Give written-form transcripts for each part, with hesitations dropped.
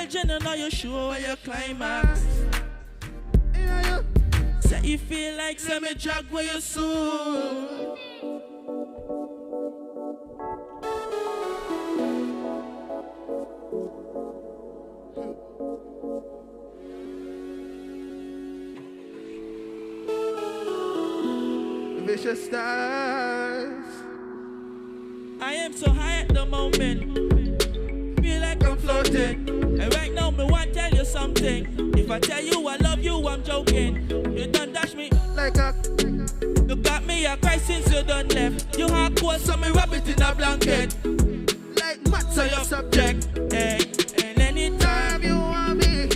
Virgin and now you sure where your climax. Say you feel like semi drag where you soul. Vicious stars. I am so high at the moment. Feel like I'm floating. And right now, me want to tell you something. If I tell you I love you, I'm joking. You done dash me like a. You got me a cry since you done left. You hardcore, so me wrap it in a blanket. Like maths on your subject. Hey, and anytime you want me,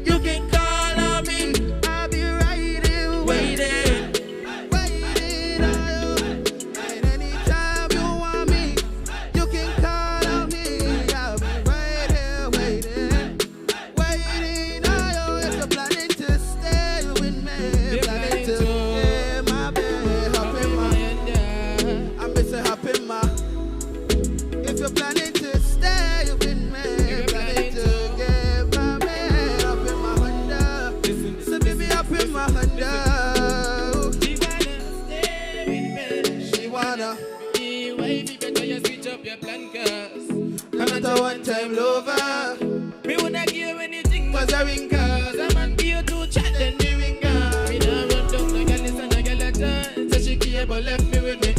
you can call on me. I'll be right here waiting. One time lover, me woulda give anything cause I ring cause a man be you to chat and me ring her. Me done run down the girl, listen the girl a turn. So she came but left me with me.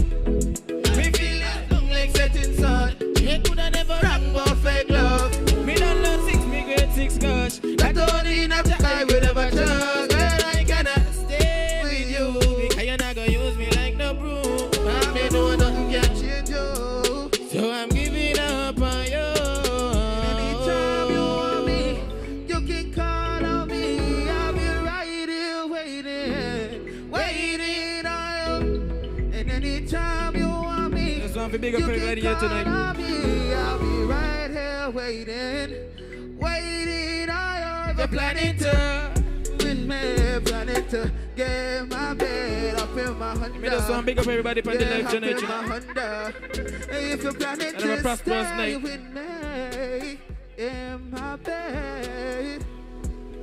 Me feeling long like setting sun. She coulda never rang about fake love. Me done learn 6, me grade 6 gosh. That only enough to I will never trust. Girl, I cannot stay with you because you're not gonna use me like no broom. I may know nothing can change you, so I'm giving up on you. You can call on me, I'll be right here waiting, waiting. You're planning to win me, planning to get my bed up in my Honda. Me just want big up everybody from the live generation. If you're planning to stay with me in my bed,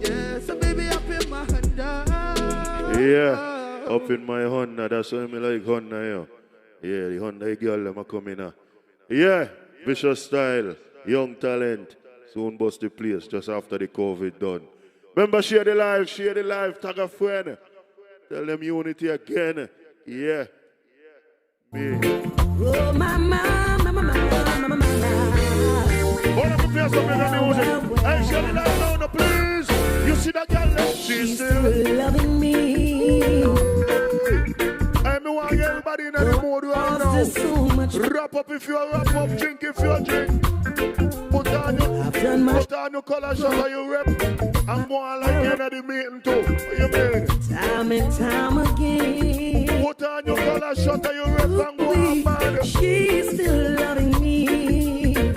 yeah, so baby up in my Honda. Yeah, up in my Honda. That's why me like Honda, yeah. Yeah, the Honda girl them are coming now. Yeah, Vicious Style, young talent. Soon bust the place just after the COVID done. Remember, share the live, tag a friend. Tell them unity again. Yeah. Me. Oh, mama. Hold up the place up in the music. Hey, share the live now, please. You see that girl? She's still loving me. I want everybody in the mood right now. So wrap up if you wrap up, drink if you drink. Put on your collar shot or you rep. I'm going like you in the meeting too. What you mean? Time and time again. Put on your collar shot or you rep and go on, man. She's still loving me. And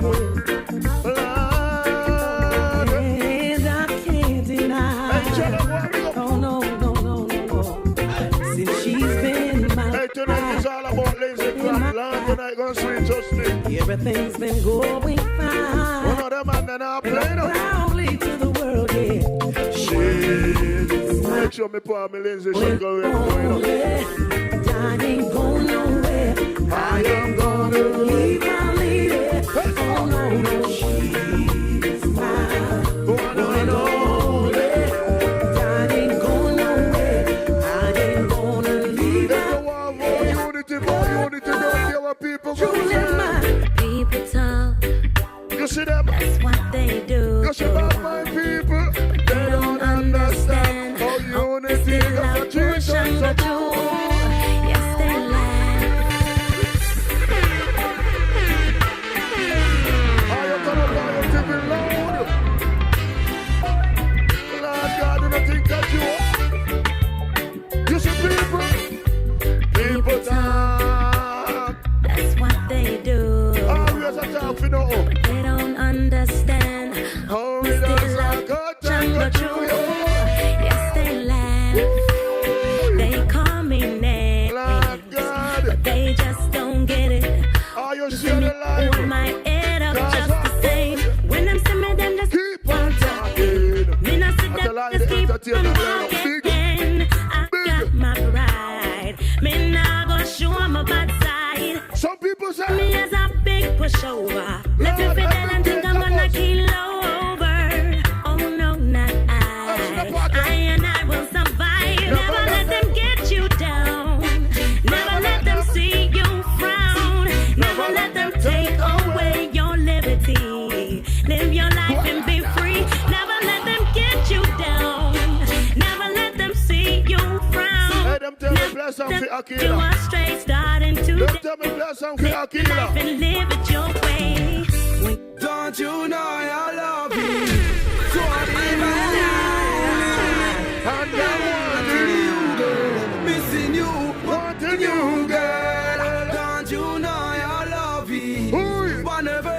I can't deny. Oh no. Since she's been tonight is all about Lindsay Grant. Long tonight gonna sweet justice. Everything's been going fine. One of them and then I'll play now. Proudly to the world, yeah. Shit. Make sure me put me Lindsay she go in. I ain't going nowhere. I am gonna leave my lady. Oh no, she's mine. One and only. I ain't going nowhere. I ain't gonna leave my unity, don't care what people go people talk. You see them? That's what they do. You see about my people? They don't understand how unity is a tradition of you. Yes, they lie. Are you gonna buy a TV load? Lord God, do not think that you see people talk. That's what they do. Always a talk for no. They don't understand. How it does not go down through you. Yes, they laugh. They call me names. But they just don't get it. Are you sure the life? Hold my head up just the same. When I'm stimming them, just keep on car You killer. are straight starting to Don't tell me play some car live life killer. and live it your way. Don't you know I love you? So I and I'm wanting you, girl. Missing you, wanting you, girl. Don't you know I love you? Whenever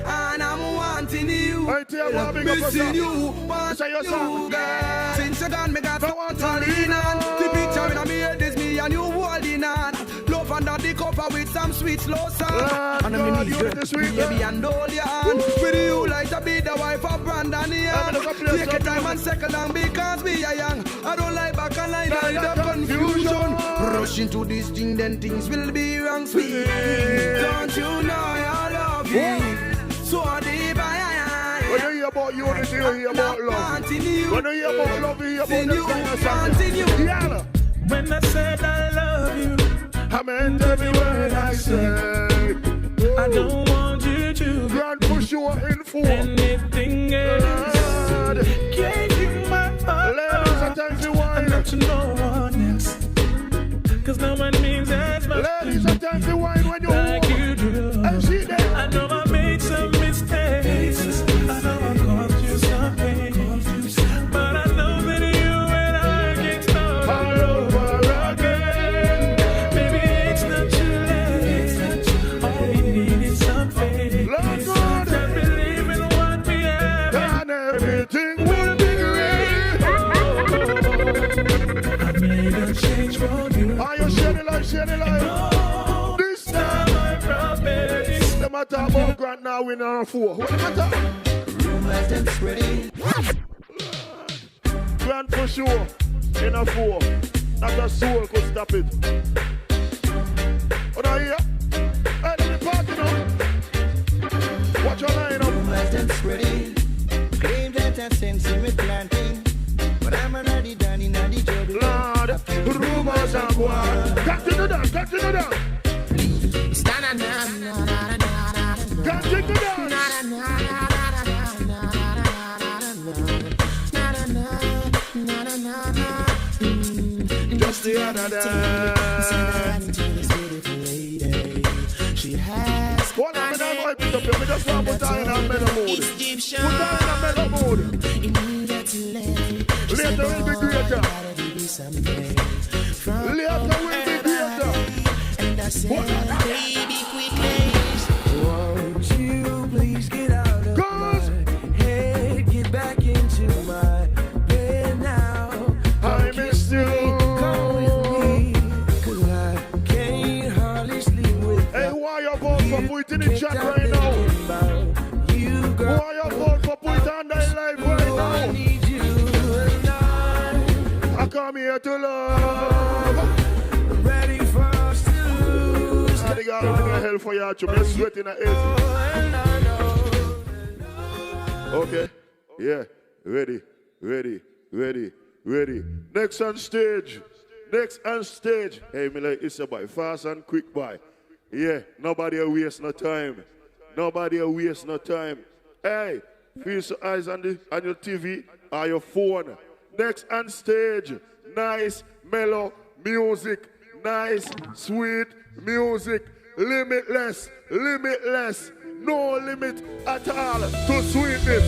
and I'm wanting you. I tell you what, big up Missing you, yourself. wanting Say your you, song. girl. Since you gone, me got no one to lean on. The picture in me head is me and you holding on. Love under the cover with some sweet slow song. And I'm in the baby and hold your hand. With you like to be the wife of Brandon Young. Take your time and second long because we are young. I don't like back and line and the confusion. Rush into this thing, then things will be wrong, sweet. Don't you know I love you? So deep When you hear about unity, you hear about love. When you hear about love, you hear about this kind of song. Yeah. When I said I love you, I meant every word I say. I don't want you to Grand push you in full. anything else. Gave you my heart. Ladies, sometimes you And not wine. to no one else. Cause no one means as much Ladies, sometimes you wine when you like walk. you do. And she there. I know I made some mistakes. I know I caused you some pain. But I know that you and I can start all over again. Maybe it's not too late. All we need is some faith. Lord God. Just believe in what we have. And everything will be great. I made a change for you. Are you shedding light, shedding light? This time. I promise. The matter about Grant now winning on 4. What the matter? Grant for sure in a 4. Not a soul could stop it. What are you? Hey, let me party now. Watch your line up. Claim that I sense him with planting, but I'm already done in the job. Lord, rumors are going. Continue down, continue down. Continue down. Just the other day. Hold on, I'm going to pick up here. I just want to put her in a mellow mood. Put her in a mellow mood. Later will be greater. Later will be greater. Hold on. Baby, quickly. Won't you please get out of Cause my head, get back into my bed now. I miss you. Come with me, 'cause I can't hardly sleep with Hey, why you vote for put in the chat right now? you, girl. Why you vote for put on the live right I now? need you and I come here to love. I'm ready for us to lose. I think I'm going to hell for you. You're sweating at it. Okay. Yeah. Ready. Ready. Ready. Ready. Next on stage. Next on stage. Hey, me like it's a boy. Fast and quick boy. Yeah. Nobody will waste no time. Nobody will waste no time. Hey. Feel your eyes on your TV or your phone. Next on stage. Nice, mellow music. Nice, sweet music. Limitless. Limitless. No limit at all to sweetness.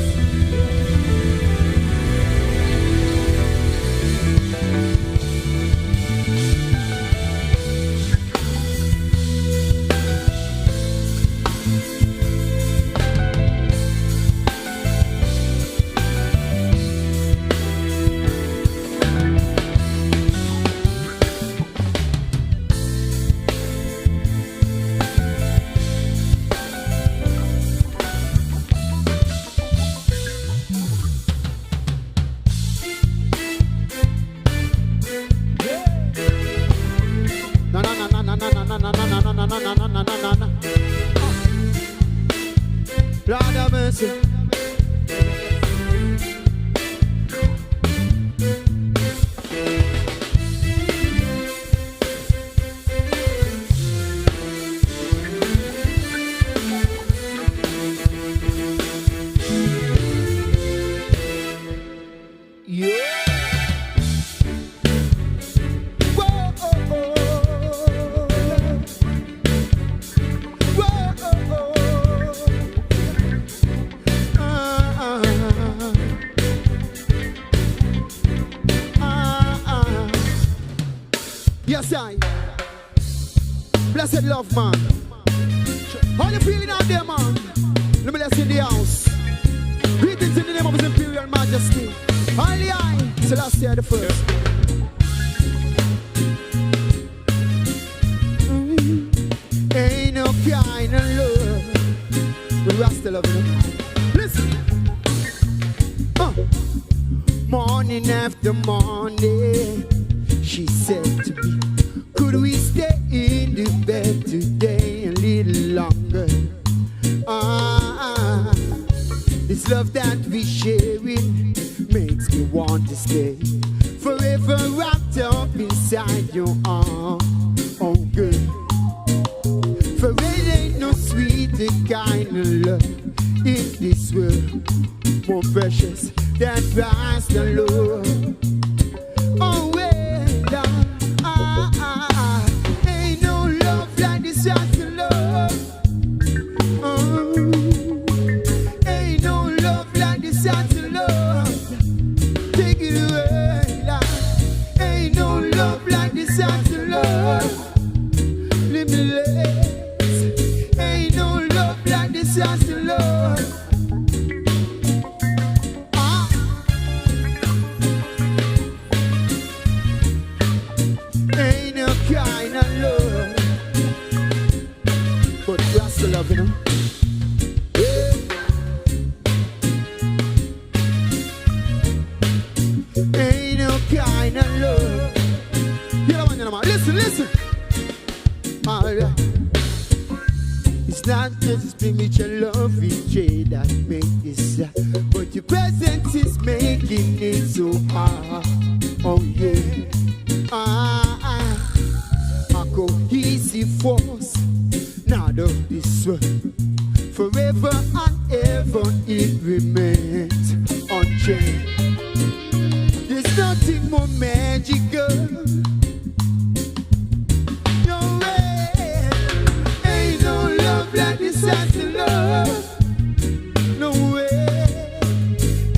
Lord have mercy. said love, man. How you feeling out there, man? Let me let's in the house. Greetings in the name of His Imperial Majesty. Highly I, Celestia the first. Ain't no kind of love, but Rasta love you. Listen. Morning after morning, she said to me, could we stay in the bed today a little longer? This love that we sharing makes me want to stay forever wrapped up inside your arms. Oh girl, for it ain't no sweeter kind of love in this world, more precious than price the Lord. Oh well, ain't no love like this just the love. Oh, ain't no love like this just the love. Take it away, love. Ain't no love like this just the love. Limitless. Ain't no love like this just the love. Ain't no kind of love, but Rasta love, you know. Yeah. Ain't no kind of love. You know what, you know, man. Listen. Alright. It's not just spiritual love each day that make this sad, but your presence is making it so hard. Oh yeah. A cohesive force, not of this world. Forever and ever it remains unchanged. There's nothing more magical. No way. Ain't no love like this as the love. No way.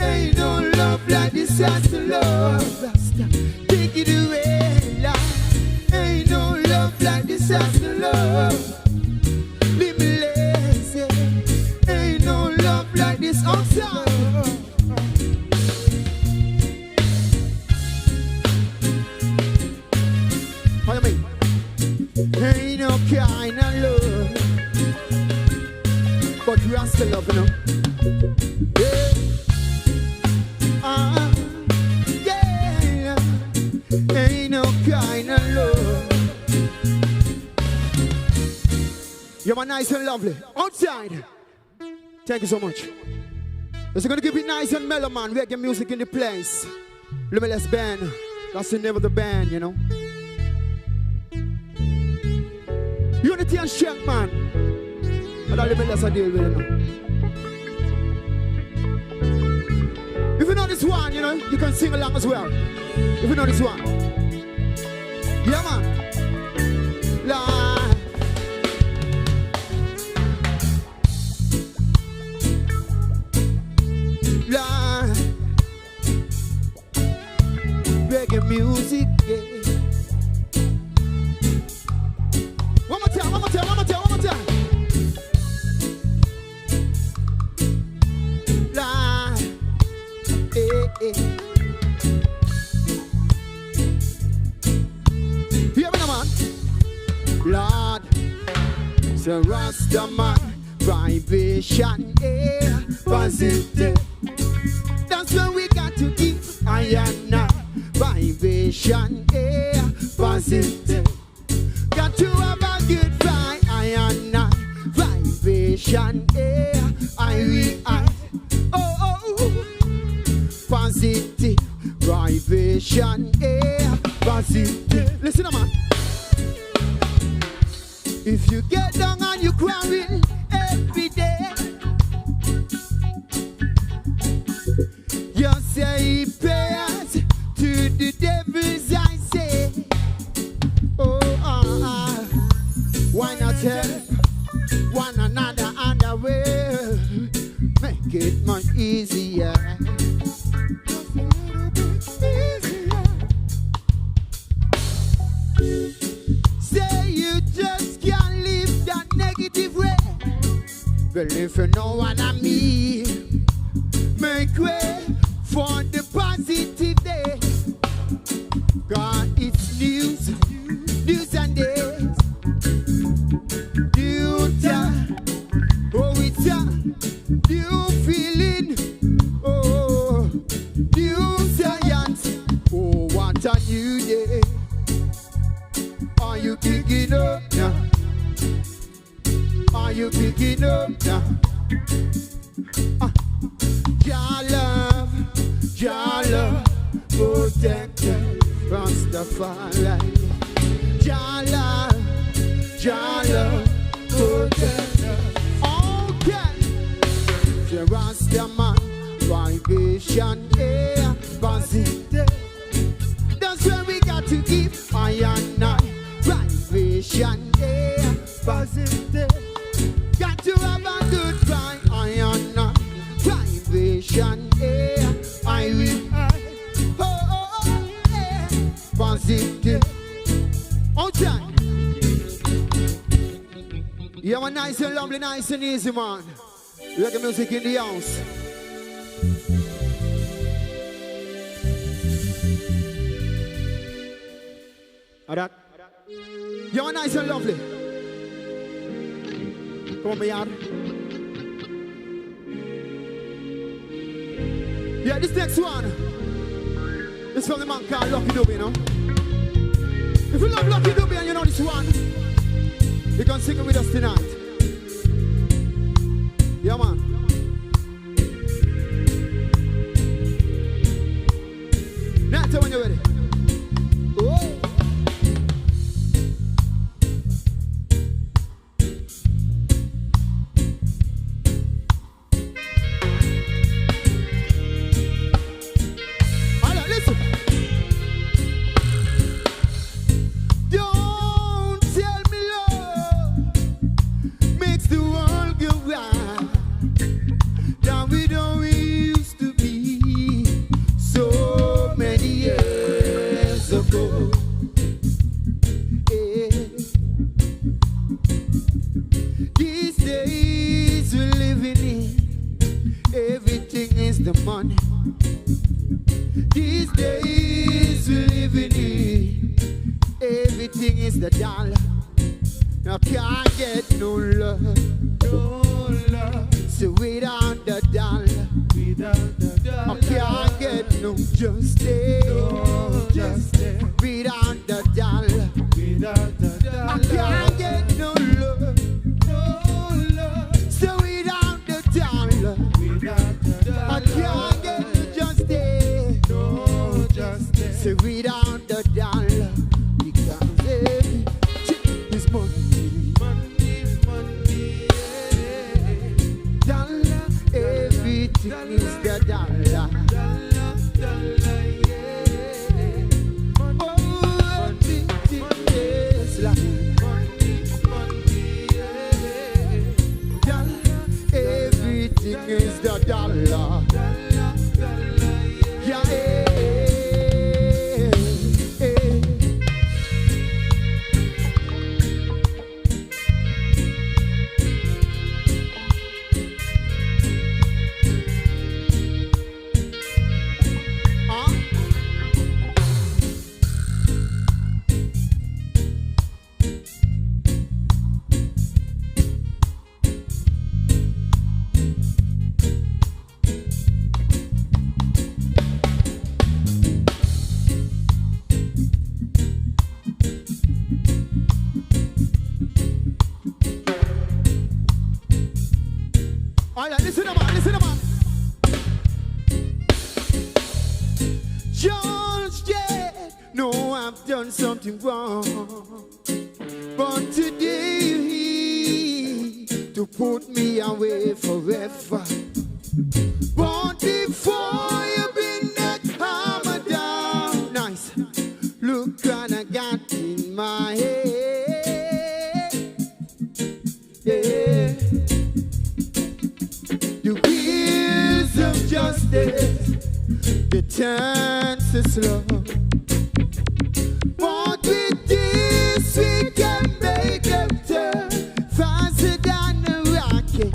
Ain't no love like this as the love. Take it away, love. Ain't no love like this as the love. Limitless, yeah. Ain't no love like this outside. What do you mean? Ain't no kind of love, but you are still loving them. Yeah. Ain't no kind of love. You're nice and lovely. Outside. Thank you so much. We're going to keep it nice and mellow, man. Reggae music in the place. Limitless band. That's the name of the band, you know. Unity and strength, man. And all Limitless I deal with, you know. If you know this one, you know, you can sing along as well. If you know this one. Yeah, man. Lord. Lord. Reggae music, yeah. One more time. Lord. Hear me now, man. Lord, so Rastaman, vibration, air, positive. That's what we got to give. I am not vibration, air, positive. Got to have a good vibe. I am not vibration, air, I react. Oh. Positive vibration, air, positive. Listen, man. If you get down and you quarrel every day, you say prayers to the devils, I say. Why not help one another and the world? Make it much easier. Say you just can't Well, if you know what I mean, make way for the positive day. God, it's news and days. New time, oh, it's a new feeling. Oh, new science. Oh, what a new day. Are you picking up now? Are you picking up now? Your love, protector, Rastafari. Your love, protector. Okay. The Rastaman, vibration, air, positive. That's where we got to give I and I. Vibration, air, positive. Got to have a good vibe, I and I. Vibration, air, I will. Oh, air, positive. Outside. You have a nice and lovely, nice and easy, man. Reggae music in the house. Alright. You are nice and lovely. Come on, my yard. Yeah, this next one. This from the man called Lucky Dube, you know. If you love Lucky Dube and you know this one, you can sing it with us tonight. Yeah, man. Now tell when you're ready. Oh. Something wrong, but today to put me away forever. But before you bring that hammer down, nice. Look what I got in my head. Yeah. The wheels of justice, the turns to slow. But with this we can make them turn faster than a rocket.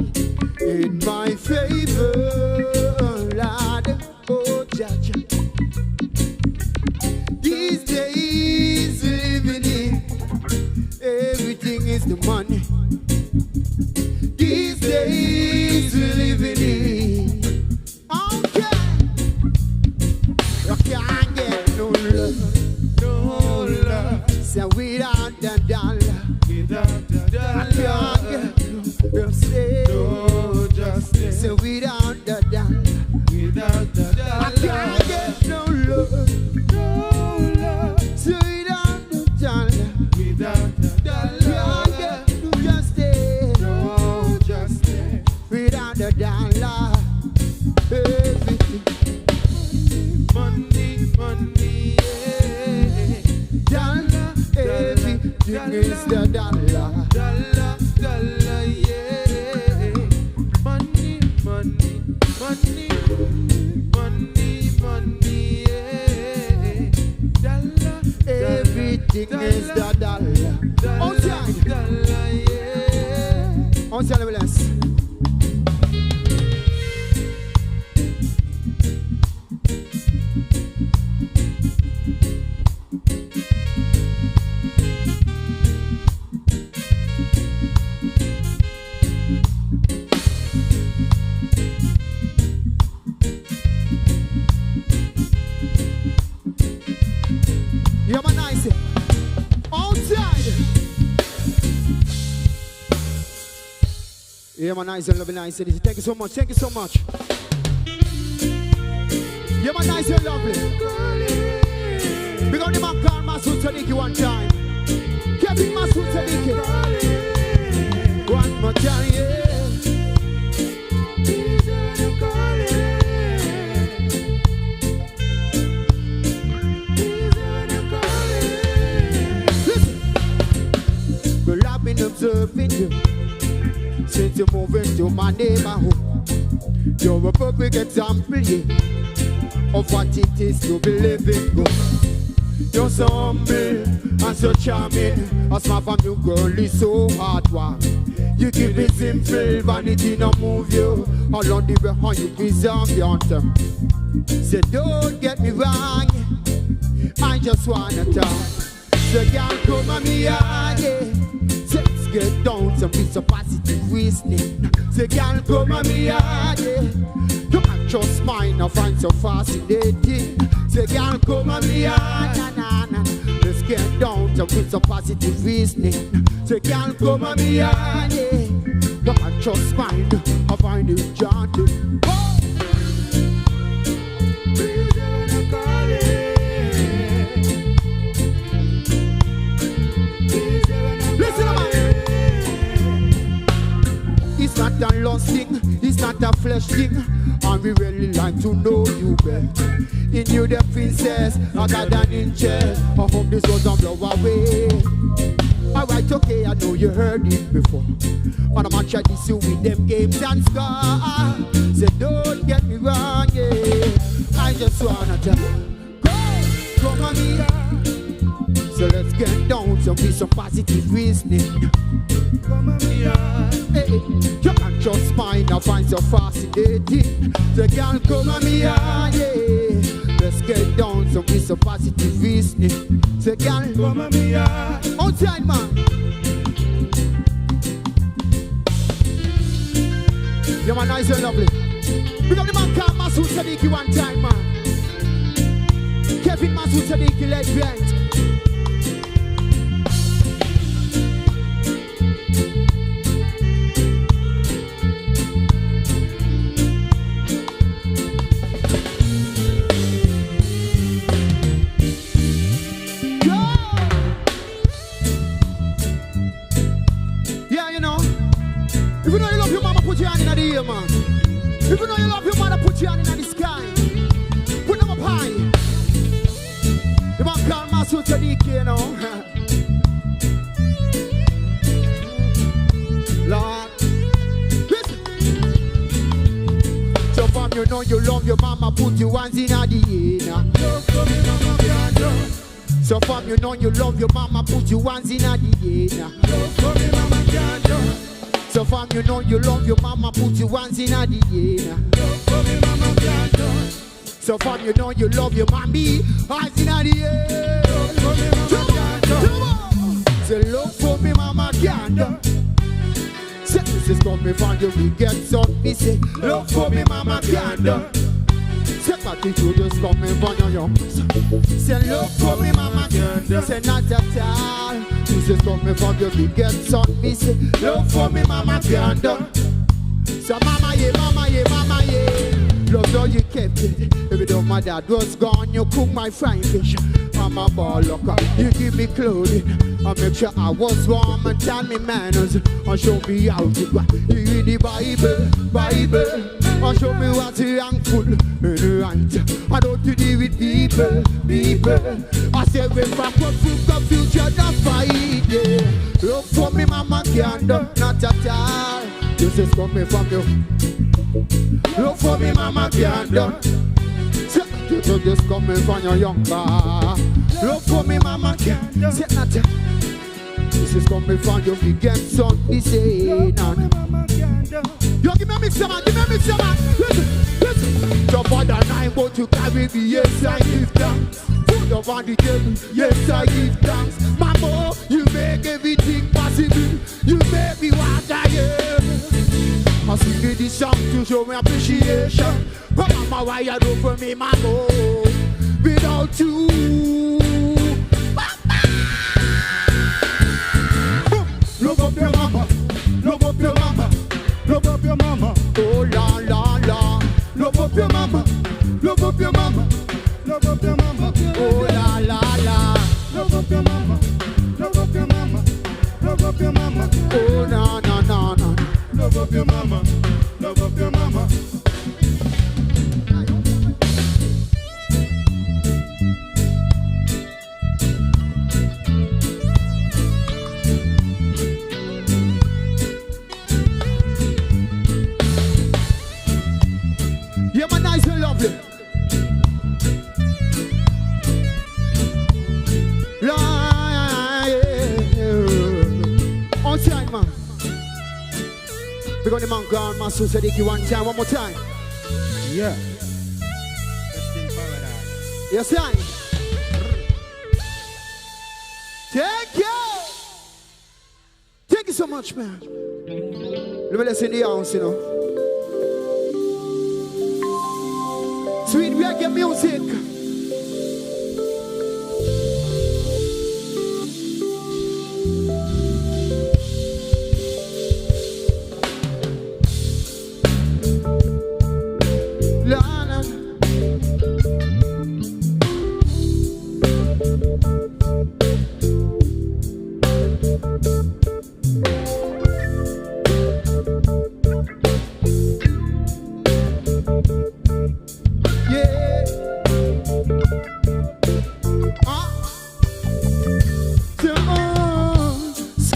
thing is the dollar. Outside. Outside, bless. Yeah, man, nice. Outside. Yeah, man, nice and lovely, nice. Thank you so much. Thank you so much. Yeah, man, nice and lovely. We're going to man call Masoud Sadiki one time. Kevin Masoud Sadiki. One more time, yeah. Well, I've been observing you since you moved into my neighborhood. You're a perfect example, yeah, of what it is to be living good. You're so humble and so charming. A smile from you, girl, is so hard work. You keep it simple, vanity no move you. Along the way, how you preserve your term. So don't get me wrong, I just wanna talk. So girl, come on me yard, yeah. Let's get down some with some positive reasoning. So girl, come on me yard, yeah. You can't just mine, I find so fascinating. So girl, come on me yard, na na na. Let's get down some with some positive reasoning. So girl, come on me yard, yeah. You can't just mine, I find it jaunty. It's not a lost thing, it's not a flesh thing, and we really like to know you better. In you the princess, I got an interest. I hope this doesn't blow away. Alright, okay, I know you heard it before, but I'm gonna try this you with them games and scars. So don't get me wrong, yeah. I just wanna tell you, come on me. So let's get down to be some positive reasoning. Come on me, hey, you can't just mind, I find so fascinating. So girl, come on me, yeah. Let's get down to be some positive reasoning. So girl, come on me, outside man. You man nice and lovely. We got the man called Masoud Sadiki one time, man. Kevin Masoud Sadiki, Lindsay Grant. If you know you love your mama, put your hand in the air, man. If you know you love your mother, put your hand in the sky. Put them up high. The man called Masoud Sadiki, you know. Lord, listen. So from you know you love your mama, put your hands in the air. So from you know you love your mama, put your hands in the air. So from you know you love your mama, put your hands in the air. So from you know you love your mommy, hands in the air. Say look for me, mama can't do. Say this is coming from you, we get some. Me say look for me, mama can't do. Say my teacher just coming from your young. Say look for me, mama can't do. Say not at all. This is coming from your biggest son. Me say, love for me, mama can't do. So mama, yeah, mama, yeah, mama, yeah. Love how you kept it. Every time my dad was gone, you cook my frying fish. Mama ball locker, you give me clothing. I make sure I was warm and tell me manners. And show me how to go. You read the Bible. And show me what's wrongful and right. I don't deal with people. I say when back up to the future, the fight, yeah. Love for me, mama can't do, not at all. This is coming from you. Love for me, mama can't do. You took this coming from your young bar. Look for me, mama can't do. This is coming from your big son. This ain't none. Yo, give me a mixer, man. Give me a mixer, man. Listen. Your father nine, but you carry me. Yes, I give thanks. Put up on the table. Yes, I give thanks. Mama, you make everything possible. You make me what I am. I sing this song to show me appreciation. But mama, why you do for me, mama? Without you. Love up your mama. Love up your mama. Love up your mama. Oh la la la. Love up your mama. Love up your mama. Love up your mama. Oh la la la. Love up your mama. Love up your mama. Love up your mama. Oh na na na na. Love up your mama. Love up your mama. Yeah, man, nice and lovely. On time, man. We're going to man called Master Sadiki one time, one more time. Yeah. Rest in paradise. Yes, I. Thank you. Thank you so much, man. Let me listen to the house, you know. Sweet reggae music. Lana.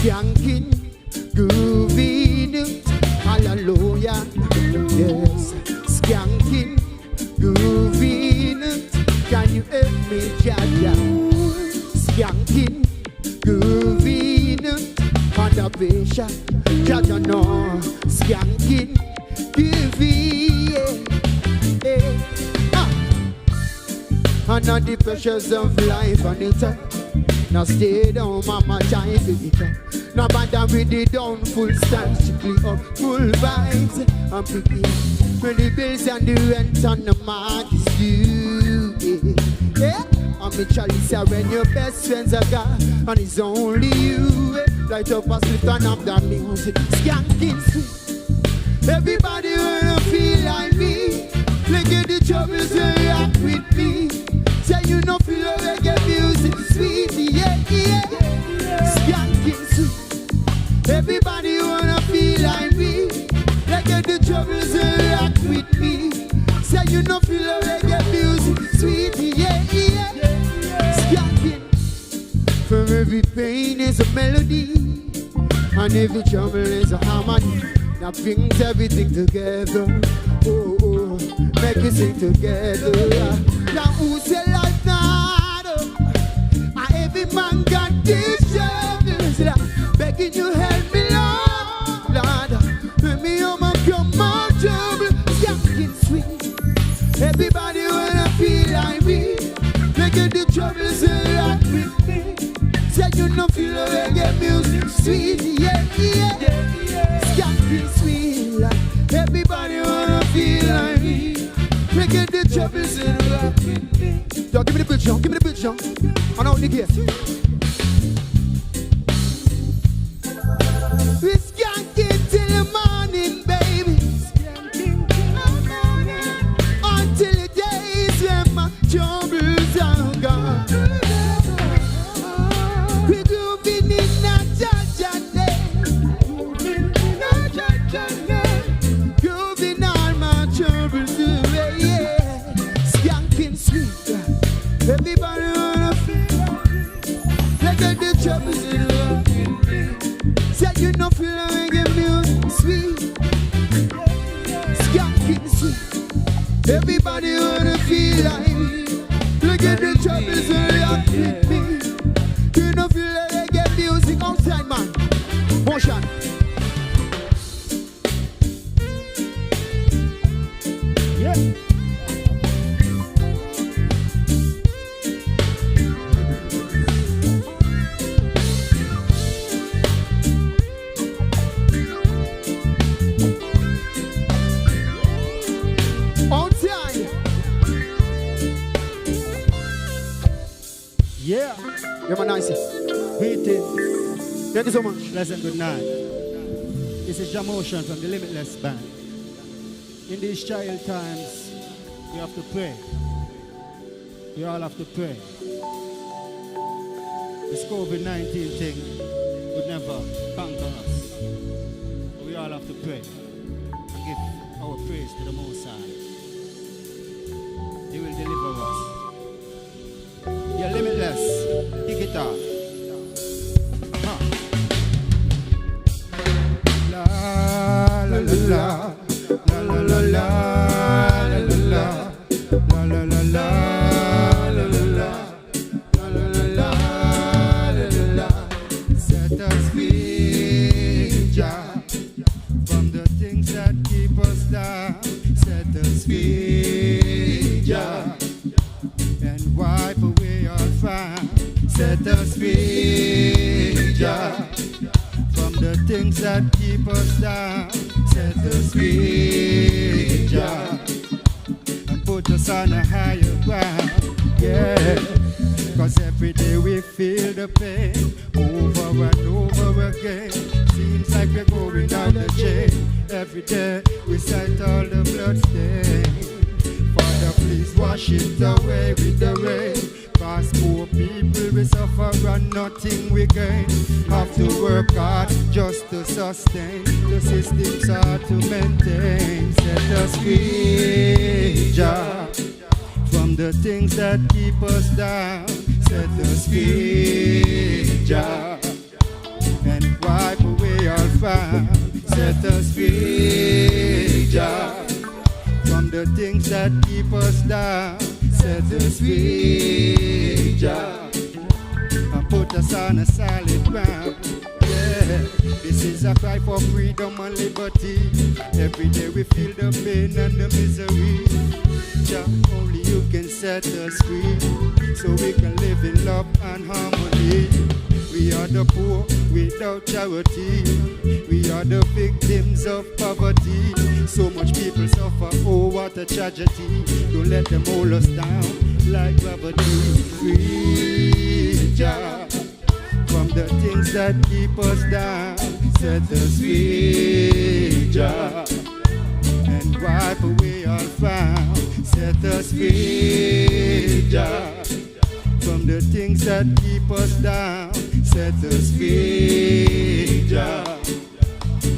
Skanking, grooving, hallelujah, yes. Skanking, grooving, can you help me, Jaja? Skanking, grooving, foundation, Jaja no. Skanking, grooving, and on the pressures of life and it. Now stay down, mama, time for it. Now bother with the down, full stand, strictly up, full vibes. I'm picking when the bills and the rent on the mark is due. Yeah, I'm a chalice when your best friends are gone, and it's only you. Light up a slip and up the music, skanking sweet. Everybody wanna feel like me. Look at the troubles and rock with me. Say you know feel a reggae music sweet, yeah, yeah. Skanking sweet. Everybody wanna feel like me. Look at the troubles and rock with me. Say you know feel a reggae music sweet, yeah, yeah. Skanking. From every pain is a melody, and every trouble is a harmony. That brings everything together. Oh, oh, make it sing together. Now who say life not? Every man got this troubles. Begging you help me, Lord. Lord, let me overcome my trouble. Skanking sweet. Everybody wanna feel like me. Make it the troubles and rock with me. Say you know feel the reggae music sweet, yeah, yeah. Skanking sweet, like everybody wanna feel like me. Make it the troubles and rock with me. Yo, give me the bridge, yo, give me the bridge, yo. I know the gate. We skanking till the morning, baby. Skanking till the morning. Until the days when my troubles are gone. We grooving in a Jaja day. Grooving all my troubles away, yeah. Skanking sweet. Everybody wanna feel. everybody wanna feel like me. Look at the troubles when react with me. You know feel like they get music outside, man. Motion. Yeah. Yeah. Yeah, man, nice. Greetings. Thank you so much. Pleasant good night. This is Jamotion from the Limitless Band. In these child times, we have to pray. We all have to pray. This COVID-19 thing would never conquer us. But we all have to pray and give our praise to the Most High. He will deliver us. You're limitless. Pick it up. La la la la la la la la la la la la la la. Set us free, Jah, from the things that keep us down. Set us free, Jah, and wipe away our frown. Set us free, Jah, from the things that keep us down. Set us free, Jah, and put us on a higher ground. Yeah, cause every day we feel the pain over and over again. Seems like we're going down the chain. Every day we sight all the blood stains. Father, please wash it away with the rain. Cause poor people we suffer and nothing we gain. Have to work hard just to sustain. The systems hard to maintain. Set us free, Jah, from the things that keep us down. Set us free, Jah, and wipe away our frown. Set us free, Jah, from the things that keep us down. Set us free, Jah, and put us on a solid ground. Yeah, this is a cry for freedom and liberty. Every day we feel the pain and the misery. Jah, only you can set us free, so we can live in love and harmony. We are the poor without charity. We are the victims of poverty. So much people suffer, oh what a tragedy. Don't let them hold us down like gravity. Free, Jah, from the things that keep us down. Set us free, Jah, and wipe away our frown. Set us free, Jah, from the things that keep us down. Set us free, Jah,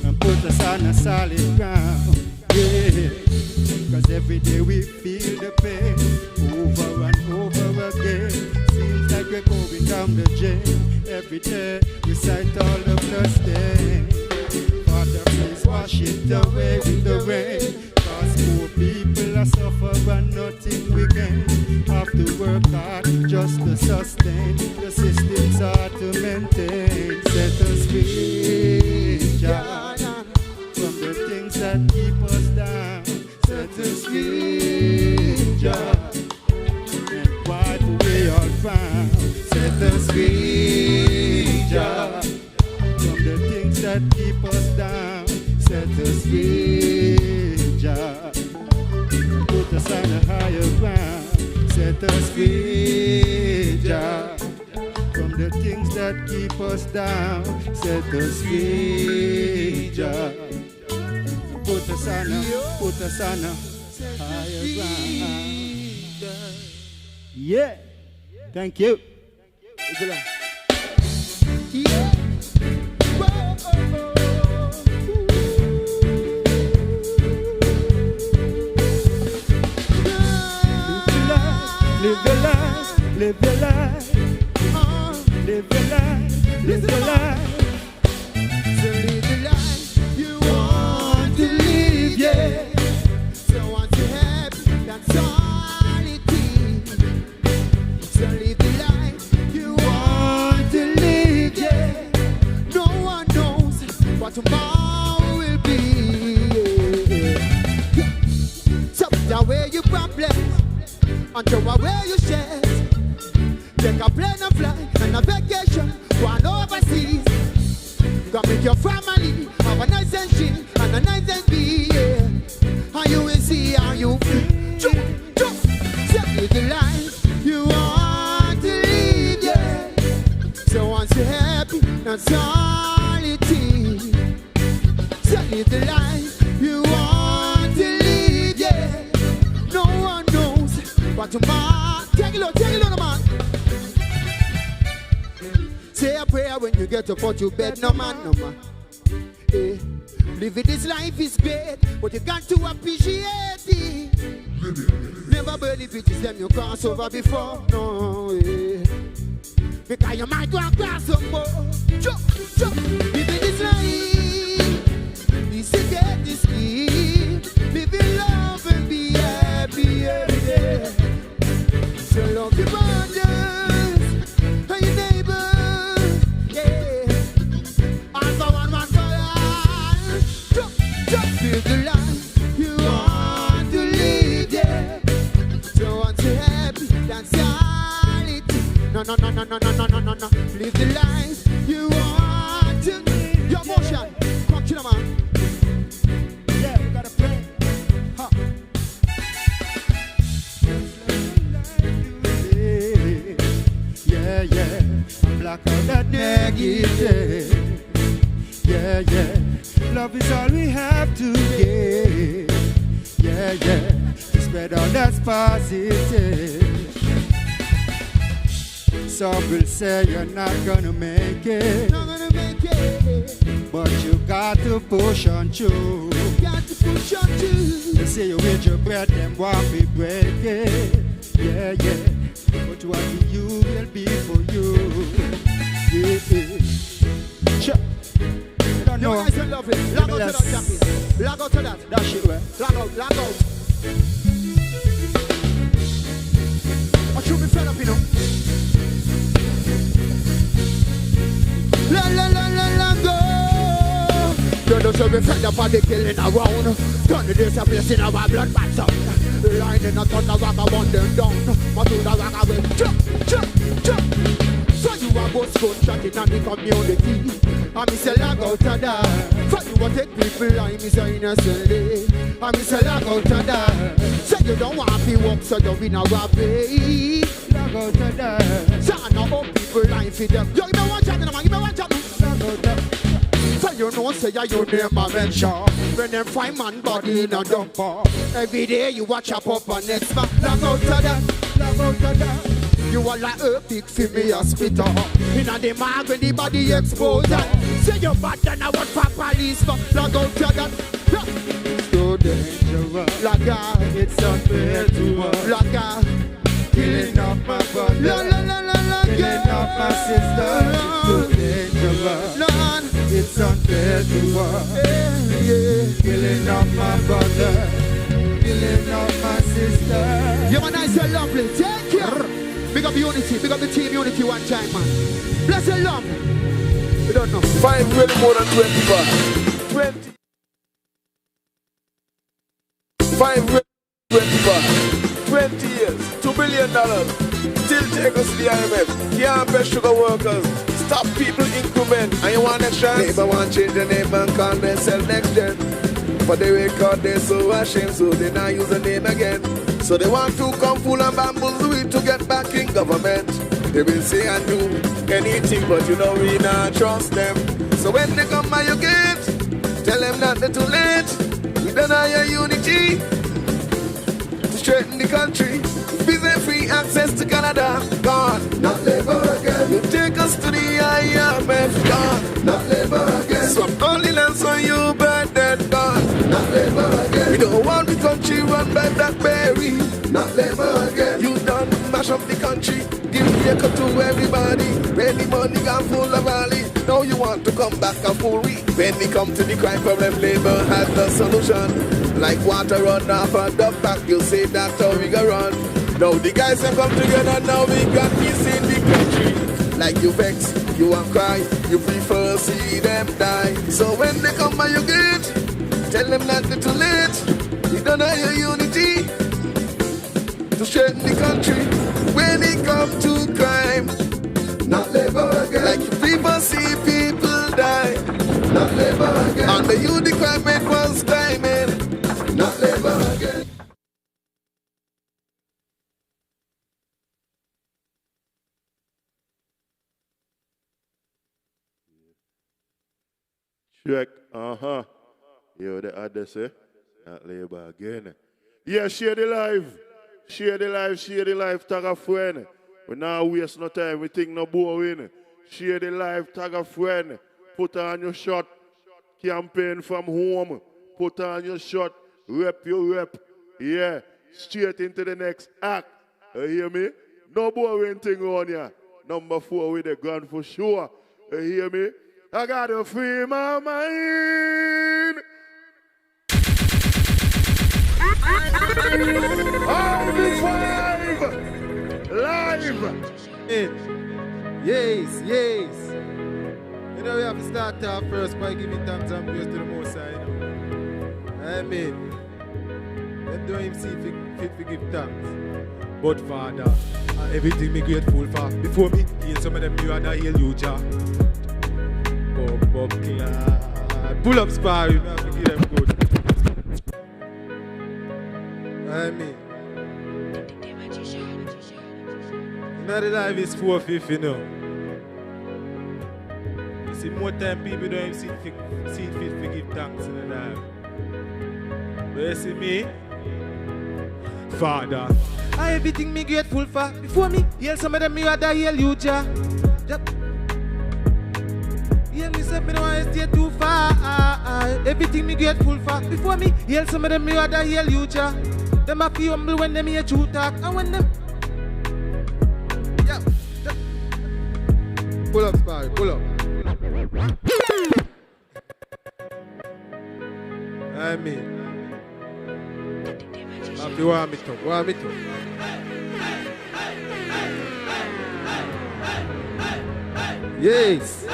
and put us on a solid ground. Yeah, cause every day we feel the pain over and over again. Seems like we're going down the drain. Every day we sight all the blood stains. Father, please wash it away with the rain. Cause poor people are suffer and nothing we gain. Have to work hard just to sustain. The systems hard to maintain. Set us free, Jah, from the things that keep us down. Set us free, Jah, and wipe away our frown. Set us free, Jah, from the things that keep us down. Set us free, Jah, and put us on a higher ground. Set us free, Jah, from the things that keep us down. Set us free, Jah, put us on a higher ground. Yeah, thank you. Yeah. Live your life, live your life, live your life, live your life. So live the life you want to live, yeah. So once you're happy, that's away your problems and throw away your shares. Take a plane and fly and a vacation, go on overseas. Go meet your family, have a nice and chill and a nice and be, yeah. And you will see how you feel. Jump, jump. Live the life you want to live, yeah. So once you're happy, that's all it is. So live the life you want to live, yeah. No one knows what tomorrow. Take it on, man. Say a prayer when you get up out your bed, no man. Hey. Living this life is great, but you got to appreciate it. Never believe bitches them you cross over before, no, yeah. Because you might go and cross some more. Jump, jump. Living this life is to get this gift. Live in love and be happy every day. So love your brothers and your neighbors, yeah. All for one for all. Jump, jump. Live the life you want to live, yeah. So once you're happy, that's all it is. No. Live the life you want to. Your motion. Come to the man. Yeah, we gotta play. Huh. Yeah. Block out that negative. Yeah. Love is all we have to give. Yeah. Spread all that's positive. Some will say you're not gonna make it. Not gonna make it. But you got to push on through. Got to push on through. They say you with your breath, them want me break it. Yeah. But what for you will be for you. Yeah. Sure. You don't know. You guys will love it. Lag out to that, Jackie. Lag out to that. That shit, right? Lag out. I should be fed up, you know. La go. Don't show me fed up on the killing around. Turn the days of blessing our blood back up. Lining a thunder rock, I want them down. But to the rock, I will jump. So you are both gun chatting and the community. I miss a lag out of that. So you will take people, I miss a innocently. I miss a lag out of that. So you don't want to work, so you're in a pay. Lag out of that. So I know how people life in them. Yo, give me one chatting, man, give me one chatting. Lag out of that. So you know, say your name a mention. When them find man body in a dumper. Every day you watch up on next man. Lag out of that. You are like a big female spitter. In a the mag when the body exposed. Say you're bad than I want for police. Lag out of that. So dangerous. Lag It's unfair to us. Lag Killing off my brother. Killing off my sister. It's so dangerous. Lord. It's unfair to us. Yeah. Killing off my brother. Killing off my sister. You man, I say lovely. Take care. Big up unity. Big up the team unity one time, man. Bless the love. We don't know. 5 really more than 25. 20. 5 really 25. 20 years. $2 billion. Still take us to the IMF. Can't pay sugar workers. Stop people increment. And you want next chance? Neighbor want change the name and call themselves next gen. But they record they so ashamed, so they not use the name again. So they want to come full and bamboozle it to get back in government. They will say and do anything, but you know we not trust them. So when they come by your gate, tell them that they're too late. We don't have your unity to straighten the country. Visa free access to Canada, gone. Not labor again. You take us to the IMF, gone. Not labor again. Swap only land so you burn that, gone. Not labor again. We don't want the country run by Blackberry. Not labor again. You done mash up the country. Give vehicle to everybody. When the money gone full of valley. Now you want to come back and full reap. When we come to the crime problem, labor has the solution. Like water run off a duck back, you say that's how we go run. Now the guys have come together, now we got peace in the country. Like you vex, you want cry, you prefer see them die. So when they come by your gate, tell them not to too late. You don't have your unity to straighten the country. When it come to crime, not labor again. Like if people see people die, not labor again. And the youth the crime rate was climbing, not labor again. Check, Yo, the other say, not labor again. Yeah, share the live. Share the live, tag a friend. We now waste no time, we think no boring. Share the live, tag a friend. Put on your shot. Campaign from home. Put on your shot. Rep your rep. Yeah, straight into the next act. You hear me? No boring thing on here. Number 4 with the gun for sure. You hear me? I gotta free my mind. RB5 live. Yes. You know we have to start off first by giving thanks and praise to the Most High. You know? Amen. Them don't even see fit to give thanks. But Father, everything me grateful for. Before me, heal some of them you and I heal you, Jah. Pull up spar, you have to give them good. Amen. Now the life is 4-5, you know. You see, more time people don't even see fit to give thanks in the life. But you see me? Father, everything me grateful for. Before me, heal some of them you had to heal you, Jah. Heal me, say me no want to stay too far. Everything me grateful for. Before me, heal some of them you had to heal you, Jah. Them a feel humble when them hear true talk. And when them pull up, Sparry, pull up. I mean, if you want me to. Yes.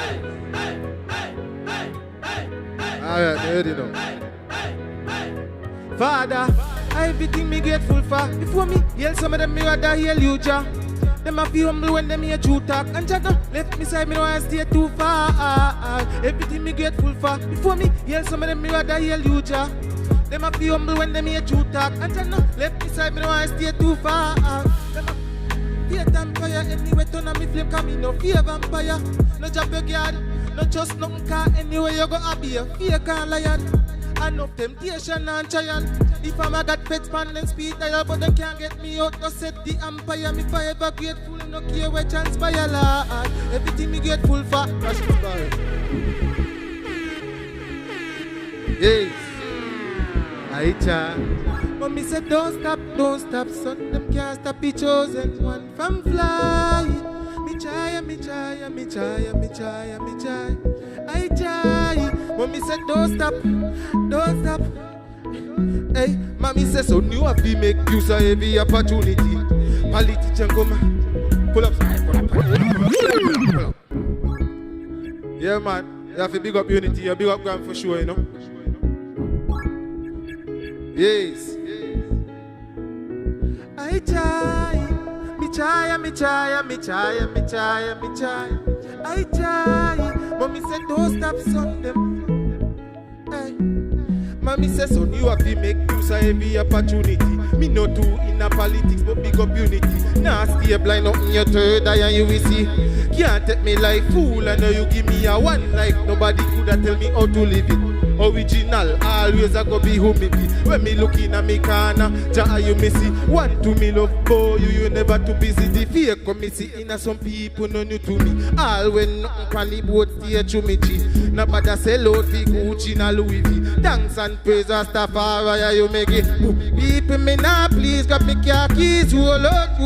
Alright, you already know. Father, everything me grateful for. Before me, heal some of them me rather heal you, Jah. Them a feel humble when them hear true talk. And Jah left me side, me no want to stay too far. Everything me grateful for. Before me, heal some of them me rather heal you, Jah. Them a feel humble when them hear true talk. And Jah left me side, me no want to stay too far. Fear vampire, anyway turn on me flame, cause me no fear vampire. No job your guard, no trust nothing, car anyway you go a be a fear can't lion. Enough temptation and trial. If I'm a God pet span and speed dial, but they can't get me out, no set the empire. Me forever grateful, no care where transpire, Lord. Everything me grateful for. Yes, I try. Mommy said don't stop, son. Them can't stop the chosen one from flying. Me try. I try. Mommy said don't stop. Hey, mommy said so new have to make use of every opportunity. Politician come, pull up. Yeah, man. You have to big up unity. You big up grand for sure, you know. Yes. I try. Me try. I try. Mommy said don't stop son them. Hey. Mommy said so you have to make use of every opportunity. Me no do in a politics but big up unity. Now stay blind up in your third eye and you will see. Can't take me like fool. I know you give me a one life. Nobody could have tell me how to live it. Original, always I go be who me be. When me looking at me corner, Jah you me see. One to me love boy, you never too busy. The fear come me see in some people no new to me. All when nothing probably both stay to me G. Nobody sell out the Gucci na Louis V. Thanks and praise and stuff you make it. People me now please got me car keys. Roll up.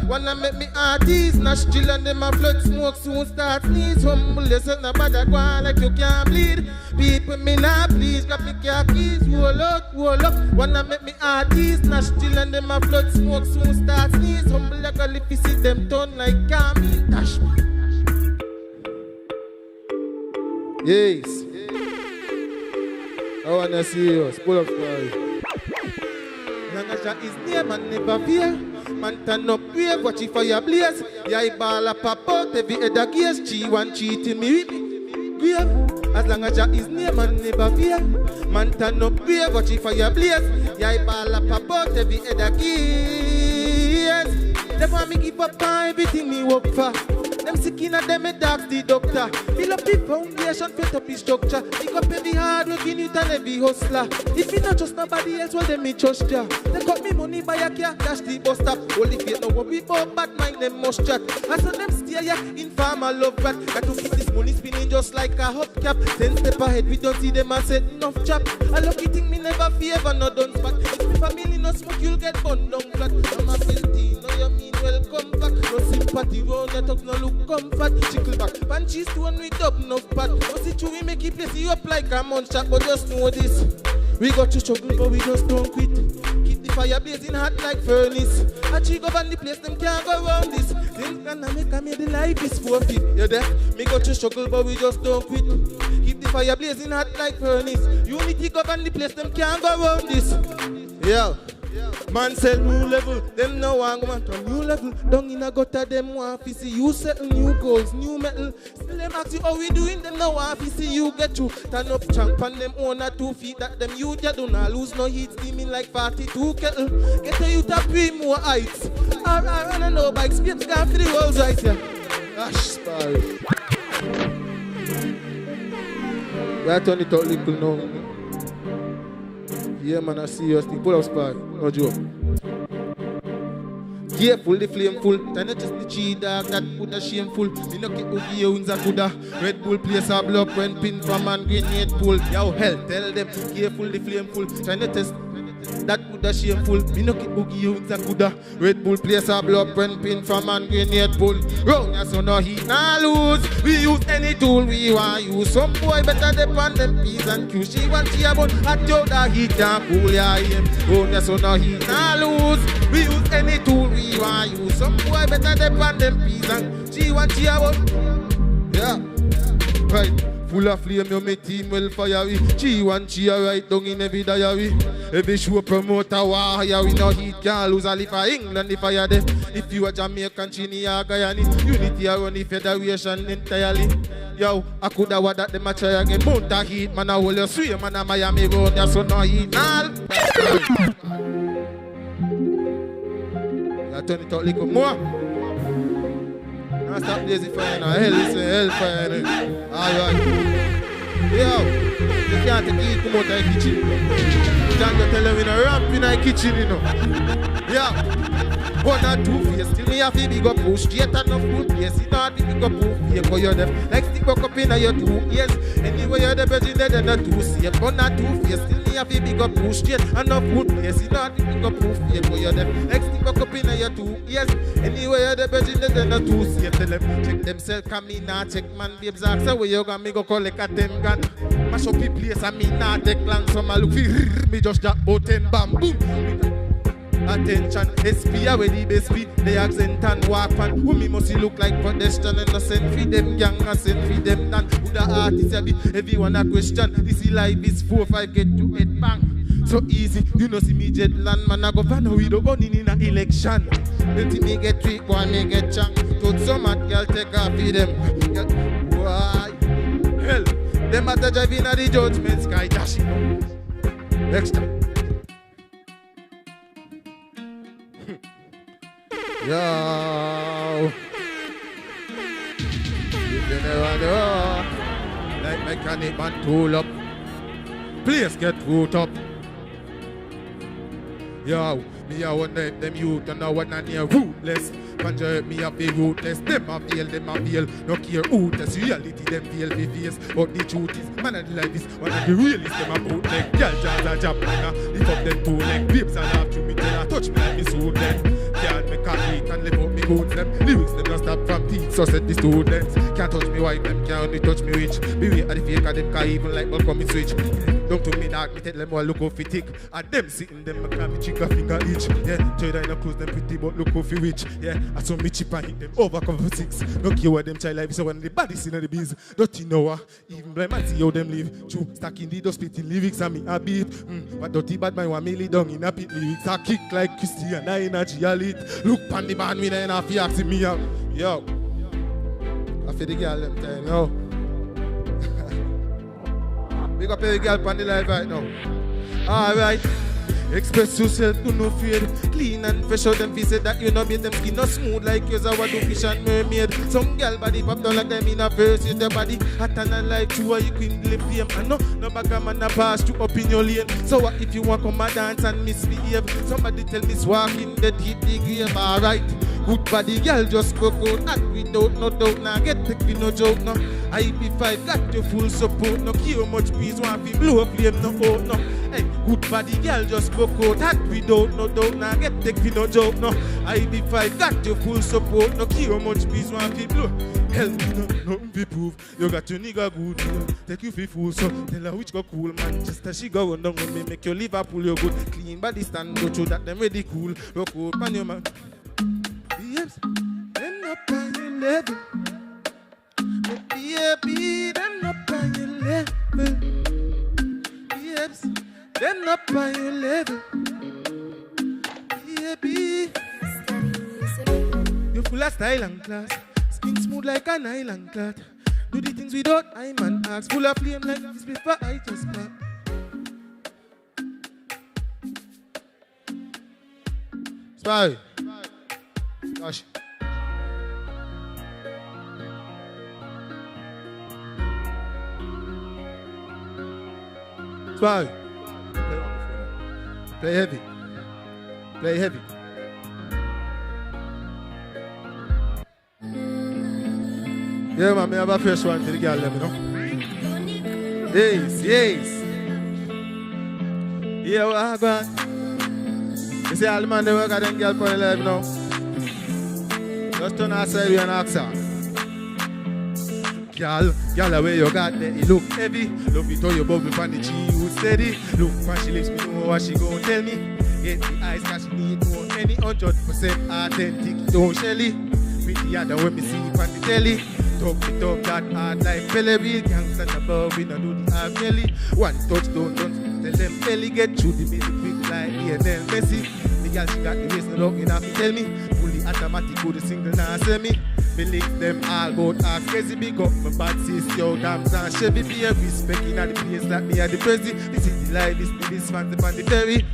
Wanna make me artist. Nash chill and them a flood smoke soon start sneeze. Humble listen nobody go on like you can't bleed. People me now please got me car keys. Roll up. Wanna make me artist. Nash chill and them a flood smoke soon start sneeze. Humble like a if you see them turn like Camille. Dash me. Yes. I wanna see us. Pull up for you. Young as Jah is near and never fear. Man turn up brave, watch it fire blaze. Yeah, I ball a pop out every head a gaze. G1 cheating me with me. Brave, as long as Jah is near, man never fear. Man turn up brave, watch it fire blaze. Yeah, I ball a pop out every head a gaze. Them want me give up on everything me work for. Them sick in a them a dogs the doctor. Build up the foundation, fit up the structure. Pick up every hard working youth and every hustler. If it not just nobody else, well them me trust ya. They cut me money by a car, dash the bus stop. Only faith no worry about bad mind, them must chat. I saw them steer ya, informer love rat. Got to keep this money spinning just like a hubcap. 10 step ahead, we don't see them and set enough chap. A lucky thing me never favor, no done spot. If me family no smoke, you'll get burned down flat. I'm a filthy, no you mean welcome back. No sympathy, round your talk, no look comfort. Chickle back, punches to one with up, no pat. No see true, we make it place you up like a monster. But just know this, we got to struggle, but we just don't quit. Keep the fire blazing hot like furnace. A tree govern the place, them can't go around this. Things gonna make a the life is forfeit. You there? Me got to struggle, but we just don't quit. Keep the fire blazing hot like furnace. Unity govern the place, them can't go around this. Yeah. Man sell new level, them no one want a new level. Down in a gutter, them want to see you settle new goals, new metal. Still them ask you how we doing, them no want to see you get through. Turn up champ and them own a 2 feet that them you do not lose no heat, steaming like 42 kettle. Get a you to 3 more heights. I don't know bikes, scrapes gone for the world's right here. Gosh, sorry. Yeah, turn it out little now. Yeah, man, I see you. Pull up, spy. No joke. Careful, the flame full. Try not just the cheat dog that put a shameful. Me no keep Ugi you in Zakuda. Red Bull place a block when pin from and grenade pull. Yo, hell, tell them. Careful, the flame full. Try not test that put a shameful. Me no keep Ugi you in Zakuda. Red Bull place a block when pin from and grenade pull. Round ya so no heat nah lose. We use any tool we want use. Some boy better depend them P's and Q's. She want she about at your da heat can't pull ya him. Round ya so no heat nah lose. We use any tool we want use. Some boy better depend them P's and she want she about. Yeah, right. Full of flame, you my team will fire we. G1 cheer right down in every diary. Every show promoter wire we no heat can't lose. All if I England if I them. If you a Jamaican, Chini or Guyanese, unity around the federation entirely. Yo, I coulda what that them a try again. Mount a heat, man, I hold you swim, man, a Miami road, that's so no heat, all. I turn it out a little more. Now stop lazy fire now. Hell is hell fire. Alright. Yo, you can't take it come out of the kitchen. You can't tell them in a ramp in the kitchen, you know. Yeah. 1 or 2 face, still me have to big up push straight and no full place. You don't have to big up proof here for your deaf. Like stick back up in your 2 ears. Anyway you're the virgin dead and not too safe. 1 or 2 face, still me have to big up push straight and no full place. You don't have to big up proof here for your deaf. Like stick back up in your 2 ears. Anyway you're the virgin dead and not too safe. Tell them check themselves, come me now check man babes ask where you gonna me go collect a 10 gun. Mash up the place and me now take long so I look for me just drop about 10 bam boom. Attention, SP where the best beat, the accent and walk on. Who me must look like pedestrian and no send feed them gang and send feed them done. Who the artist a bit, everyone a question. This life is 4-5 get to 8 bang. So easy, you know see me jet land man a governor with the gun in a election. Let me get trick, boy me get chunk. Told some mad girl take off with them. Why? Hell, them at the driving at the judgment sky dashing. Next time. Yo, you never know. Like mechanic man tool up. Please get root up. Yo, me a wonder if them youth and now one near rootless. Conjure me a be rootless. Them a fail. No care who test reality, them fail be face. But the truth is, man of the life is one of the realest. Them a bootleg. Girl jazz a jab man. Lift up them 2 legs. Babes and laugh to me till I touch me like me suit them. Can't make a beat and lift up me goods them. Lyrics them don't stop from teeth, so said the students. Can't touch me white, them can't only touch me rich. Beware of the fake of them, cause even like will come in switch. Don't to me that me tell them all look how fit thick. And them sitting them, I can't be chick a finger each. Yeah, trade in a clothes them pretty, but look how fit rich. Yeah, I saw me chip and hit them over cover 6. Don't care what them child life is, so when the bodies in the bees. Don't you know even blind man see how them live. True, stacking the dust spitting lyrics and me a beat. But dirty bad man want me lay down in a pit lyrics. I kick like Christian, I energy a lit. Look pan the band, me then half you asking me up. Yo, I feel the girl them time, yo. Big up every girl on the live right now. Alright. Express yourself, do no fear. Clean and fresh out them face that you know make them skin not smooth like yours. I want to fish and mermaid. Some girl body pop down like them in a verse. You the body hot and like you are you queen live flame. I know no bag of man a pass you up in your lane. So what if you want come a dance and misbehave? Somebody tell me walking that hit the grave. Alright. Good body girl just broke out and without no doubt. Now get the queen no joke no. IP5 got your full support. No care much peace want to blow up flame no out no. Hey, good body girl just broke out hot without no doubt. Now get the queen no joke no. IP5 got your full support. No care much peace want to blow. Help me no, nothing be proof. You got your nigga good, yeah. Take you for fool, so tell her which go cool, man. Just as she go on down with me, make your Liverpool you good. Clean body stand, go through that them ready cool. Rock out, man, your man. Yes, them up on your level. Baby, them up on your level. Yes, them up on your level. Baby, you full of style and class. Skin smooth like an island cloth. Do the things without I man ask. Full of flame like this before I just pop. Spy. Gosh. Spy. Play heavy. Play heavy. Yeah, man, I have a first one to the girl, let me know. Yes, yes. Yeah, what I got? You see all the man they work at them girl for the life now. Just turn outside and ask her. Girl, where you got there, it look heavy. Love it how you bubble from the G, you steady. Look, when she lips me know what she gon' tell me. Get the eyes, cause she need more. Any 100% authentic, don't Shelly. With the other when me see it on the telly. Talk it up that hard like Pellery. Gangs and above, we don't do the half belly. One touchdown, don't tell them belly. Get through the middle quick like Lionel Messi. The girl she got the waist no long enough to tell me. Fully automatic, go the single now semi. Me link them all about ask crazy. Big up my bad sis, yo, dams and Chevy. Be a respect in the place like me at the Prezi. This is the life, this fancy on the ferry.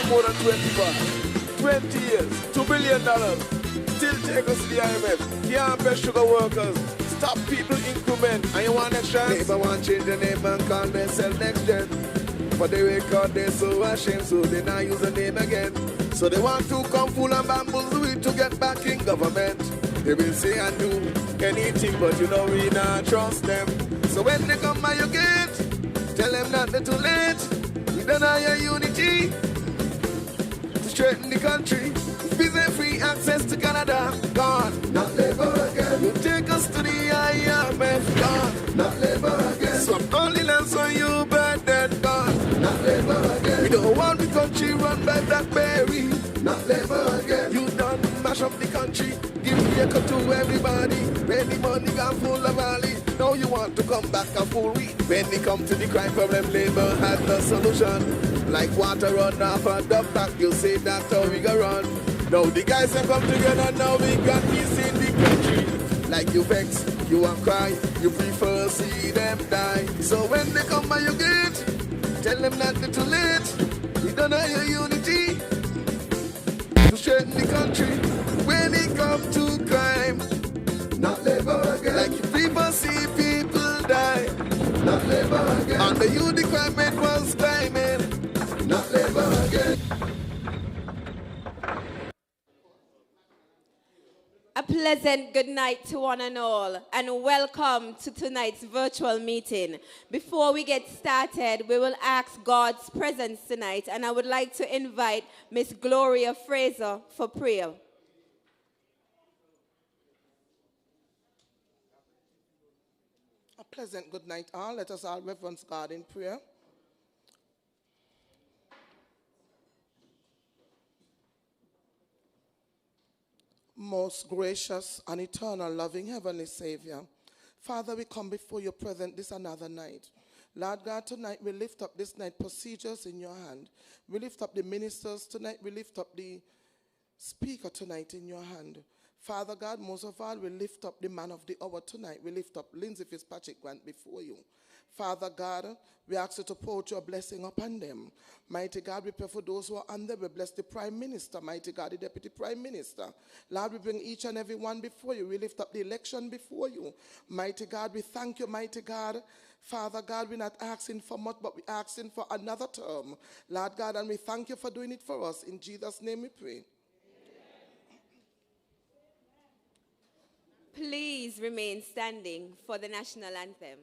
More than 25, 20 years, $2 billion. Still take us to the IMF. Can't pay sugar workers. Stop people increment. And you want next chance? Neighbor want change the name and call themselves next gen. But they record they so ashamed, so they not use the name again. So they want to come full and bamboozle it to get back in government. They will say and do anything, but you know we not trust them. So when they come by your gate, tell them that they're too late. We don't have your unity. Straighten the country, visa free access to Canada, gone. Not labor again. You take us to the IMF, gone. Not labor again. Some loneliness on you, but dead, gone. Not labor again. We don't want the country run by Blackberry. Not labor again. You done mash up the country, give vehicle to everybody. When the money gone full of valley, now you want to come back a full week. When they come to the crime problem, labor has no solution. Like water run off a duck back, you say that's how we go run. Now the guys have come together, now we got peace in the country. Like you vex, you won't cry, you prefer see them die. So when they come by your gate, tell them not to too late. We don't know your unity to straighten the country. When it come to crime, not labor again. Like you people see people die, not labor again. And the youth the crime rate was climbing, not labor again. A pleasant good night to one and all, and welcome to tonight's virtual meeting. Before we get started, we will ask God's presence tonight, and I would like to invite Miss Gloria Fraser for prayer. A pleasant good night all. Let us all reverence God in prayer. Most gracious and eternal loving Heavenly Savior, Father, we come before your presence this another night. Lord God, tonight we lift up this night procedures in your hand. We lift up the ministers tonight. We lift up the speaker tonight in your hand. Father God, most of all, we lift up the man of the hour tonight. We lift up Lindsay Grant before you. Father God, we ask you to pour out your blessing upon them. Mighty God, we pray for those who are under. We bless the Prime Minister, mighty God, the Deputy Prime Minister. Lord, we bring each and every one before you. We lift up the election before you. Mighty God, we thank you, mighty God. Father God, we're not asking for much, but we're asking for another term. Lord God, and we thank you for doing it for us. In Jesus' name we pray. Please remain standing for the national anthem.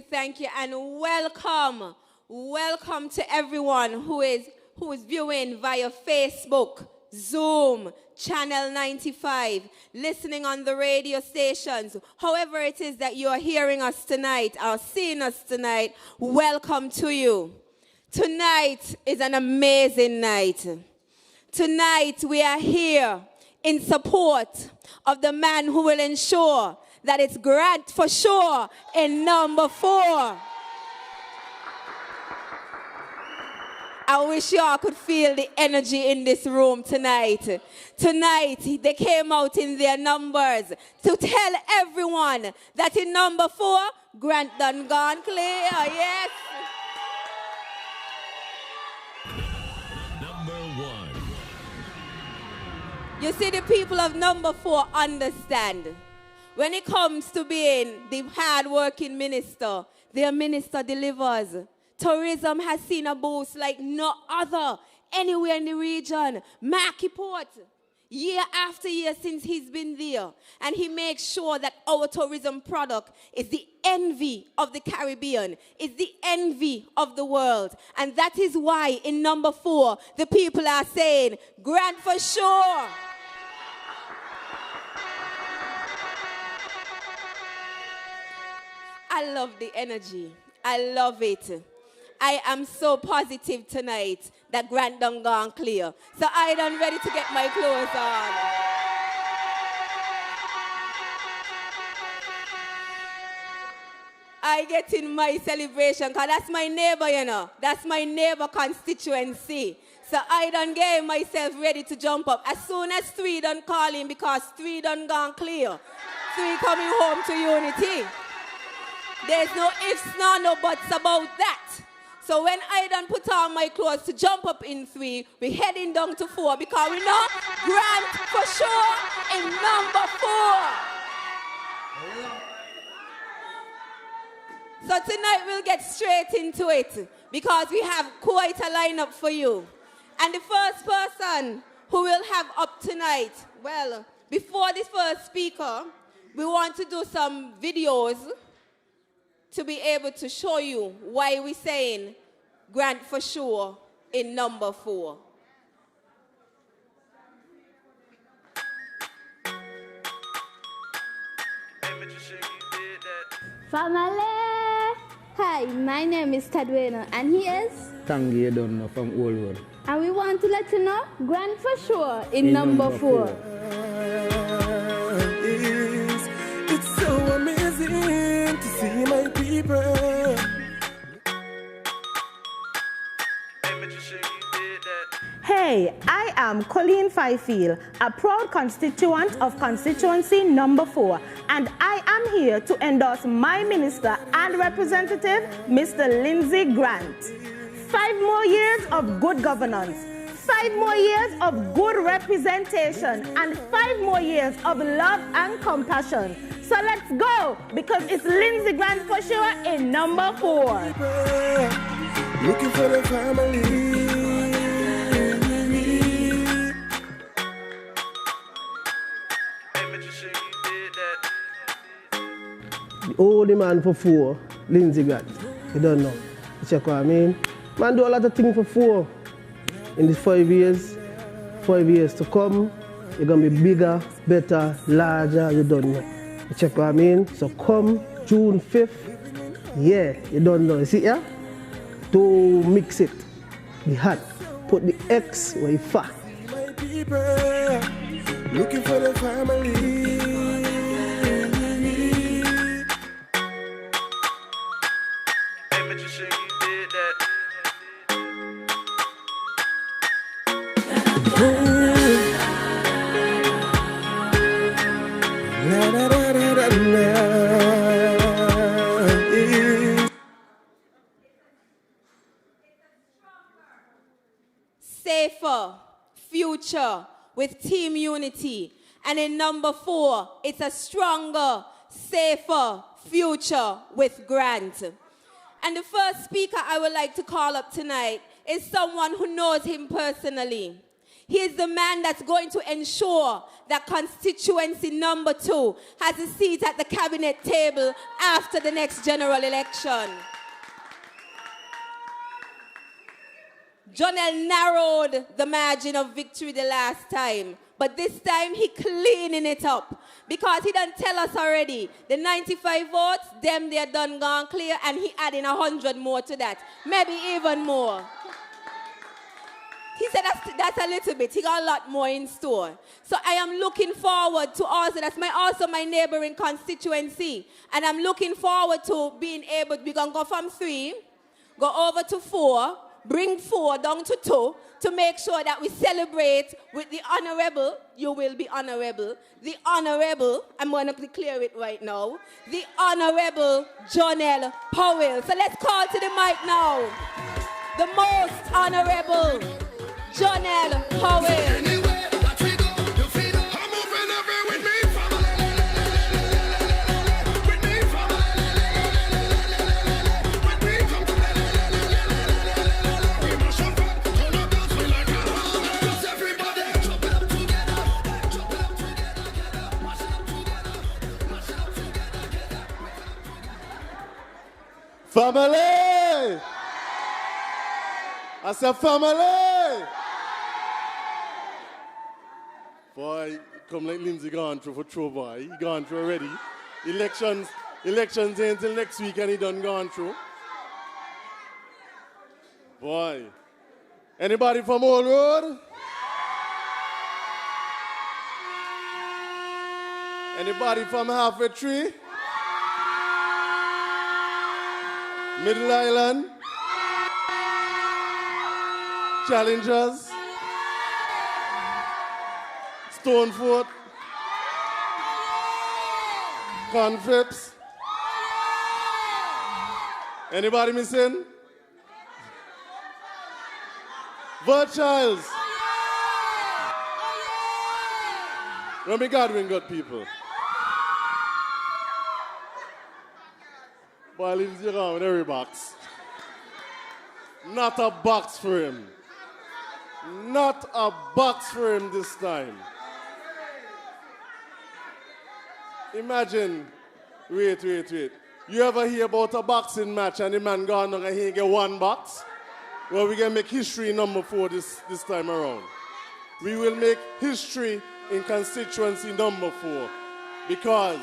Thank you, and welcome. Welcome to everyone who is viewing via Facebook, Zoom, Channel 95, listening on the radio stations. However it is that you are hearing us tonight or seeing us tonight, welcome to you. Tonight is an amazing night. Tonight we are here in support of the man who will ensure that it's Grant for sure in number 4. I wish y'all could feel the energy in this room tonight. Tonight, they came out in their numbers to tell everyone that in number 4, Grant done gone clear, yes. Number 1. You see, the people of number 4 understand. When it comes to being the hard-working minister, their minister delivers. Tourism has seen a boost like no other anywhere in the region. Marky Port, year after year since he's been there. And he makes sure that our tourism product is the envy of the Caribbean, is the envy of the world. And that is why in number 4, the people are saying, Grant for sure. I love the energy. I love it. I am so positive tonight that Grant done gone clear. So I done ready to get my clothes on. I get in my celebration because that's my neighbor, you know. That's my neighbor constituency. So I done get myself ready to jump up. As soon as 3 done calling because 3 done gone clear. 3 coming home to unity. There's no ifs, no buts about that. So when I done put on my clothes to jump up in 3, we heading down to 4 because we know Grant for sure in number 4. So tonight we'll get straight into it because we have quite a lineup for you. And the first person who will have up tonight, well, before this first speaker, we want to do some videos to be able to show you why we're saying Grant for sure in number 4. Family! Hi, my name is Tadwena and he is? Tangi Edon from Old Road. And we want to let you know Grant for sure in number 4. It's so amazing to see my people. Hey, I am Colleen Fifield, a proud constituent of constituency number 4, and I am here to endorse my minister and representative, Mr. Lindsay Grant. 5 more years of good governance, 5 more years of good representation, and 5 more years of love and compassion. So let's go, because it's Lindsay Grant for sure in number 4. Looking for the family. The old man for 4, Lindsay Grant. You don't know. You check what I mean? Man do a lot of things for 4. In these 5 years to come, you're going to be bigger, better, larger, you don't know. You check what I mean? So come June 5th, yeah, you don't know. You see here? To mix it, the hot, put the X where you fat. My people, looking for the family. Safer future with team unity. And in number 4, it's a stronger, safer future with Grant. And the first speaker I would like to call up tonight is someone who knows him personally. He is the man that's going to ensure that constituency number 2 has a seat at the cabinet table after the next general election. Jonel narrowed the margin of victory the last time, but this time he cleaning it up because he done tell us already the 95 votes, them they are done gone clear, and he adding 100 more to that, maybe even more. He said that's a little bit. He got a lot more in store. So I am looking forward to also, that's also my neighboring constituency, and I'm looking forward to being able, we're going to go from 3, go over to 4, bring 4 down to 2 to make sure that we celebrate with the honorable, you will be honorable, the honorable, I'm going to declare it right now, the honorable Jonel Powell. So let's call to the mic now, the most honorable Jonel Powell. Family! I said family! Boy, come like Lindsay gone through for true, boy. He gone through already. Elections ain't until next week and he done gone through. Boy. Anybody from Old Road? Anybody from Halfway Tree? Middle Island, Challengers, Stonefort, Conflips. Anybody missing? Virtuals. Let me gathering good people. Boy, Lindsay around with every box. Not a box for him. Not a box for him this time. Imagine, wait. You ever hear about a boxing match and the man gone and he get one box? Well, we're going to make history number 4 this time around. We will make history in constituency number 4 because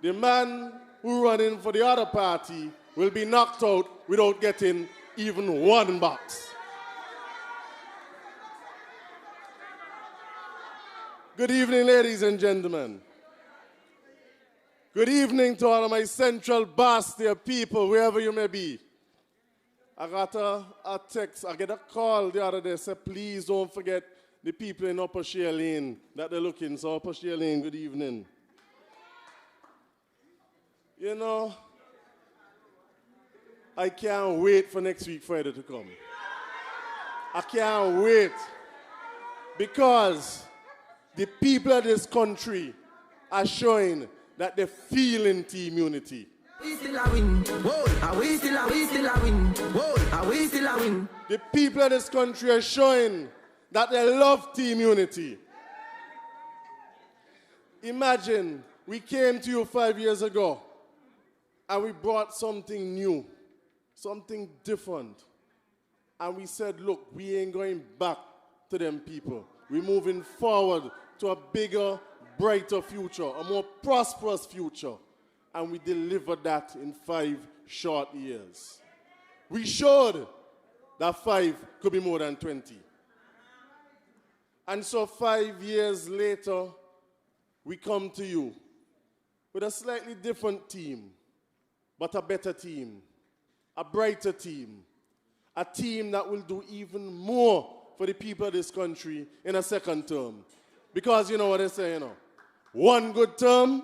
the man who running for the other party will be knocked out without getting even one box. Good evening, ladies and gentlemen. Good evening to all of my Central Bastille people, wherever you may be. I got a text, I get a call the other day, say, please don't forget the people in Upper Share Lane that they're looking. So Upper Share Lane, good evening. You know, I can't wait for next week Friday to come. I can't wait because the people of this country are showing that they feel in team unity. We still a win. Whoa, we still a win. Whoa, we still a win. The people of this country are showing that they love team unity. Imagine we came to you 5 years ago and we brought something new, something different. And we said, look, we ain't going back to them people. We're moving forward to a bigger, brighter future, a more prosperous future. And we delivered that in 5 short years. We showed that 5 could be more than 20. And so 5 years later, we come to you with a slightly different team, but a better team, a brighter team, a team that will do even more for the people of this country in a second term. Because you know what they say, you know, one good term.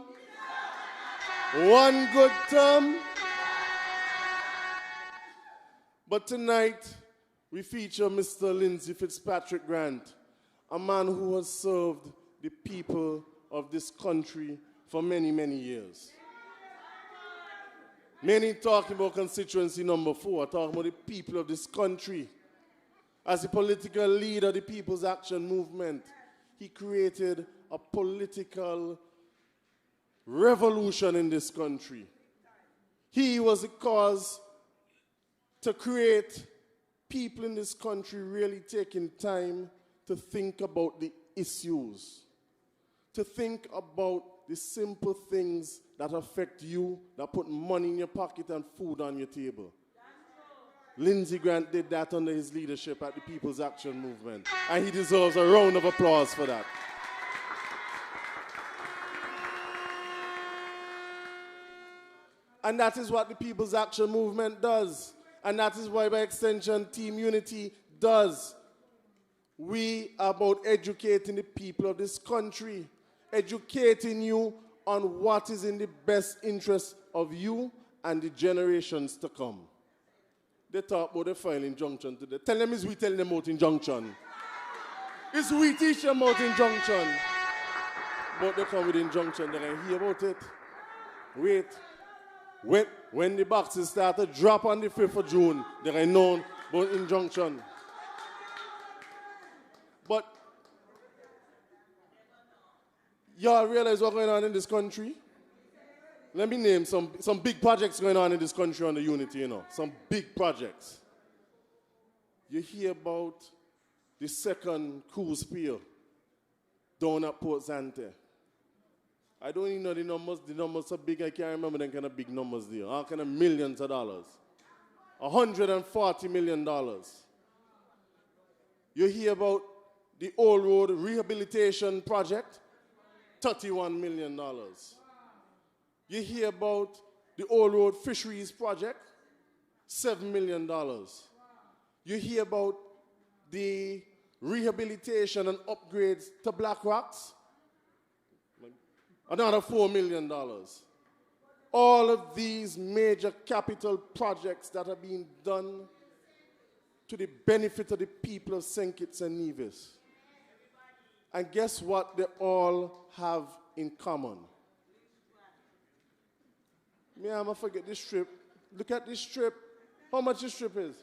But tonight, we feature Mr. Lindsay Fitzpatrick Grant, a man who has served the people of this country for many, many years. Many talking about constituency number 4, talking about the people of this country. As a political leader of the People's Action Movement, he created a political revolution in this country. He was the cause to create people in this country really taking time to think about the issues, to think about the simple things that affect you, that put money in your pocket and food on your table. Lindsay Grant did that under his leadership at the People's Action Movement, and he deserves a round of applause for that. And that is what the People's Action Movement does. And that is why, by extension, Team Unity does. We are about educating the people of this country, educating you on what is in the best interest of you and the generations to come. They talk about the file injunction today. Tell them it's we telling them about injunction. It's we teach them about injunction. But they come with injunction, they can hear about it. Wait. When the boxes start to drop on the 5th of June, they are known about injunction. But y'all realize what's going on in this country? Let me name some big projects going on in this country on the unity, you know. Some big projects. You hear about the second cruise pier down at Port Zante. I don't even know the numbers. The numbers are big. I can't remember them kind of big numbers there. All kind of millions of dollars. $140 million. You hear about the Old Road Rehabilitation Project, $31 million. You hear about The Old Road Fisheries Project, $7 million. You hear about the rehabilitation and upgrades to Black Rocks, another $4 million. All of these major capital projects that are being done to the benefit of the people of St. Kitts and Nevis. And guess what they all have in common? I'm gonna forget this strip. Look at this strip. How much this strip is?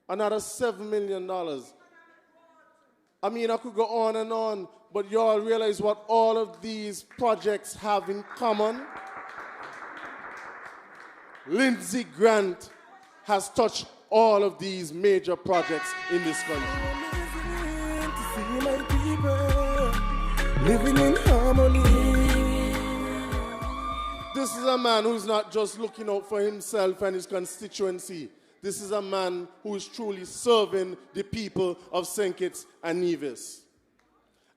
Another $7 million. I mean, I could go on and on, but you all realize what all of these projects have in common? Lindsay Grant has touched all of these major projects in this country. Living in harmony. This is a man who's not just looking out for himself and his constituency. This is a man who is truly serving the people of St. Kitts and Nevis.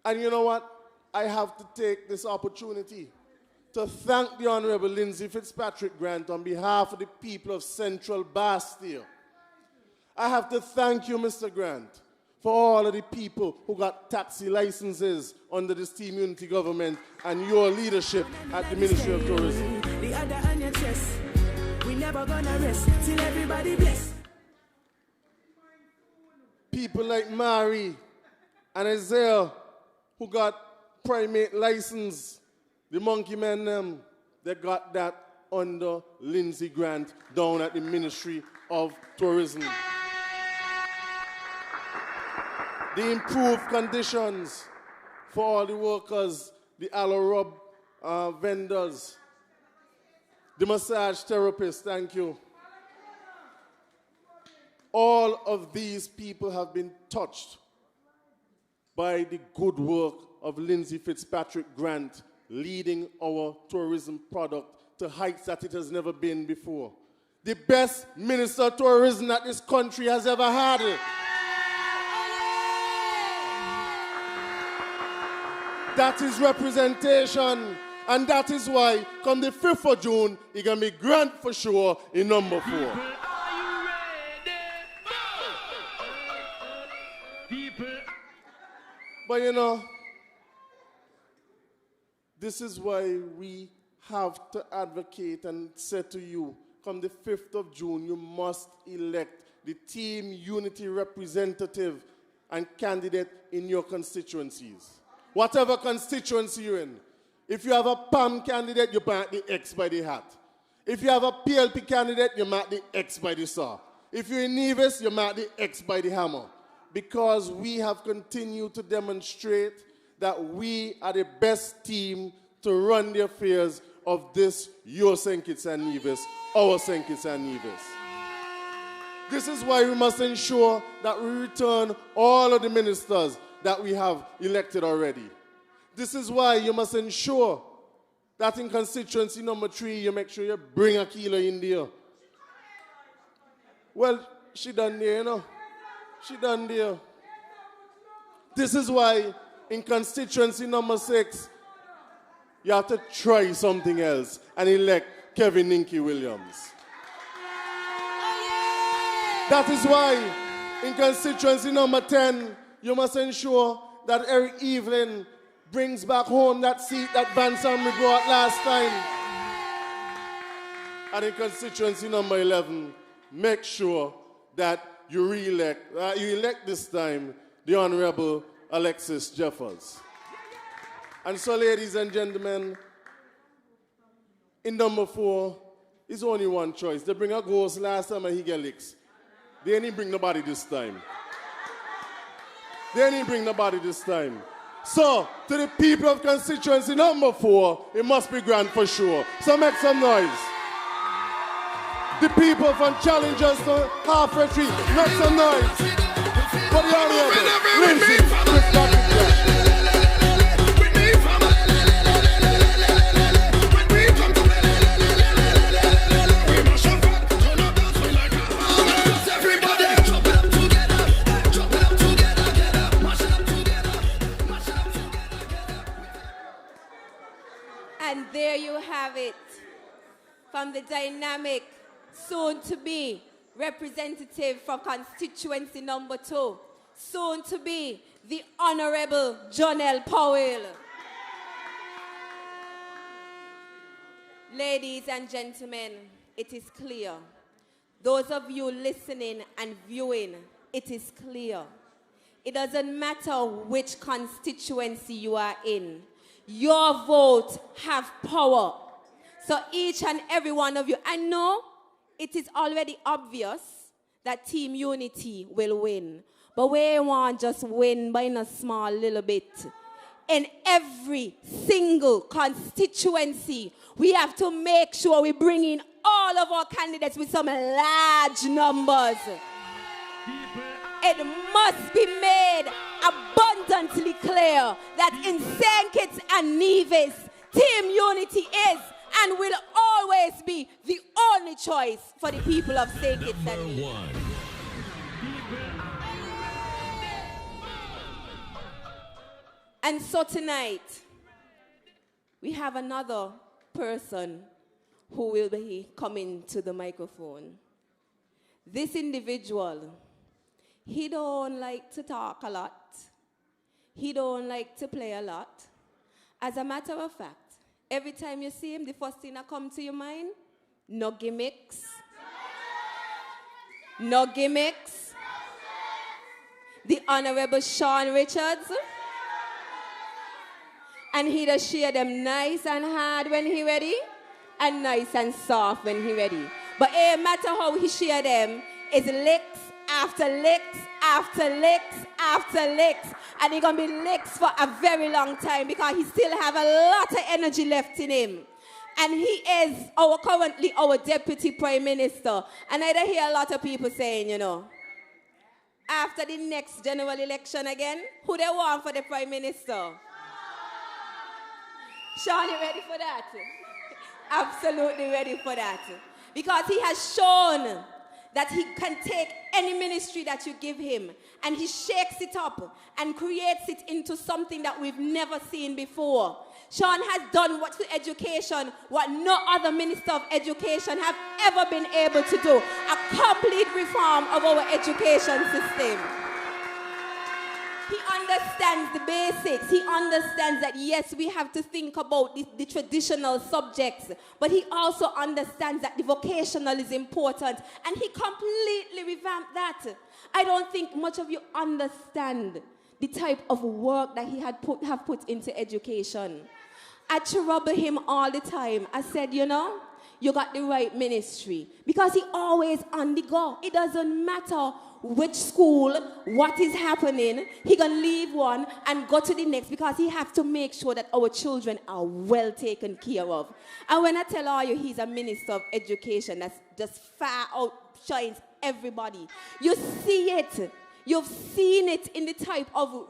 And you know what? I have to take this opportunity to thank the Honorable Lindsay Fitzpatrick Grant on behalf of the people of Central Bastille. I have to thank you, Mr. Grant, for all of the people who got taxi licenses under this Team Unity government and your leadership at the Ministry of Tourism. The other on your chest. We never gonna rest till everybody bless. People like Mary and Isaiah who got primate license, the monkey men them, they got that under Lindsay Grant down at the Ministry of Tourism. The improved conditions for all the workers, the aloe rub vendors, the massage therapists, thank you. All of these people have been touched by the good work of Lindsay Fitzpatrick Grant, leading our tourism product to heights that it has never been before. The best Minister of Tourism that this country has ever had. That is representation, and that is why, come the 5th of June, he can be Grant for sure in number 4. But you know, this is why we have to advocate and say to you, come the 5th of June, you must elect the Team Unity representative and candidate in your constituencies. Whatever constituency you're in. If you have a PAM candidate, you mark the X by the hat. If you have a PLP candidate, you mark the X by the saw. If you're in Nevis, you mark the X by the hammer. Because we have continued to demonstrate that we are the best team to run the affairs of this, your St. Kitts and Nevis, our St. Kitts and Nevis. This is why we must ensure that we return all of the ministers that we have elected already. This is why you must ensure that in constituency number 3, you make sure you bring Akila in there. Well, she done there, you know. She done there. This is why in constituency number 6, you have to try something else and elect Kevin Ninky Williams. That is why in constituency number 10, you must ensure that Eric Evelyn brings back home that seat that Van Samri brought last time. And in constituency number 11, make sure that you elect this time the Honorable Alexis Jeffers. And so, ladies and gentlemen, in number 4, it's only one choice. They bring a ghost last time and he get licks. They didn't bring nobody this time. They didn't bring nobody this time. So, to the people of constituency number 4, it must be Grant for sure. So make some noise. The people from Challengers to Halfway Tree, make some noise. For the Honorable Lindsay Fitzpatrick Grant. And there you have it. from the dynamic, soon to be representative for constituency number 2, soon to be the Honorable Jonelle Powell. Ladies and gentlemen, it is clear. Those of you listening and viewing, it is clear. It doesn't matter which constituency you are in. Your vote have power. So each and every one of you, I know it is already obvious that Team Unity will win. But we want just win by a small little bit. In every single constituency, we have to make sure we bring in all of our candidates with some large numbers. It must be made abundantly clear that in St. Kitts and Nevis, Team Unity is and will always be the only choice for the people of St. Kitts and Nevis. And so tonight, we have another person who will be coming to the microphone. This individual, he don't like to talk a lot. He don't like to play a lot. As a matter of fact, every time you see him, the first thing that comes to your mind, no gimmicks. No gimmicks. The Honorable Sean Richards. And he does share them nice and hard when he ready, and nice and soft when he ready. But no matter how he share them, it's licks after licks after licks after licks. And he's going to be licks for a very long time because he still have a lot of energy left in him. And he is currently our Deputy Prime Minister. And I hear a lot of people saying, you know, after the next general election again, who they want for the Prime Minister? Sean, you ready for that? Absolutely ready for that. Because he has shown that he can take any ministry that you give him and he shakes it up and creates it into something that we've never seen before. Sean has done what to education, what no other minister of education have ever been able to do. A complete reform of our education system. He understands the basics. He understands that, yes, we have to think about the traditional subjects, but he also understands that the vocational is important, and he completely revamped that. I don't think much of you understand the type of work that he have put into education. I trouble him all the time. I said, you know, you got the right ministry, because he always on the go. It doesn't matter which school, what is happening, he gonna leave one and go to the next, because he has to make sure that our children are well taken care of. And when I tell all you he's a minister of education that's just far outshines everybody, you see it. You've seen it in the type of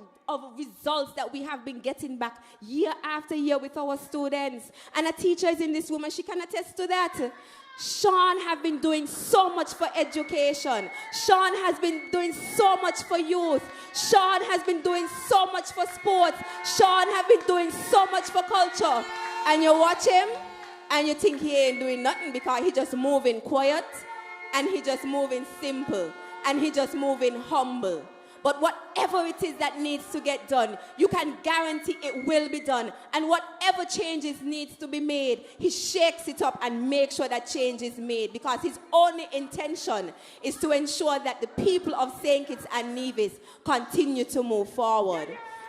results that we have been getting back year after year with our students. And a teacher is in this room and she can attest to that. Sean has been doing so much for education. Sean has been doing so much for youth. Sean has been doing so much for sports. Sean has been doing so much for culture. And you watch him and you think he ain't doing nothing, because he just moving quiet and he just moving simple and he just moving humble. But whatever it is that needs to get done, you can guarantee it will be done. And whatever changes needs to be made, he shakes it up and makes sure that change is made, because his only intention is to ensure that the people of St. Kitts and Nevis continue to move forward.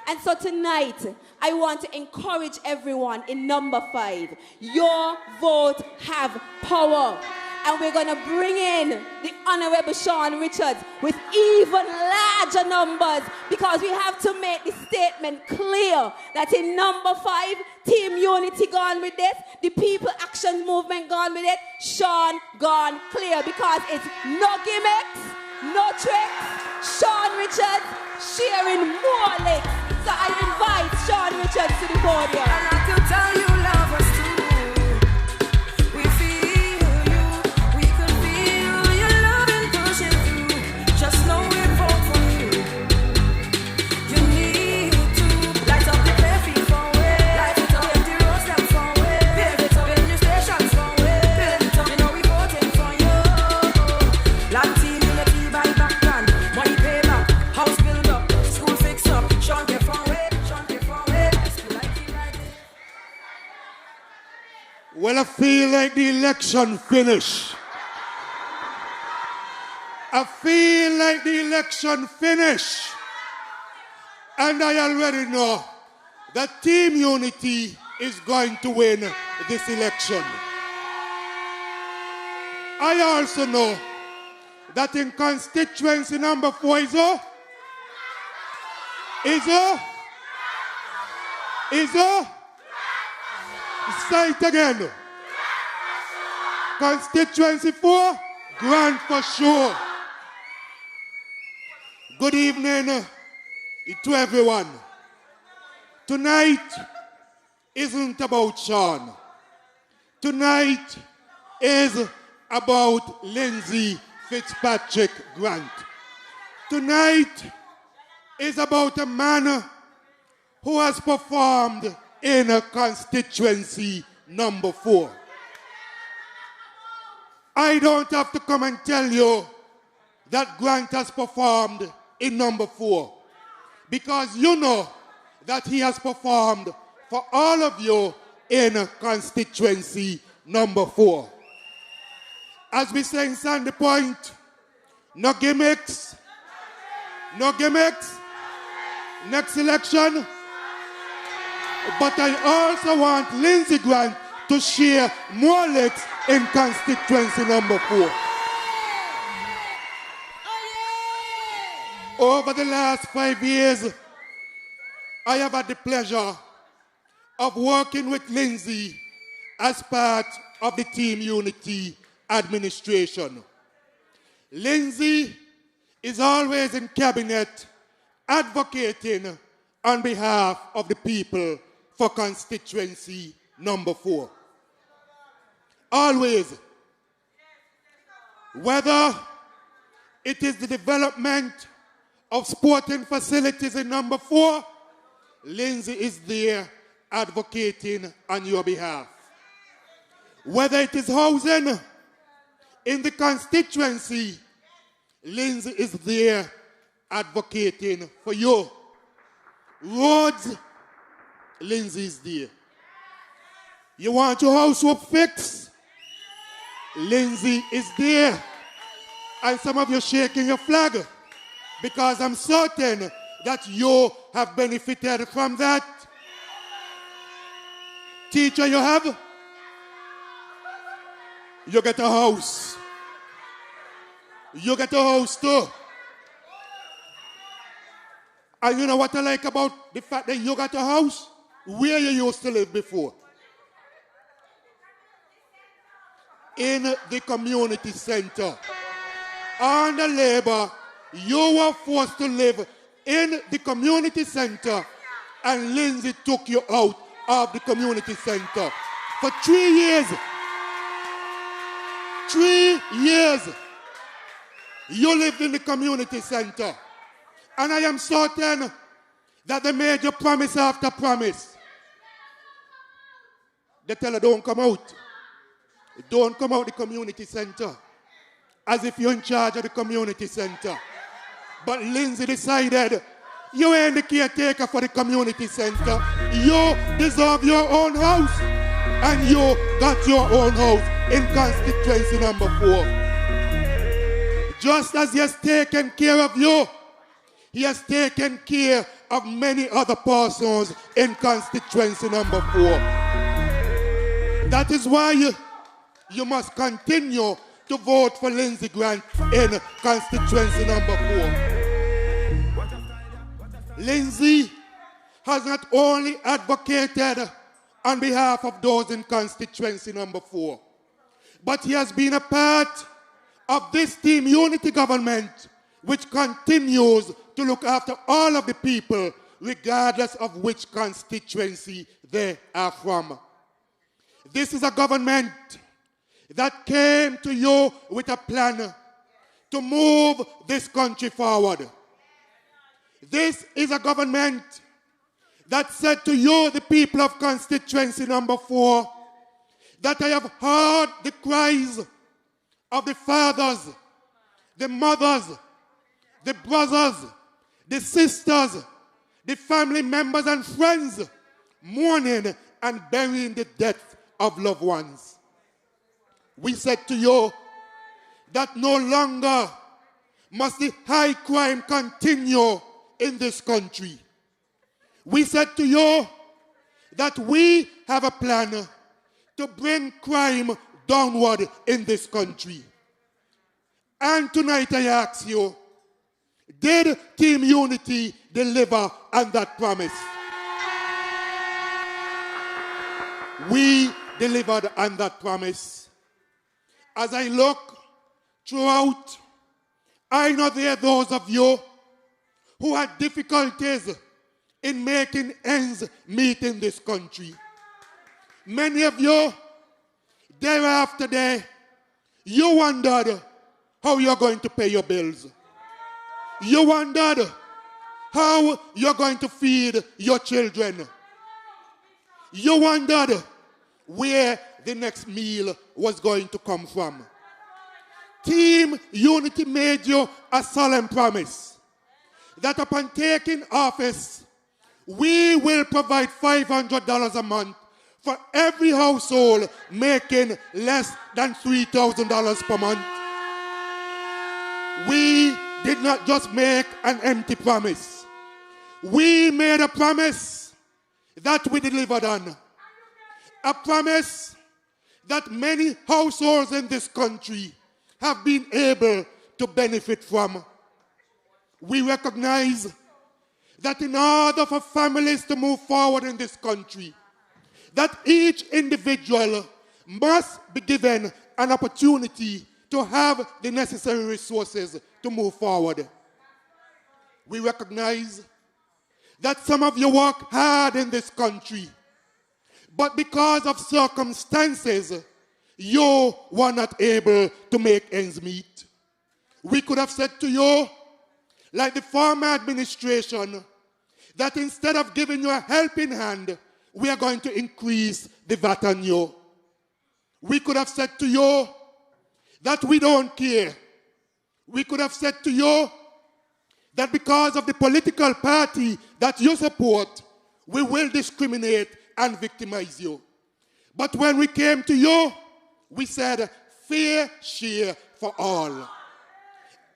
And so tonight, I want to encourage everyone in number 5. Your vote have power. And we're going to bring in the Honorable Sean Richards with even larger numbers, because we have to make the statement clear that in number 5, Team Unity gone with this, the People Action Movement gone with it, Sean gone clear, because it's no gimmicks, no tricks, Sean Richards sharing more licks. So I invite Sean Richards to the podium. And I could tell you love us too. Light it up, the road step forward. Build it up in your stations forward. Well, I feel like the election finished. I feel like the election finished. And I already know that Team Unity is going to win this election. I also know that in constituency number 4 is say it again. Constituency 4, Grant for sure. Good evening to everyone. Tonight isn't about Sean. Tonight is about Lindsay Fitzpatrick Grant. Tonight is about a man who has performed in a constituency number 4. I don't have to come and tell you that Grant has performed in number 4, because you know that he has performed for all of you in constituency number 4. As we say in Sandy Point, no gimmicks, no gimmicks, next election. But I also want Lindsay Grant to share more licks in constituency number 4. Over the last 5 years, I have had the pleasure of working with Lindsay as part of the Team Unity administration. Lindsay is always in cabinet advocating on behalf of the people for constituency number 4. Always. Whether it is the development of sporting facilities in number 4, Lindsay is there advocating on your behalf. Whether it is housing in the constituency, Lindsay is there advocating for you. Roads, Lindsay is there. You want your house fixed? Lindsay is there. And some of you shaking your flag, because I'm certain that you have benefited from that. Teacher, you have? You get a house. You get a house too. And you know what I like about the fact that you got a house? Where you used to live before. In the community center. Under Labour, you were forced to live in the community center, and Lindsay took you out of the community center. For 3 years, 3 years, you lived in the community center. And I am certain that they made you promise after promise. They tell her, don't come out. Don't come out the community center. As if you're in charge of the community center. But Lindsay decided, you ain't the caretaker for the community center. You deserve your own house. And you got your own house in constituency number 4. Just as he has taken care of you, he has taken care of many other persons in constituency number 4. That is why you must continue to vote for Lindsay Grant in constituency number 4. Lindsay has not only advocated on behalf of those in constituency number 4, but he has been a part of this Team Unity government, which continues to look after all of the people, regardless of which constituency they are from. This is a government that came to you with a plan to move this country forward. This is a government that said to you, the people of constituency number 4, that I have heard the cries of the fathers, the mothers, the brothers, the sisters, the family members and friends mourning and burying the death of loved ones. We said to you that no longer must the high crime continue in this country. We said to you that we have a plan to bring crime downward in this country. And tonight I ask you, did Team Unity deliver on that promise? We delivered on that promise. As I look throughout, I know there are those of you who had difficulties in making ends meet in this country. Many of you, day after day, you wondered how you're going to pay your bills. You wondered how you're going to feed your children. You wondered where the next meal was going to come from. Team Unity made you a solemn promise that upon taking office, we will provide $500 a month for every household making less than $3,000 per month. We did not just make an empty promise. We made a promise that we delivered on. A promise that many households in this country have been able to benefit from. We recognize that in order for families to move forward in this country, that each individual must be given an opportunity to have the necessary resources to move forward. We recognize that some of you work hard in this country, but because of circumstances, you were not able to make ends meet. We could have said to you, like the former administration, that instead of giving you a helping hand, we are going to increase the VAT on you. We could have said to you that we don't care. We could have said to you that because of the political party that you support, we will discriminate and victimize you. But when we came to you, we said, fair share for all.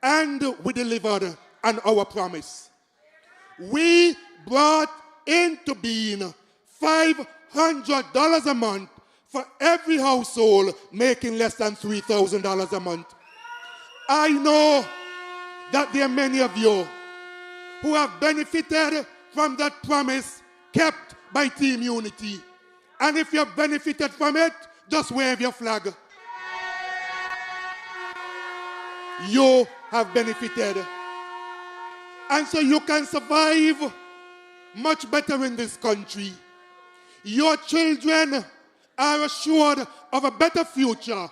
And we delivered on our promise. We brought into being $500 a month for every household making less than $3,000 a month. I know that there are many of you who have benefited from that promise kept by Team Unity. And if you have benefited from it, just wave your flag. You have benefited. And so you can survive much better in this country. Your children are assured of a better future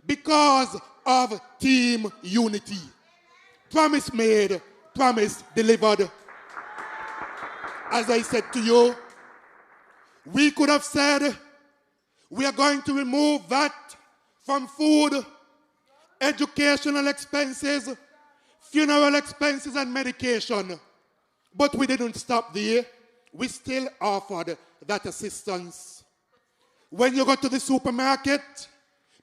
because of Team Unity. Promise made, promise delivered. As I said to you, we could have said we are going to remove VAT from food, educational expenses, funeral expenses, and medication. But we didn't stop there. We still offered that assistance. When you go to the supermarket,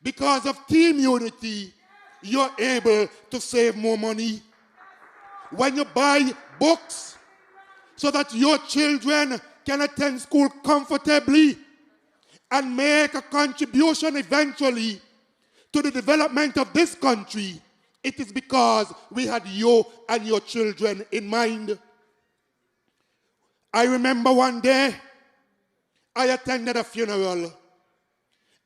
because of Team Unity, you're able to save more money. When you buy books so that your children can attend school comfortably and make a contribution eventually to the development of this country, it is because we had you and your children in mind. I remember one day I attended a funeral,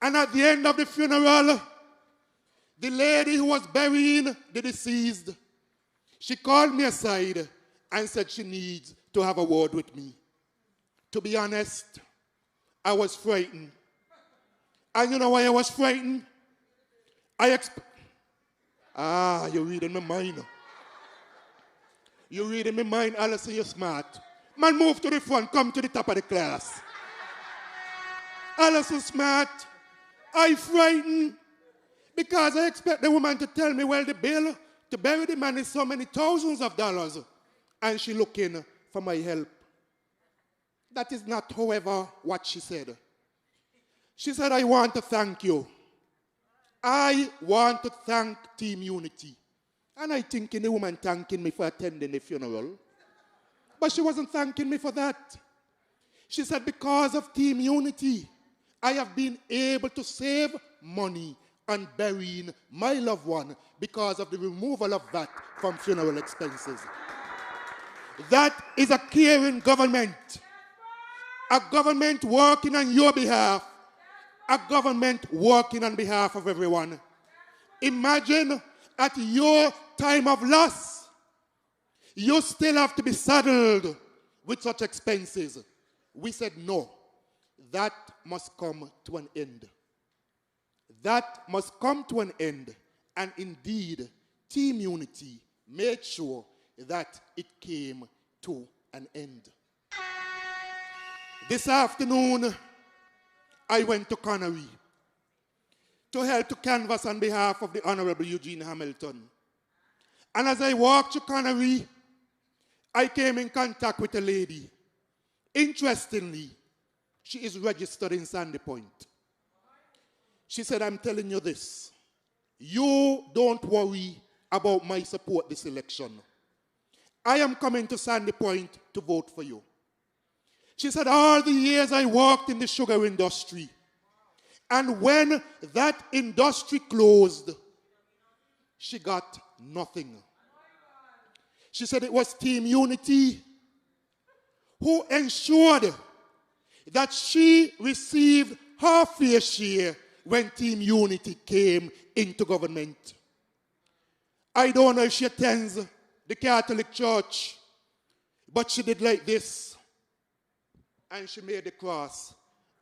and at the end of the funeral, the lady who was burying the deceased, she called me aside and said she needs to have a word with me. To be honest, I was frightened. And you know why I was frightened? You're reading my mind. You're reading my mind, Alison, you're smart. Man, move to the front, come to the top of the class. Alison smart. I frightened because I expect the woman to tell me, well, the bill to bury the man is so many thousands of dollars. And she looking for my help. That is not, however, what she said. She said, I want to thank you. I want to thank Team Unity. And I think the woman thanking me for attending the funeral. But she wasn't thanking me for that. She said, because of Team Unity, I have been able to save money on burying my loved one because of the removal of that from funeral expenses. That is a caring government. A government working on your behalf. A government working on behalf of everyone. Imagine at your time of loss, you still have to be saddled with such expenses. We said no. That must come to an end. That must come to an end. And indeed, Team Unity made sure that it came to an end. This afternoon, I went to Connery to help to canvass on behalf of the Honorable Eugene Hamilton. And as I walked to Connery, I came in contact with a lady. Interestingly, she is registered in Sandy Point. She said, I'm telling you this. You don't worry about my support this election. I am coming to Sandy Point to vote for you. She said, all the years I worked in the sugar industry, and when that industry closed, she got nothing. She said it was Team Unity who ensured that she received her fair share when Team Unity came into government. I don't know if she attends the Catholic Church, but she did like this. And she made the cross.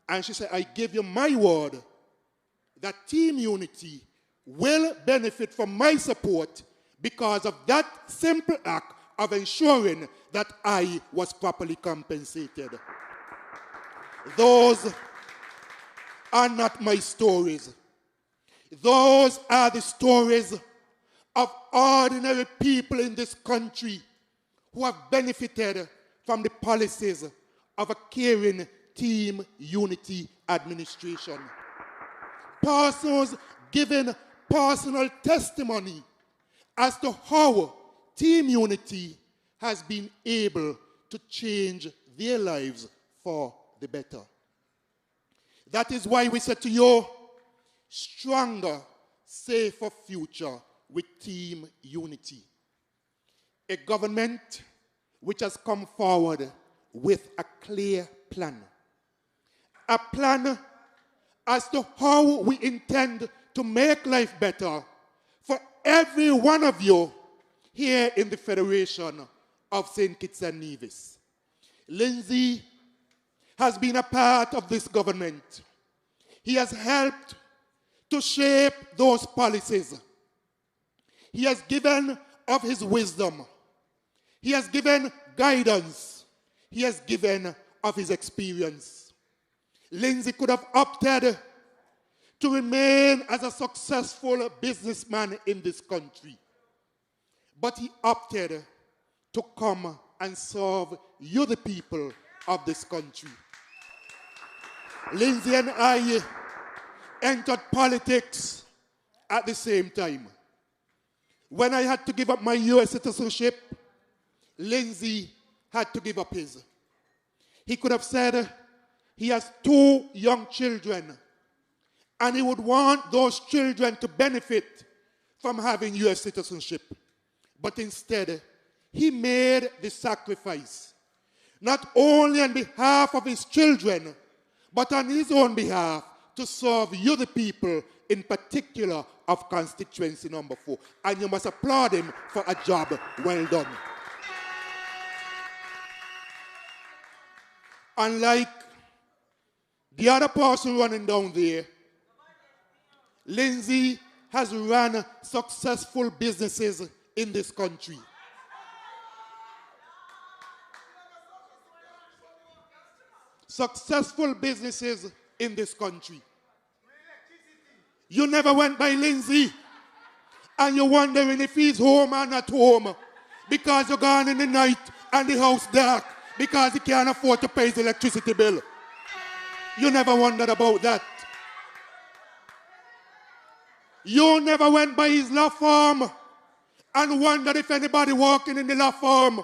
And she said, I give you my word that Team Unity will benefit from my support because of that simple act of ensuring that I was properly compensated. Those are not my stories. Those are the stories of ordinary people in this country who have benefited from the policies of a caring Team Unity administration. Persons giving personal testimony as to how Team Unity has been able to change their lives for the better. That is why we said to you, stronger, safer future with Team Unity. A government which has come forward with a clear plan. A plan as to how we intend to make life better for every one of you here in the Federation of St. Kitts and Nevis. Lindsay has been a part of this government. He has helped to shape those policies. He has given of his wisdom. He has given guidance. He has given of his experience. Lindsay could have opted to remain as a successful businessman in this country. But he opted to come and serve you, the people of this country. Lindsay and I entered politics at the same time. When I had to give up my U.S. citizenship, Lindsay had to give up his. He could have said he has 2 young children, and he would want those children to benefit from having U.S. citizenship. But instead, he made the sacrifice, not only on behalf of his children, but on his own behalf, to serve you, the people, in particular of constituency number 4. And you must applaud him for a job well done. Unlike the other person running down there, Lindsay has run successful businesses in this country. Successful businesses in this country. You never went by Lindsay and you're wondering if he's home or not home because you're gone in the night and the house dark because he can't afford to pay his electricity bill. You never wondered about that. You never went by his law firm and wondered if anybody walking in the law firm.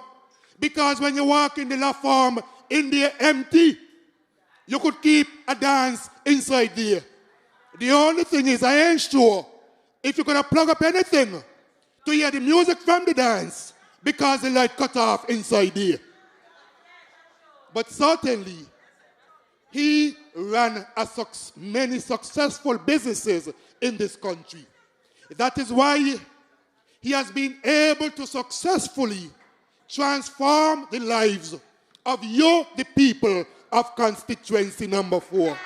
Because when you walk in the law firm, in there empty, you could keep a dance inside there. The only thing is, I ain't sure if you're going to plug up anything to hear the music from the dance because the light cut off inside there. But certainly, he ran many successful businesses in this country. That is why he has been able to successfully transform the lives of you, the people of constituency number 4.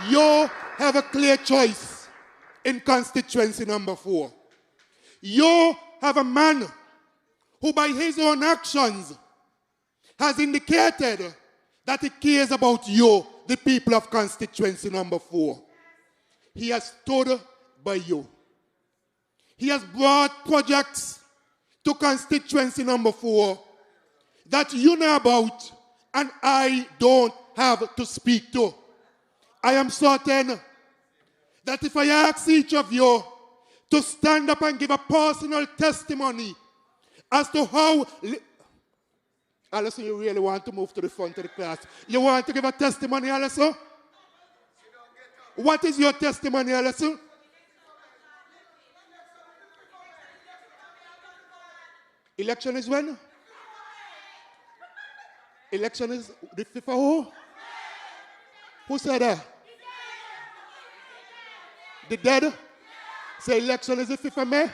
You have a clear choice in constituency number 4. You have a man who by his own actions has indicated that he cares about you, the people of constituency number 4. He has stood by you. He has brought projects to constituency number 4 that you know about and I don't have to speak to. I am certain that if I ask each of you to stand up and give a personal testimony as to how... Alison, you really want to move to the front of the class? You want to give a testimony, Alison? What is your testimony, Alison? Election is when? Election is the 5th of who? Who said that? The dead? Say election is the 5th of May?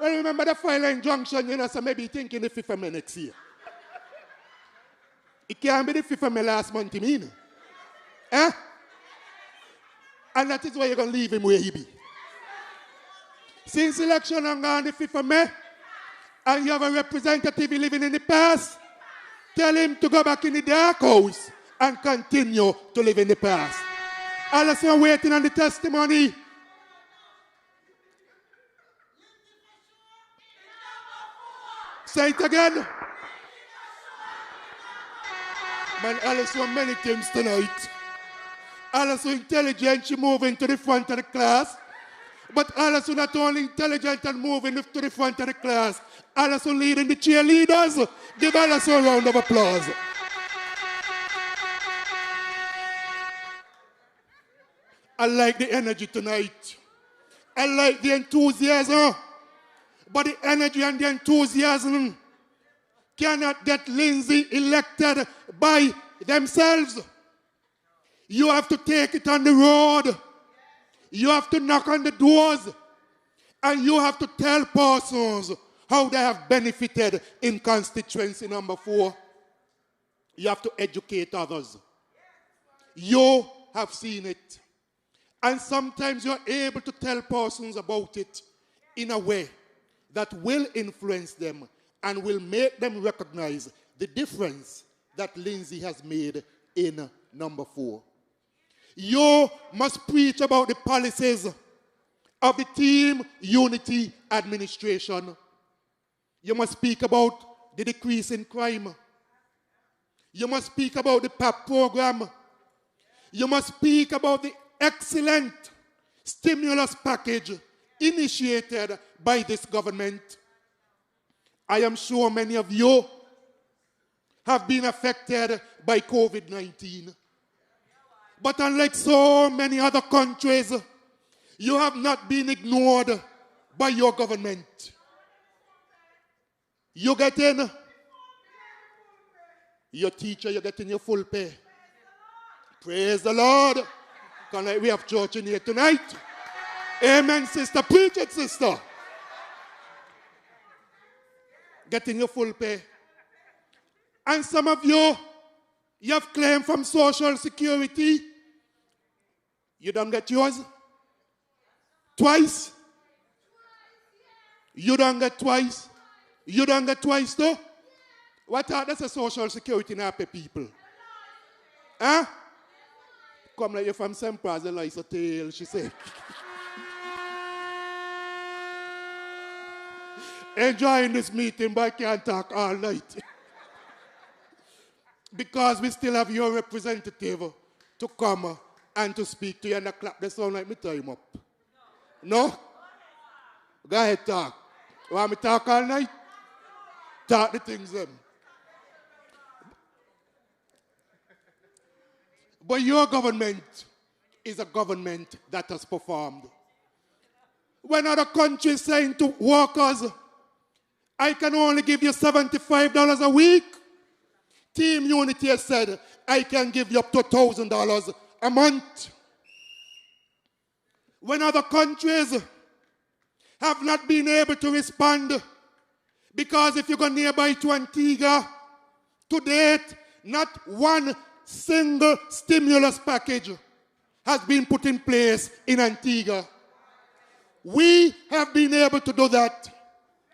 Well, remember the final injunction, you know, so maybe thinking the 5th of May next year. It can't be the 5th of May last month, you mean? Eh? And that is why you're going to leave him where he be. Since election on the 5th of May, and you have a representative living in the past, tell him to go back in the dark house and continue to live in the past. Alison waiting on the testimony. Say it again. Man, Alison many things tonight. Alison intelligent, she moving to the front of the class. But Alison not only intelligent and moving to the front of the class, Alison leading the cheerleaders. Give Alison a round of applause. I like the energy tonight. I like the enthusiasm. But the energy and the enthusiasm cannot get Lindsay elected by themselves. You have to take it on the road. You have to knock on the doors. And you have to tell persons how they have benefited in constituency number 4. You have to educate others. You have seen it. And sometimes you're able to tell persons about it in a way that will influence them and will make them recognize the difference that Lindsay has made in number 4. You must preach about the policies of the Team Unity administration. You must speak about the decrease in crime. You must speak about the PAP program. You must speak about the excellent stimulus package initiated by this government. I am sure many of you have been affected by COVID-19. But unlike so many other countries, you have not been ignored by your government. You get in your teacher, you're getting your full pay. Praise the Lord. Like we have church in here tonight. Amen, sister. Preach it, sister. Getting your full pay. And some of you have claimed from Social Security. You don't get yours? Twice? You don't get twice? You don't get twice too? What are that's a Social Security now pay people? Huh? Come like you're from St. Paul's, like a tail, she said. Enjoying this meeting, but I can't talk all night. Because we still have your representative to come and to speak to you and I clap the sound like me tie him up. No? Go ahead, talk. Want me talk all night? Talk the things them. But your government is a government that has performed. When other countries saying to workers, I can only give you $75 a week, Team Unity has said, I can give you up to $1,000 a month. When other countries have not been able to respond, because if you go nearby to Antigua, to date, not one single stimulus package has been put in place in Antigua. We have been able to do that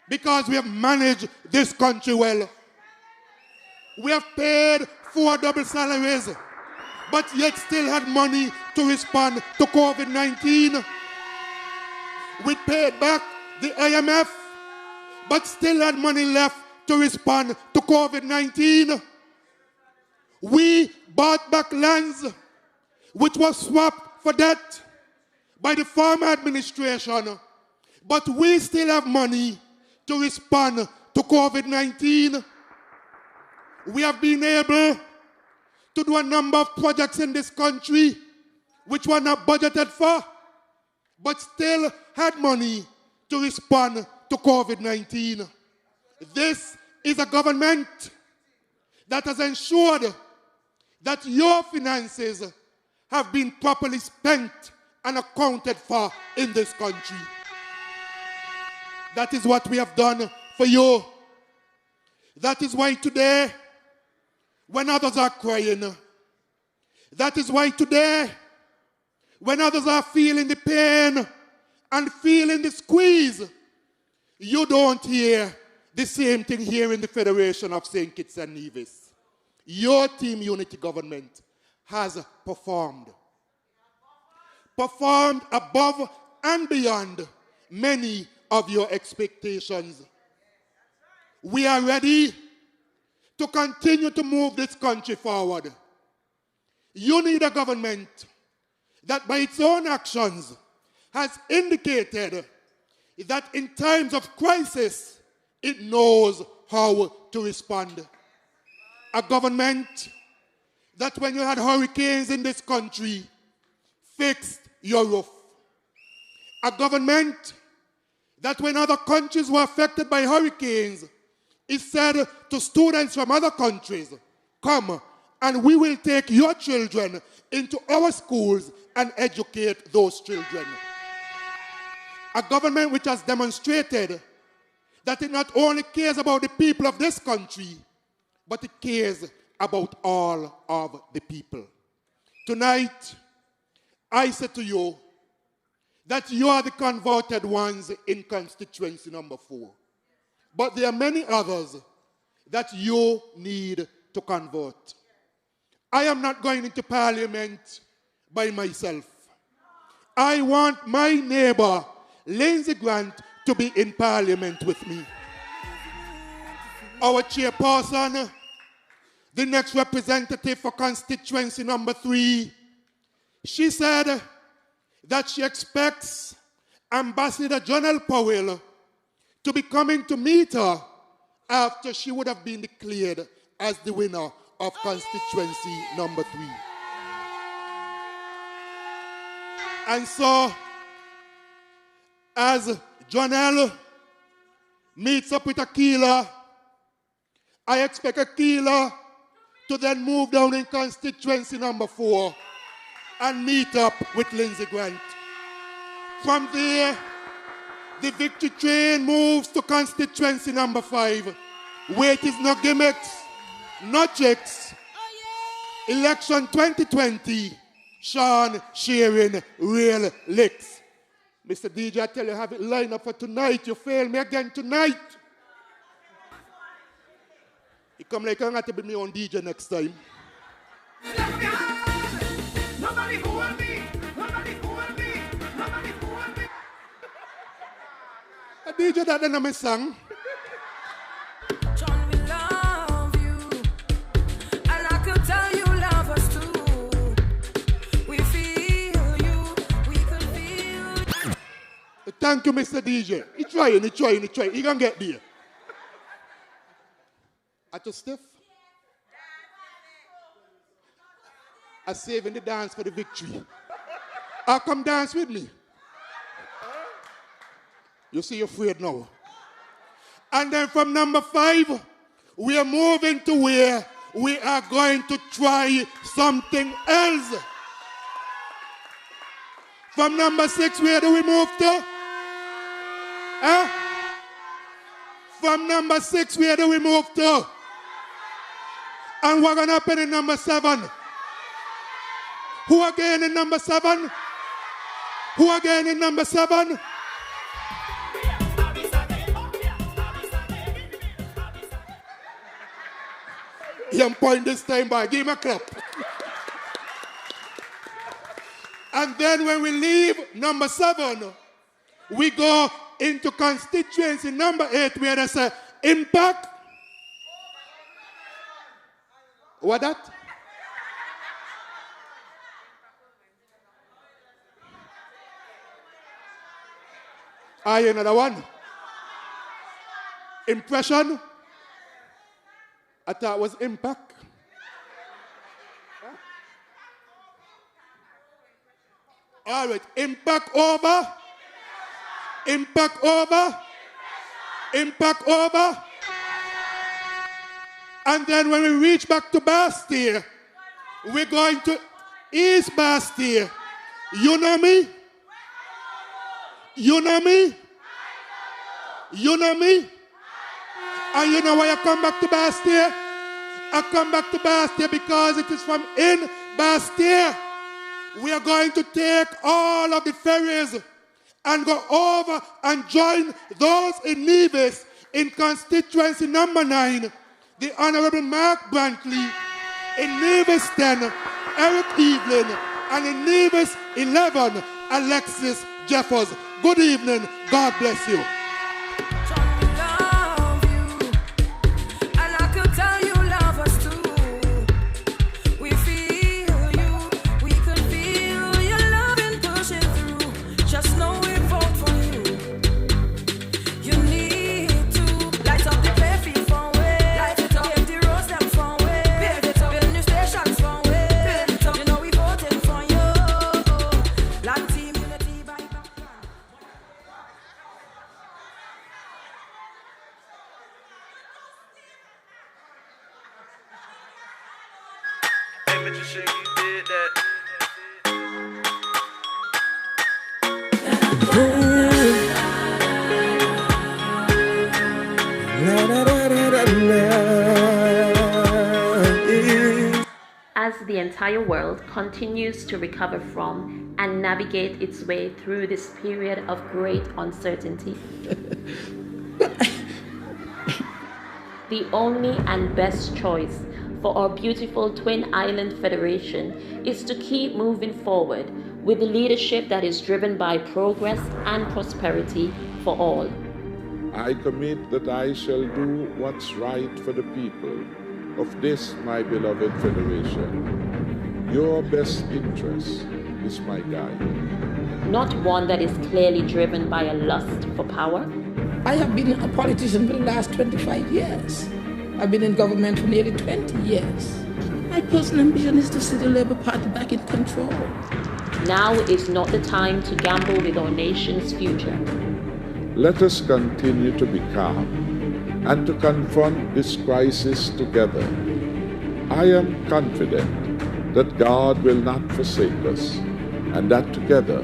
because we have managed this country well. We have paid 4 double salaries, but yet still had money to respond to COVID-19. We paid back the IMF, but still had money left to respond to COVID-19. We bought back lands which was swapped for debt by the former administration, but we still have money to respond to COVID-19. We have been able to do a number of projects in this country which were not budgeted for, but still had money to respond to COVID-19. This is a government that has ensured that your finances have been properly spent and accounted for in this country. That is what we have done for you. That is why today, when others are crying, that is why today, when others are feeling the pain and feeling the squeeze, you don't hear the same thing here in the Federation of St. Kitts and Nevis. Your Team Unity government has performed above and beyond many of your expectations. We are ready to continue to move this country forward. You need a government that by its own actions has indicated that in times of crisis, it knows how to respond. A government that when you had hurricanes in this country, fixed your roof. A government that when other countries were affected by hurricanes, it said to students from other countries, come and we will take your children into our schools and educate those children. A government which has demonstrated that it not only cares about the people of this country, but it cares about all of the people. Tonight, I say to you that you are the converted ones in constituency number 4. But there are many others that you need to convert. I am not going into parliament by myself. I want my neighbor, Lindsay Grant, to be in parliament with me. Our chairperson, the next representative for constituency number 3, she said that she expects Ambassador John L. Powell to be coming to meet her after she would have been declared as the winner of constituency number 3. And so, as John L. meets up with Akila, I expect Akila to then move down in constituency number 4 and meet up with Lindsay Grant. From there, the victory train moves to constituency number 5, where it is no gimmicks, no tricks. Election 2020, Sean sharing real licks. Mr. DJ, I tell you, have it lined up for tonight. You fail me again tonight. You come like I'm going to be my own DJ next time. Nobody fool me. Nobody fool me. Nobody fool me. A DJ that then I'm song. John, we love you. And I could tell you love us too. We feel Thank you, Mr. DJ. He trying. He gonna get there. At your stiff? I'm saving the dance for the victory. Come dance with me. You see, you're afraid now. And then from number 5, we are moving to where we are going to try something else. From number 6, where do we move to? From number 6, where do we move to? And what's going to happen in number 7? Who again in number 7? Who again in number 7? Young point this time, boy. Give him a clap. And then when we leave number 7, we go into constituency number 8, where there's a impact. What that? Another one. Impression. I thought it was impact. All right, impact over. Impact over. Impact over. And then when we reach back to Bastille, we're going to East Bastille. You know me? You know me? You know me? And you know why I come back to Bastille? I come back to Bastille because it is from in Bastille. We are going to take all of the ferries and go over and join those in Nevis in constituency number 9, the Honorable Mark Brantley, in Nevis 10, Eric Evelyn, and in Nevis 11, Alexis Jeffers. Good evening. God bless you. As the entire world continues to recover from and navigate its way through this period of great uncertainty, the only and best choice for our beautiful Twin Island Federation is to keep moving forward with a leadership that is driven by progress and prosperity for all. I commit that I shall do what's right for the people of this, my beloved federation. Your best interest is my guide. Not one that is clearly driven by a lust for power. I have been a politician for the last 25 years. I've been in government for nearly 20 years. My personal ambition is to see the Labour Party back in control. Now is not the time to gamble with our nation's future. Let us continue to be calm and to confront this crisis together. I am confident that God will not forsake us and that together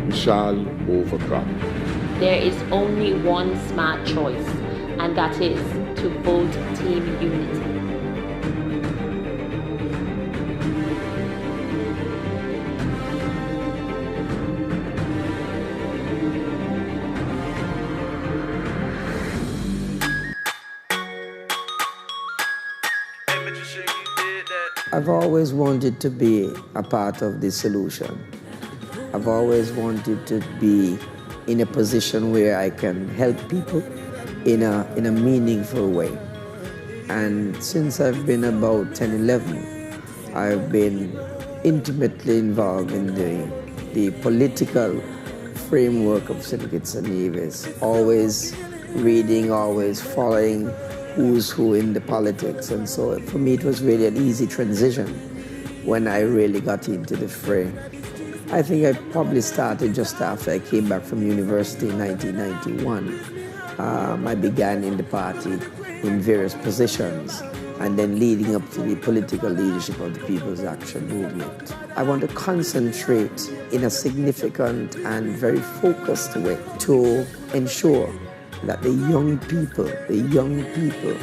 we shall overcome. There is only one smart choice, and that is to vote Team Unity. I've always wanted to be a part of the solution. I've always wanted to be in a position where I can help people in a meaningful way. And since I've been about 10, 11, I've been intimately involved in the political framework of St. Kitts and Nevis, always reading, always following who's who in the politics. And so for me, it was really an easy transition when I really got into the fray. I think I probably started just after I came back from university in 1991. I began in the party in various positions, and then leading up to the political leadership of the People's Action Movement. I want to concentrate in a significant and very focused way to ensure that the young people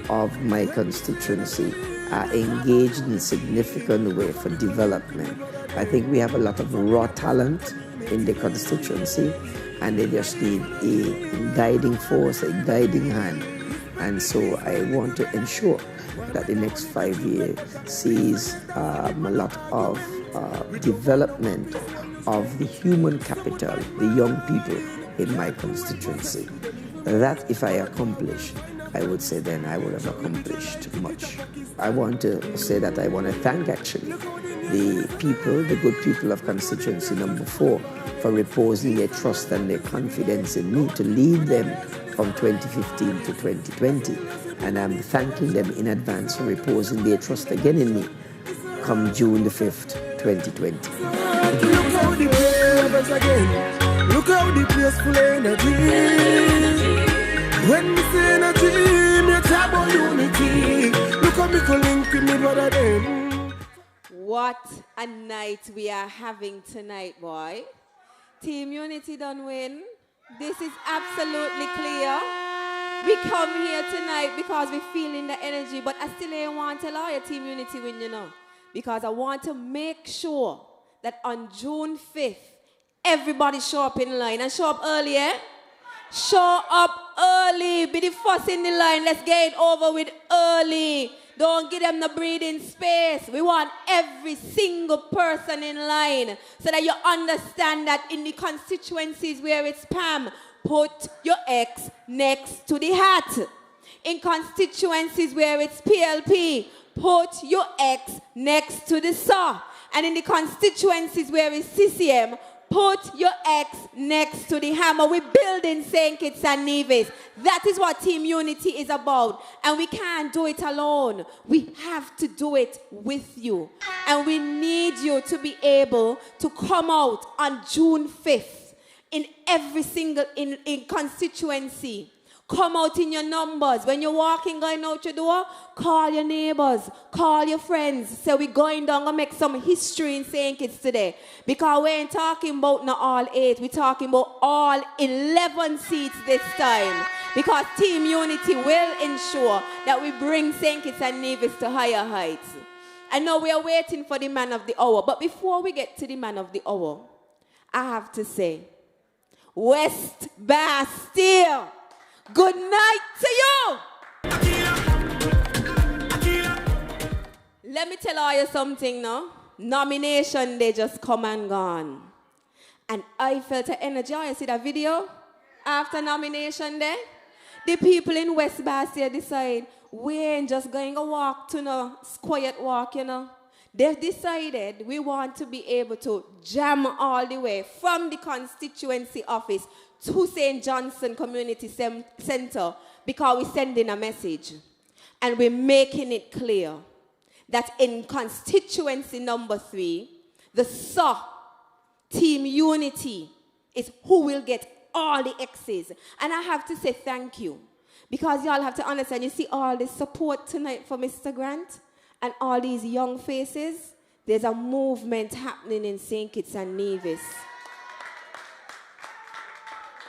of my constituency are engaged in a significant way for development. I think we have a lot of raw talent in the constituency, and they just need a guiding force, a guiding hand. And so I want to ensure that the next 5 years sees a lot of development of the human capital, the young people in my constituency. That if I accomplish, I would say then I would have accomplished much. I want to say that I want to thank actually the people, the good people of constituency number 4 for reposing their trust and their confidence in me to lead them from 2015 to 2020. And I'm thanking them in advance for reposing their trust again in me come June the 5th, 2020. Look how the place again. Look how the place full of energy. When we say energy, me talk about unity. Look how me can link with me brother them. What a night we are having tonight, boy. Team Unity done win. This is absolutely clear. We come here tonight because we're feeling the energy, but I still ain't want to allow your Team Unity win, you know. Because I want to make sure that on June 5th, everybody show up in line. And show up early, eh? Show up early. Be the first in the line. Let's get it over with early. Don't give them the breathing space. We want every single person in line so that you understand that in the constituencies where it's Pam, put your X next to the hat. In constituencies where it's PLP, put your X next to the SAW. And in the constituencies where it's CCM, put your X next to the hammer. We're building St. Kitts and Nevis. That is what Team Unity is about. And we can't do it alone. We have to do it with you. And we need you to be able to come out on June 5th in every single in constituency. Come out in your numbers. When you're walking, going out your door, call your neighbors, call your friends. Say we're going down to make some history in St. Kitts today. Because we ain't talking about not all 8. We're talking about all 11 seats this time. Because Team Unity will ensure that we bring St. Kitts and Nevis to higher heights. I know we are waiting for the man of the hour. But before we get to the man of the hour, I have to say, West Bastille, good night to you. Let me tell you something now. Nomination day just come and gone. And I felt the energy. You see that video? After nomination day, the people in West Bastille decide we ain't just going to walk to no quiet walk, you know. They've decided we want to be able to jam all the way from the constituency office to St. Johnson Community Center because we're sending a message. And we're making it clear that in constituency number 3, the SAW, Team Unity, is who will get all the X's. And I have to say thank you. Because y'all have to understand, you see all the support tonight for Mr. Grant and all these young faces. There's a movement happening in St. Kitts and Nevis.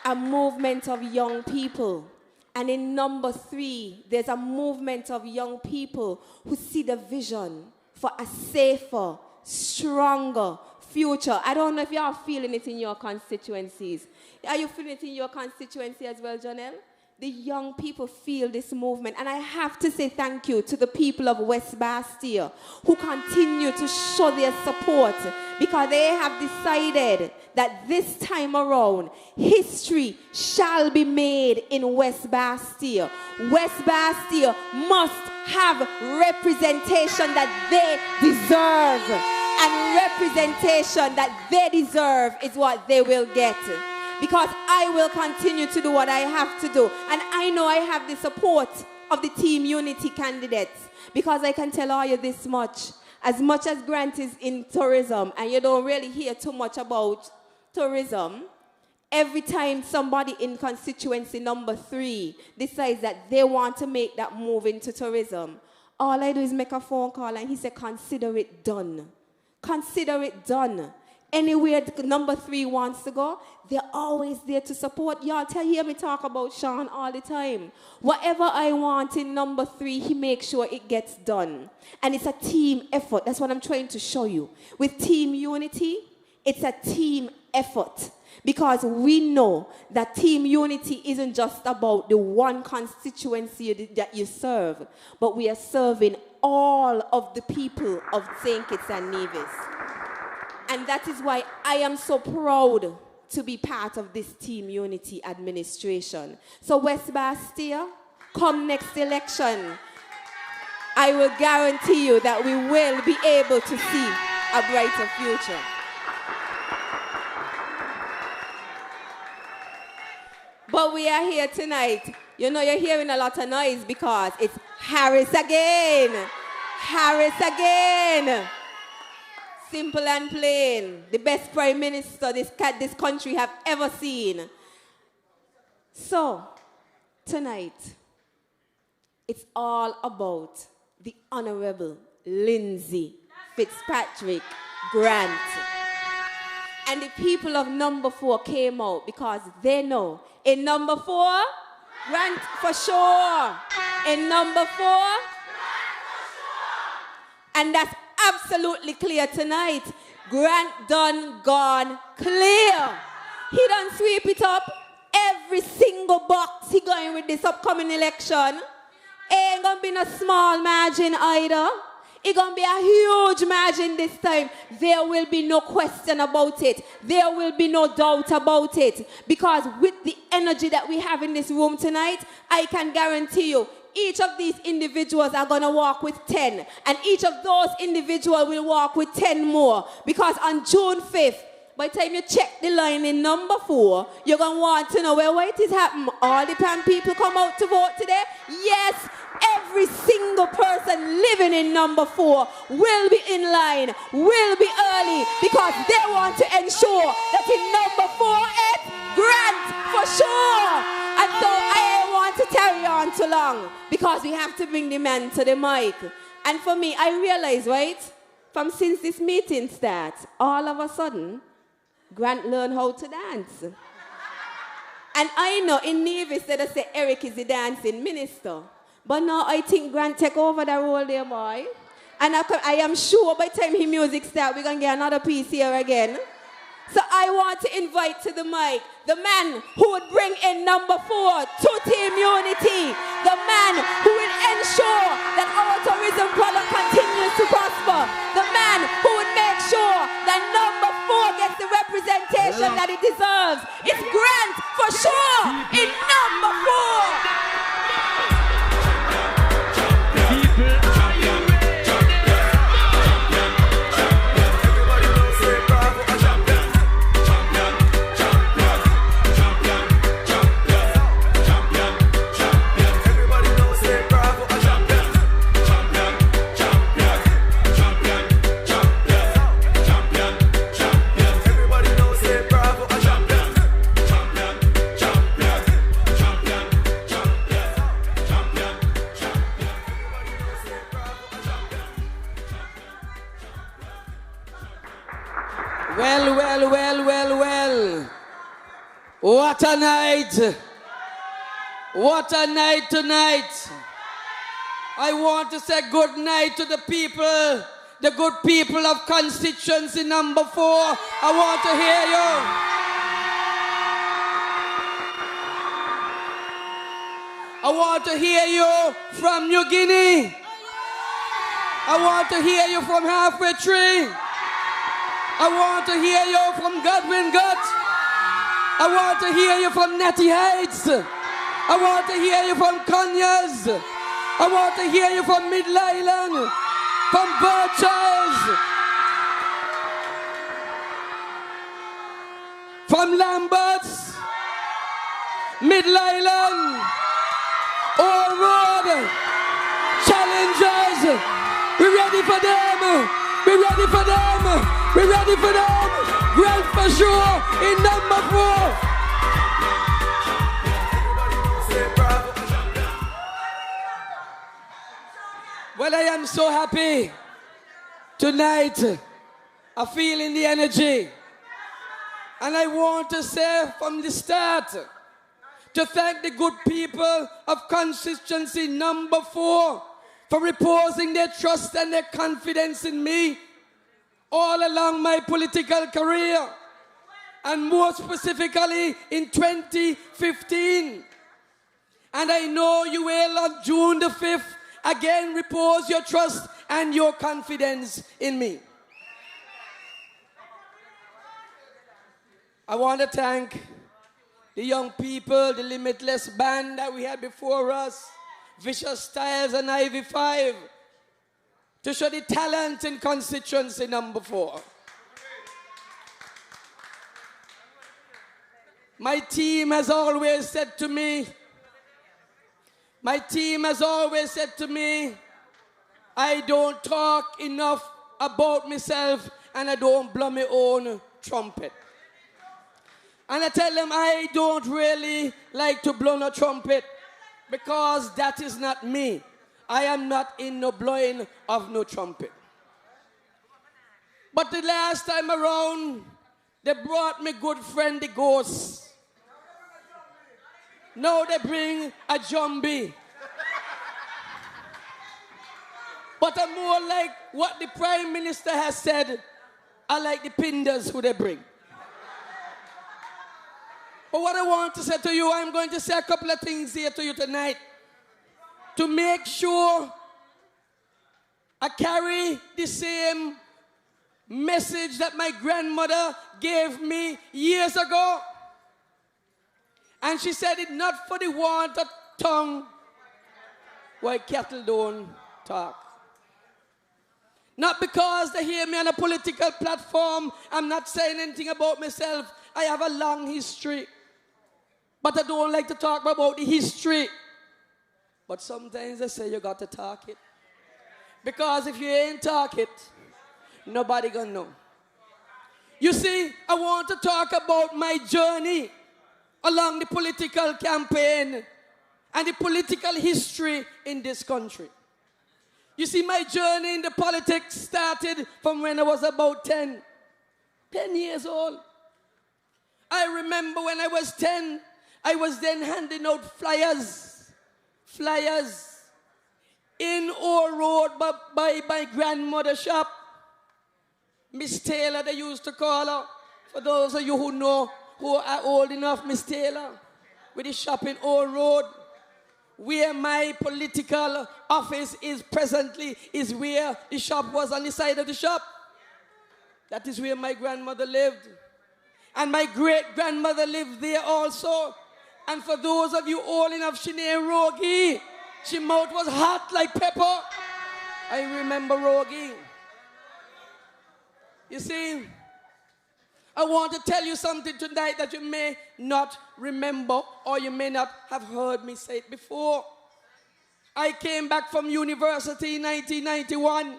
A movement of young people. And in number 3, there's a movement of young people who see the vision for a safer, stronger future. I don't know if you are feeling it in your constituencies. Are you feeling it in your constituency as well, Janelle? The young people feel this movement. And I have to say thank you to the people of West Bastille who continue to show their support because they have decided that this time around, history shall be made in West Bastille. West Bastille must have representation that they deserve. And representation that they deserve is what they will get. Because I will continue to do what I have to do. And I know I have the support of the Team Unity candidates. Because I can tell all you this much. As much as Grant is in tourism, and you don't really hear too much about tourism, every time somebody in constituency number 3 decides that they want to make that move into tourism, all I do is make a phone call and he said, consider it done. Consider it done. Anywhere number 3 wants to go, they're always there to support. Y'all hear me talk about Sean all the time. Whatever I want in number 3, he makes sure it gets done. And it's a team effort. That's what I'm trying to show you. With Team Unity, it's a team effort. Because we know that Team Unity isn't just about the one constituency that you serve, but we are serving all of the people of St. Kitts and Nevis. And that is why I am so proud to be part of this Team Unity administration. So West Bastia, come next election, I will guarantee you that we will be able to see a brighter future. But we are here tonight. You know, you're hearing a lot of noise because it's Harris again. Harris again. Simple and plain. The best prime minister this country have ever seen. So, tonight, it's all about the Honorable Lindsay Fitzpatrick Grant. And the people of number 4 came out because they know in number 4, Grant for sure. In number 4, and that's absolutely clear tonight. Grant done gone clear. He done sweep it up. Every single box he going with this upcoming election. Ain't gonna be no small margin either. It's going to be a huge margin this time. There will be no question about it. There will be no doubt about it. Because with the energy that we have in this room tonight, I can guarantee you, each of these individuals are going to walk with 10. And each of those individuals will walk with 10 more. Because on June 5th, by the time you check the line in number 4, you're going to want to know where it is happening. All the pan people come out to vote today? Yes. Every single person living in number 4 will be in line, will be early, because they want to ensure that in number 4 it's Grant for sure. And so I don't want to tarry on too long, because we have to bring the man to the mic. And for me, I realize, right, since this meeting starts, all of a sudden, Grant learned how to dance. And I know in Nevis they say Eric is the dancing minister. But now I think Grant take over the role there, boy. And I am sure by the time his music starts, we're going to get another piece here again. So I want to invite to the mic the man who would bring in number 4 to Team Unity. The man who will ensure that our tourism product continues to prosper. The man who would make sure that number 4 gets the representation that it deserves. It's Grant for sure in number 4. Well. What a night. What a night tonight. I want to say good night to the people, the good people of constituency number 4. I want to hear you. I want to hear you from New Guinea. I want to hear you from Halfway Tree. I want to hear you from Godwin Gut. I want to hear you from Natty Heights. I want to hear you from Conyers. I want to hear you from Middle Island, from Birchers. from Lamberts, Middle Island, All Road, Challengers. We ready for them. We ready for them. We ready for them. Grant for sure in number 4. Well, I am so happy tonight. I'm feeling the energy. And I want to say from the start to thank the good people of constituency number 4 for reposing their trust and their confidence in me all along my political career, and more specifically in 2015. And I know you will on June the 5th again repose your trust and your confidence in me. I want to thank the young people, the Limitless Band that we had before us, Vicious Styles and Ivy 5, to show the talent in constituency number 4. My team has always said to me, I don't talk enough about myself and I don't blow my own trumpet. And I tell them I don't really like to blow no trumpet because that is not me. I am not in no blowing of no trumpet. But the last time around, they brought me good friend the ghost. Now they bring a jumbie. But I'm more like what the Prime Minister has said. I like the pinders who they bring. But what I want to say to you, I'm going to say a couple of things here to you tonight to make sure I carry the same message that my grandmother gave me years ago. And she said it not for the want of tongue why cattle don't talk. Not because they hear me on a political platform. I'm not saying anything about myself. I have a long history. But I don't like to talk about the history. But sometimes they say you got to talk it. Because if you ain't talk it, nobody gonna know. You see, I want to talk about my journey along the political campaign and the political history in this country. You see, my journey in the politics started from when I was about 10 years old. I remember when I was 10, I was then handing out flyers in Old Road by my grandmother's shop. Miss Taylor, they used to call her. For those of you who know, who are old enough, Miss Taylor, with the shop in Old Road, where my political office is presently, is where the shop was on the side of the shop. That is where my grandmother lived. And my great-grandmother lived there also. And for those of you old enough, she named Rogi. She mouth was hot like pepper. I remember Rogi. You see, I want to tell you something tonight that you may not remember or you may not have heard me say it before. I came back from university in 1991.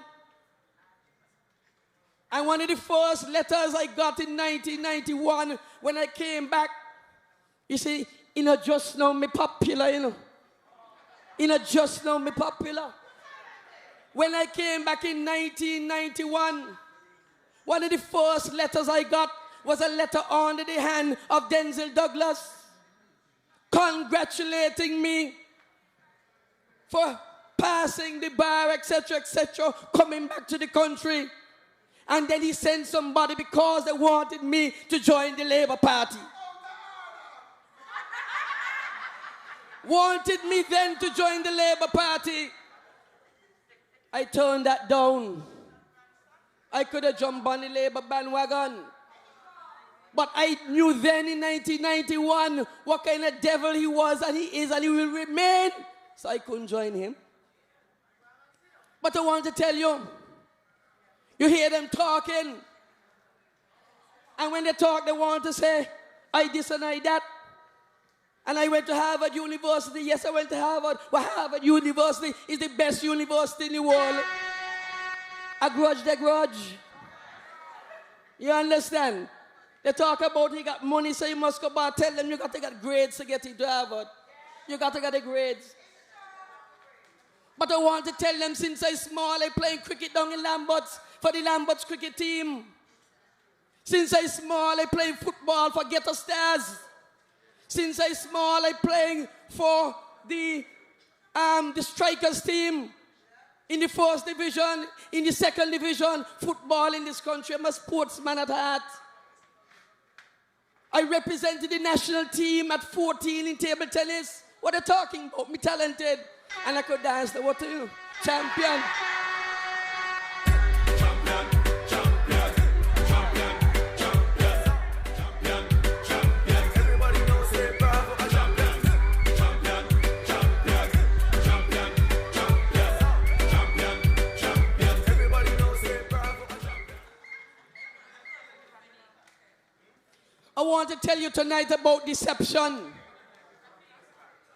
And one of the first letters I got in 1991 when I came back, you see, just now me popular, just now me popular. When I came back in 1991, one of the first letters I got was a letter under the hand of Denzel Douglas, congratulating me for passing the bar, etc., coming back to the country. And then he sent somebody because they wanted me to join the Labour Party. Wanted me then to join the Labour Party. I turned that down. I could have jumped on the Labour bandwagon. But I knew then in 1991 what kind of devil he was and he is and he will remain. So I couldn't join him. But I want to tell you, you hear them talking. And when they talk, they want to say, I this and I that. And I went to Harvard University. Yes, I went to Harvard. Well, Harvard University is the best university in the world. A grudge, the grudge. You understand? They talk about he got money, so you must go back. Tell them you got to get grades to get into Harvard. You got to get the grades. But I want to tell them since I'm small, I playing cricket down in Lamberts for the Lamberts cricket team. Since I'm small, I playing football for Ghetto Stars. Since I'm small, I playing for the strikers team in the first division, in the second division, football in this country. I'm a sportsman at heart. I represented the national team at 14 in table tennis. What are you talking about? Me talented. And I could dance. What are you? Champion. I want to tell you tonight about deception.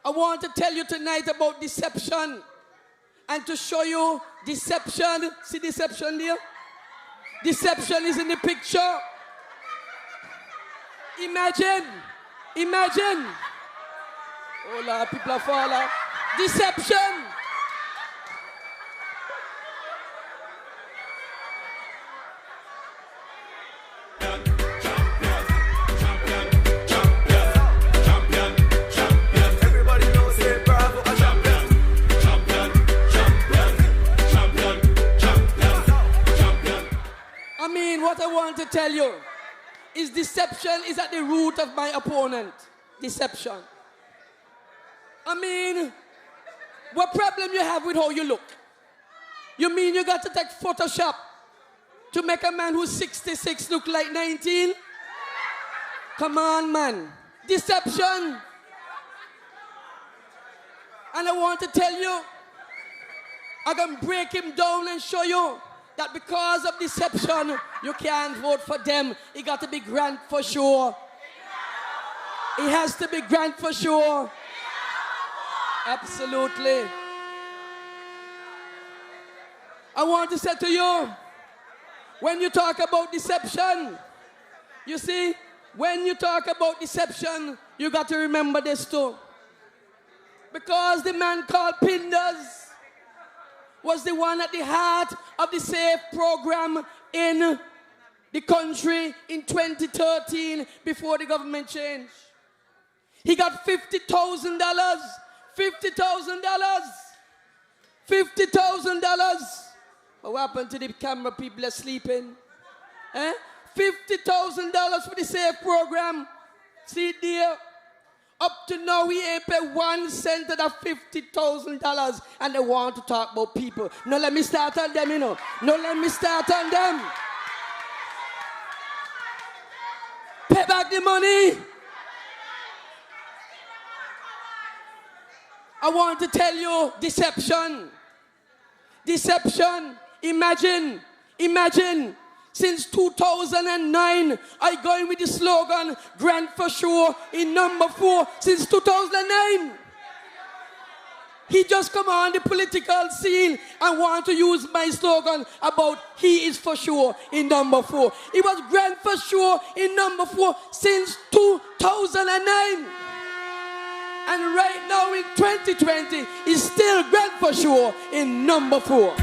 I want to tell you tonight about deception. And to show you deception. See deception there? Deception is in the picture. Imagine. Oh Lord, people are falling. Deception. What I want to tell you is deception is at the root of my opponent. Deception. I mean, what problem you have with how you look? You mean you got to take Photoshop to make a man who's 66 look like 19? Come on, man. Deception. And I want to tell you, I'm going to break him down and show you that because of deception, you can't vote for them. It got to be Grant for sure. It has to be Grant for sure. Absolutely. I want to say to you, when you talk about deception, you see, when you talk about deception, you got to remember this too. Because the man called Pinders was the one at the heart of the SAFE program in the country in 2013 before the government changed. He got $50,000. $50,000. What happened to the camera people are sleeping? $50,000 for the SAFE program. See it there? Up to now, we ain't paid 1 cent of that $50,000, and they want to talk about people. No, let me start on them, you know. No, let me start on them. Pay back the money. I want to tell you, deception. Deception. Imagine. Since 2009, I going with the slogan, Grant for sure, in number 4, since 2009. He just come on the political scene and want to use my slogan about he is for sure in number 4. It was Grant for sure in number 4 since 2009. And right now in 2020, it's still Grant for sure in number 4.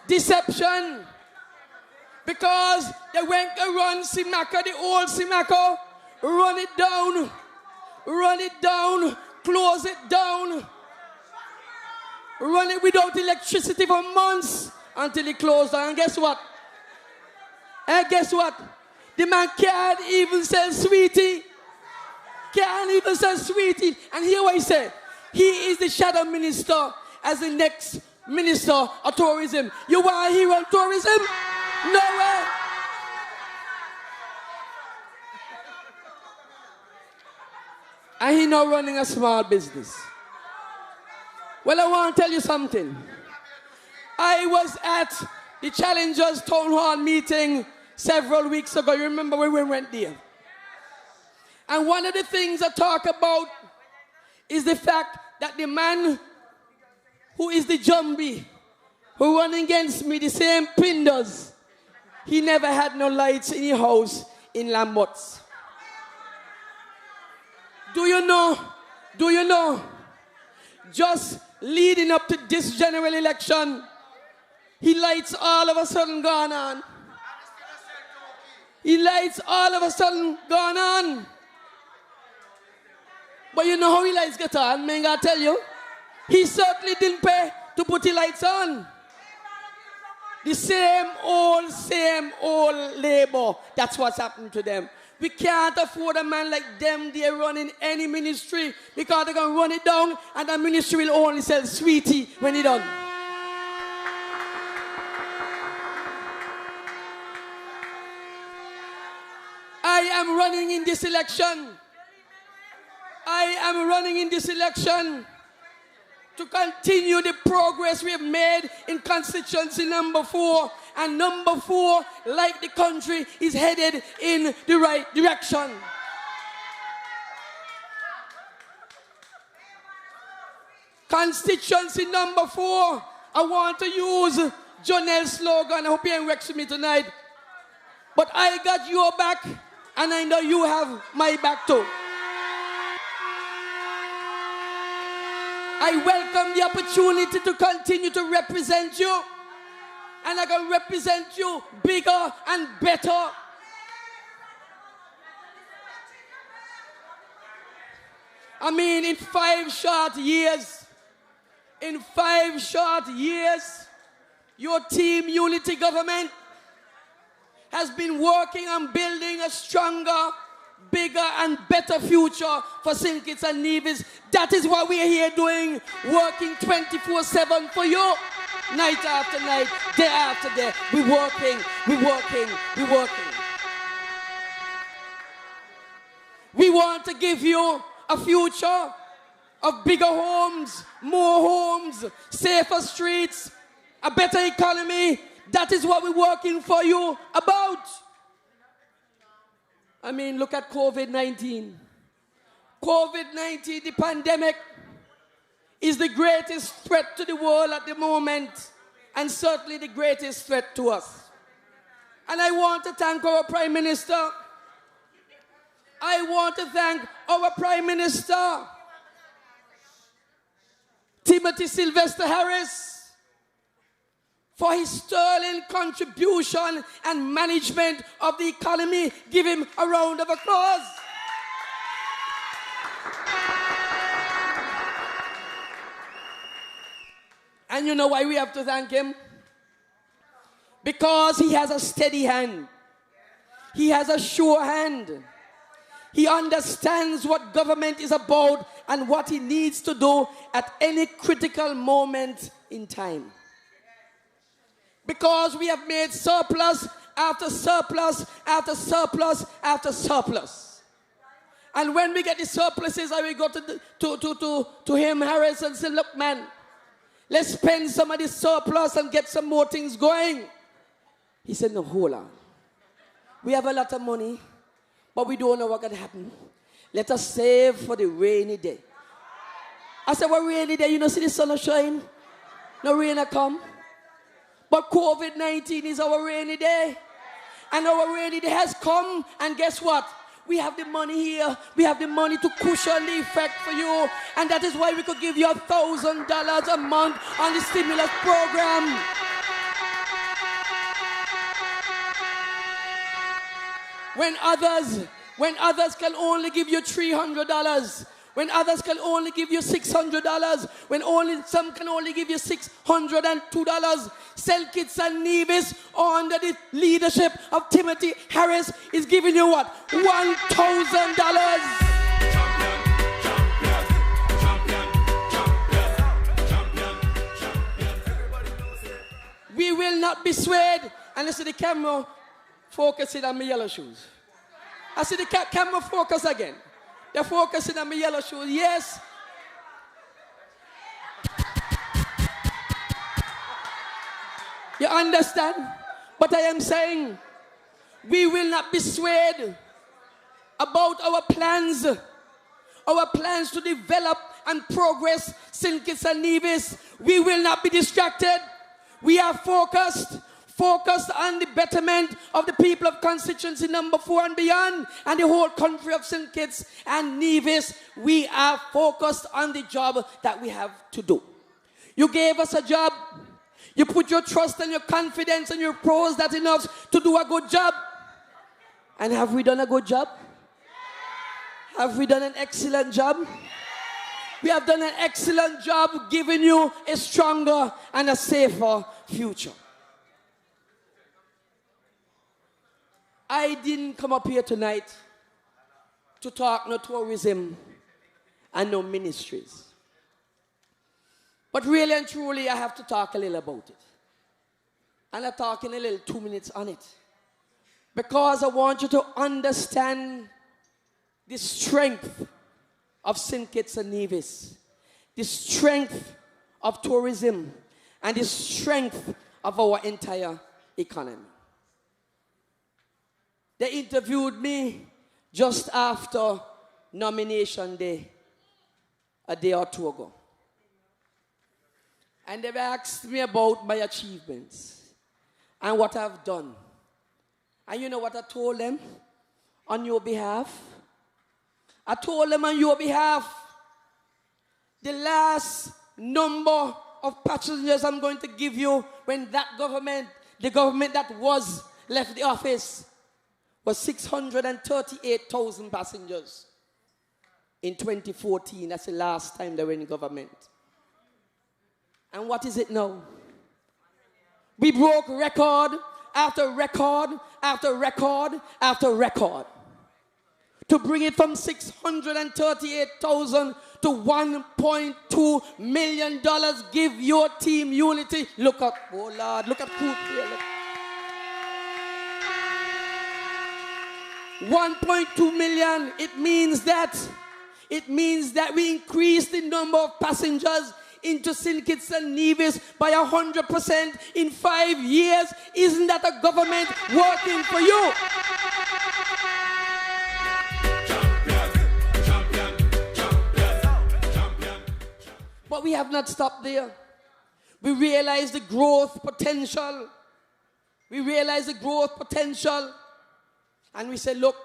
Deception. Because they went to run Simako, the old Simako, run it down, close it down, run it without electricity for months until it closed down. And guess what? The man can't even sell sweetie. And here I say, he is the shadow minister as the next Minister of Tourism. You want to hear on tourism? No way. And he now running a small business. Well, I want to tell you something. I was at the Challengers Town Hall meeting several weeks ago. You remember when we went there? And one of the things I talk about is the fact that the man who is the Jumbie, who run against me, the same Pinders, he never had no lights in his house in Lambots. Do you know, just leading up to this general election, he lights all of a sudden gone on. He lights all of a sudden gone on. But you know how he lights get on, man, I tell you. He certainly didn't pay to put the lights on. The same old labor. That's what's happened to them. We can't afford a man like them. They're running any ministry because they're going to run it down and the ministry will only sell sweetie when it's done. I am running in this election. I am running in this election to continue the progress we have made in constituency number 4. And number 4, like the country, is headed in the right direction. Constituency number 4, I want to use Jonel's slogan. I hope you ain't vexed with me tonight. But I got your back, and I know you have my back too. I welcome the opportunity to continue to represent you. And I can represent you bigger and better. I mean, in 5 short years, your team unity government has been working on building a stronger, bigger and better future for St. Kitts and Nevis. That is what we are here doing, working 24/7 for you. Night after night, day after day, we're working. We want to give you a future of bigger homes, more homes, safer streets, a better economy. That is what we're working for you about. I mean, look at COVID-19. COVID-19, the pandemic, is the greatest threat to the world at the moment, and certainly the greatest threat to us. And I want to thank our Prime Minister. I want to thank our Prime Minister, Timothy Sylvester Harris, for his sterling contribution and management of the economy. Give him a round of applause. And you know why we have to thank him? Because he has a steady hand. He has a sure hand. He understands what government is about and what he needs to do at any critical moment in time. Because we have made surplus after surplus after surplus after surplus. And when we get the surpluses, I will go to him, Harris, and say, look, man, let's spend some of this surplus and get some more things going. He said, no, hold on. We have a lot of money, but we don't know what can happen. Let us save for the rainy day. I said, what rainy day? You know, see the sun shine? No rain will come. But COVID-19 is our rainy day. And our rainy day has come. And guess what? We have the money here. We have the money to cushion the effect for you. And that is why we could give you $1,000 a month on the stimulus program. When others can only give you $300, when others can only give you $600, when some can only give you $602, St. Kitts and Nevis, under the leadership of Timothy Harris, is giving you what? $1,000. We will not be swayed. And listen, the camera focusing on my yellow shoes. I see the camera focus again. They're focusing on my yellow shoes. Yes. You understand? But I am saying, we will not be swayed about our plans to develop and progress St. Kitts and Nevis. We will not be distracted. We are focused on the betterment of the people of constituency number 4 and beyond, and the whole country of St. Kitts and Nevis. We are focused on the job that we have to do. You gave us a job. You put your trust and your confidence and your pros that enough to do a good job. And have we done a good job? Have we done an excellent job? We have done an excellent job giving you a stronger and a safer future. I didn't come up here tonight to talk no tourism and no ministries. But really and truly, I have to talk a little about it. And I'm talking a little 2 minutes on it. Because I want you to understand the strength of St. Kitts and Nevis, the strength of tourism, and the strength of our entire economy. They interviewed me just after nomination day, a day or two ago. And they've asked me about my achievements and what I've done. And you know what I told them on your behalf? I told them on your behalf, the last number of passengers I'm going to give you when that government, the government that was left the office, was 638,000 passengers in 2014. That's the last time they were in government. And what is it now? We broke record after record after record after record to bring it from 638,000 to $1.2 million. Give your team unity. Look up, oh Lord, look at Coop here. Look. 1.2 million. It means that we increased the number of passengers into St. Kitts and Nevis by 100% in 5 years. Isn't that a government working for you? But we have not stopped there. We realize the growth potential. And we said, look,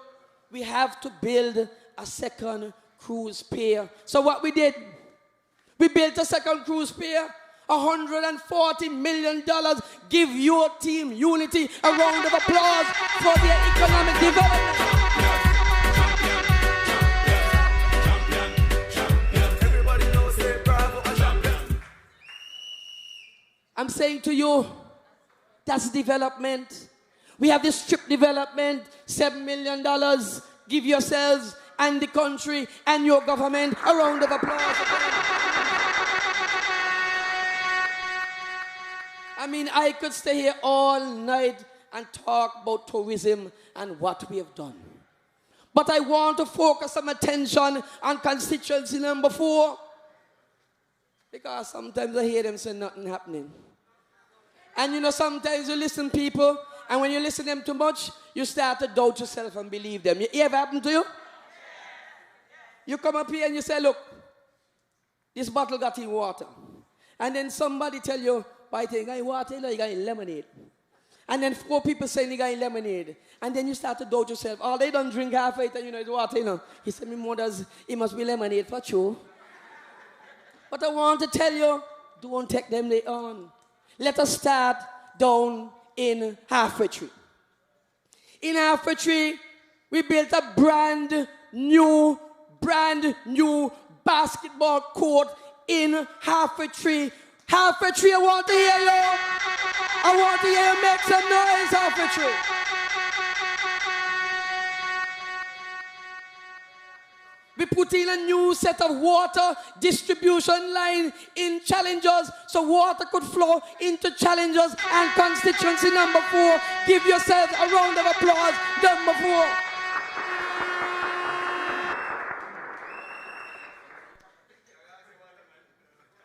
we have to build a second cruise pier. So what we did, we built a second cruise pier, $140 million. Give your team unity a round of applause for their economic development. I'm saying to you, that's development. We have this strip development, $7 million. Give yourselves and the country and your government a round of applause. I mean, I could stay here all night and talk about tourism and what we have done. But I want to focus some attention on constituency number 4. Because sometimes I hear them say nothing happening. And you know, sometimes you listen to people, and when you listen to them too much, you start to doubt yourself and believe them. It ever happened to you? You come up here and you say, look, this bottle got in water. And then somebody tell you, I think I got water, you got in lemonade. And then 4 people saying you got in lemonade. And then you start to doubt yourself. Oh, they don't drink half of it, and you know, it's water, you know. He said, it must be lemonade for you. But I want to tell you, don't take them later on. Let us start down in Halfway Tree. In Halfway Tree, we built a brand new basketball court in Halfway Tree. Halfway Tree, I want to hear you. I want to hear you make some noise, Halfway Tree. We put in a new set of water distribution line in Challengers so water could flow into Challengers and constituency number 4. Give yourselves a round of applause, number 4.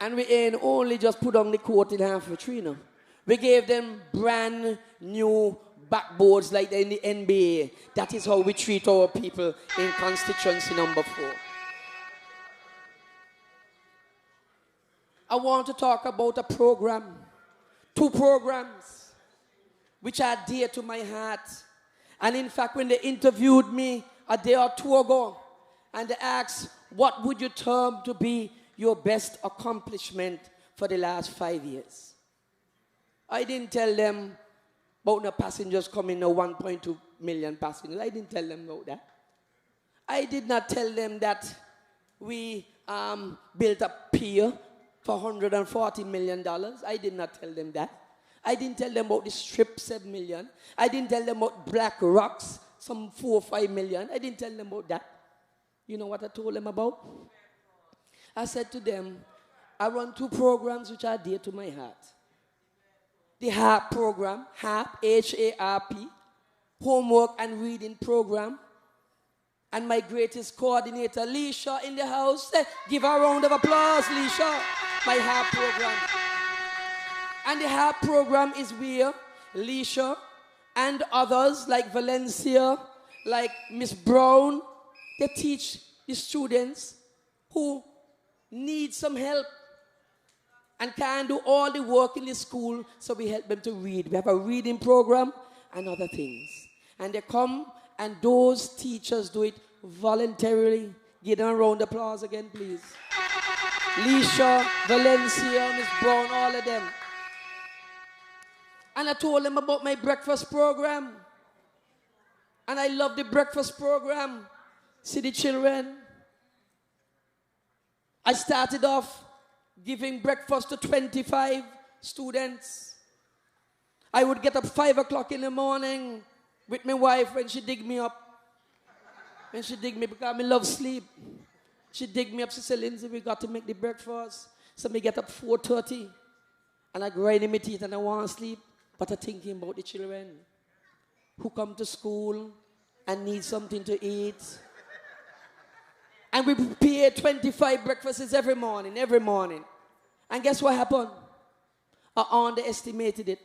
And we ain't only just put on the court in halfway tree, no. We gave them brand new backboards like in the NBA. That is how we treat our people in constituency number 4. I want to talk about a program, 2 programs, which are dear to my heart. And in fact, when they interviewed me a day or 2 ago, and they asked, what would you term to be your best accomplishment for the last 5 years? I didn't tell them about the passengers coming, no 1.2 million passengers. I didn't tell them about that. I did not tell them that we built a pier for $140 million. I did not tell them that. I didn't tell them about the strip, 7 million. I didn't tell them about Black Rocks, some 4 or 5 million. I didn't tell them about that. You know what I told them about? I said to them, I run 2 programs which are dear to my heart. The HARP program, HARP, H-A-R-P, homework and reading program. And my greatest coordinator, Leisha, in the house. Give her a round of applause, Leisha. My HARP program. And the HARP program is where Leisha and others like Valencia, like Miss Brown, they teach the students who need some help and can't do all the work in the school, so we help them to read. We have a reading program and other things. And they come, and those teachers do it voluntarily. Give them a round of applause again, please. Leisha, Valencia, Miss Brown, all of them. And I told them about my breakfast program. And I love the breakfast program. See the children. I started off giving breakfast to 25 students. I would get up 5 o'clock in the morning with my wife when she dig me up. When she dig me, because I love sleep. She dig me up, she said, Lindsay, we got to make the breakfast. So me get up 4:30 and I grind in my teeth and I want to sleep. But I'm thinking about the children who come to school and need something to eat. And we prepare 25 breakfasts every morning. And guess what happened? I underestimated it.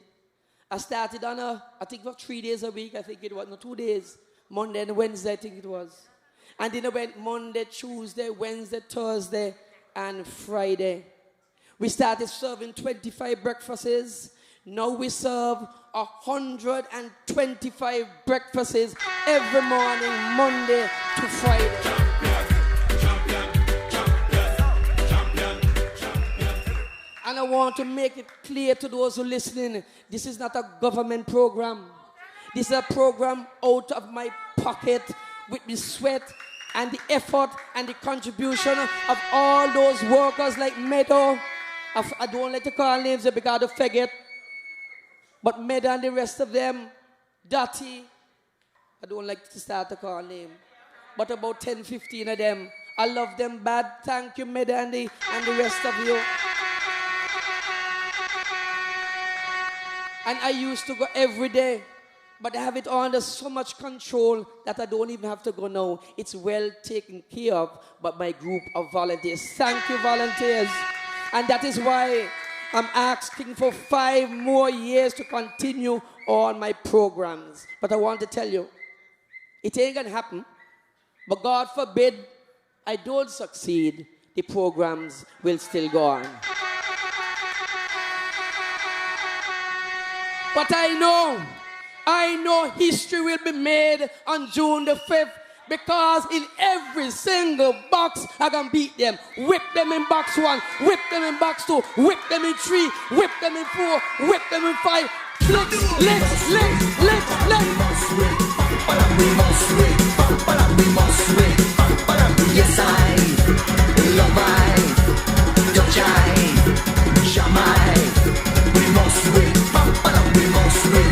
I started on I think for 3 days a week, I think it was, no, 2 days. Monday and Wednesday, I think it was. And then I went Monday, Tuesday, Wednesday, Thursday, and Friday. We started serving 25 breakfasts. Now we serve 125 breakfasts every morning, Monday to Friday. And I want to make it clear to those who are listening, this is not a government program. This is a program out of my pocket with the sweat and the effort and the contribution of all those workers like Meadow. I don't like to call names because I forget. But Meadow and the rest of them, Dottie, I don't like to start to call names. But about 10, 15 of them. I love them bad. Thank you, Meadow and the rest of you. And I used to go every day. But I have it under so much control that I don't even have to go now. It's well taken care of by my group of volunteers. Thank you, volunteers. And that is why I'm asking for 5 more years to continue all my programs. But I want to tell you, it ain't gonna happen. But God forbid I don't succeed, the programs will still go on. But I know history will be made on June the 5th, because in every single box I can beat them. Whip them in box 1, whip them in box 2, whip them in 3, whip them in 4, whip them in 5. Lick. Yes, I love touch Jamai. We must win. We must win.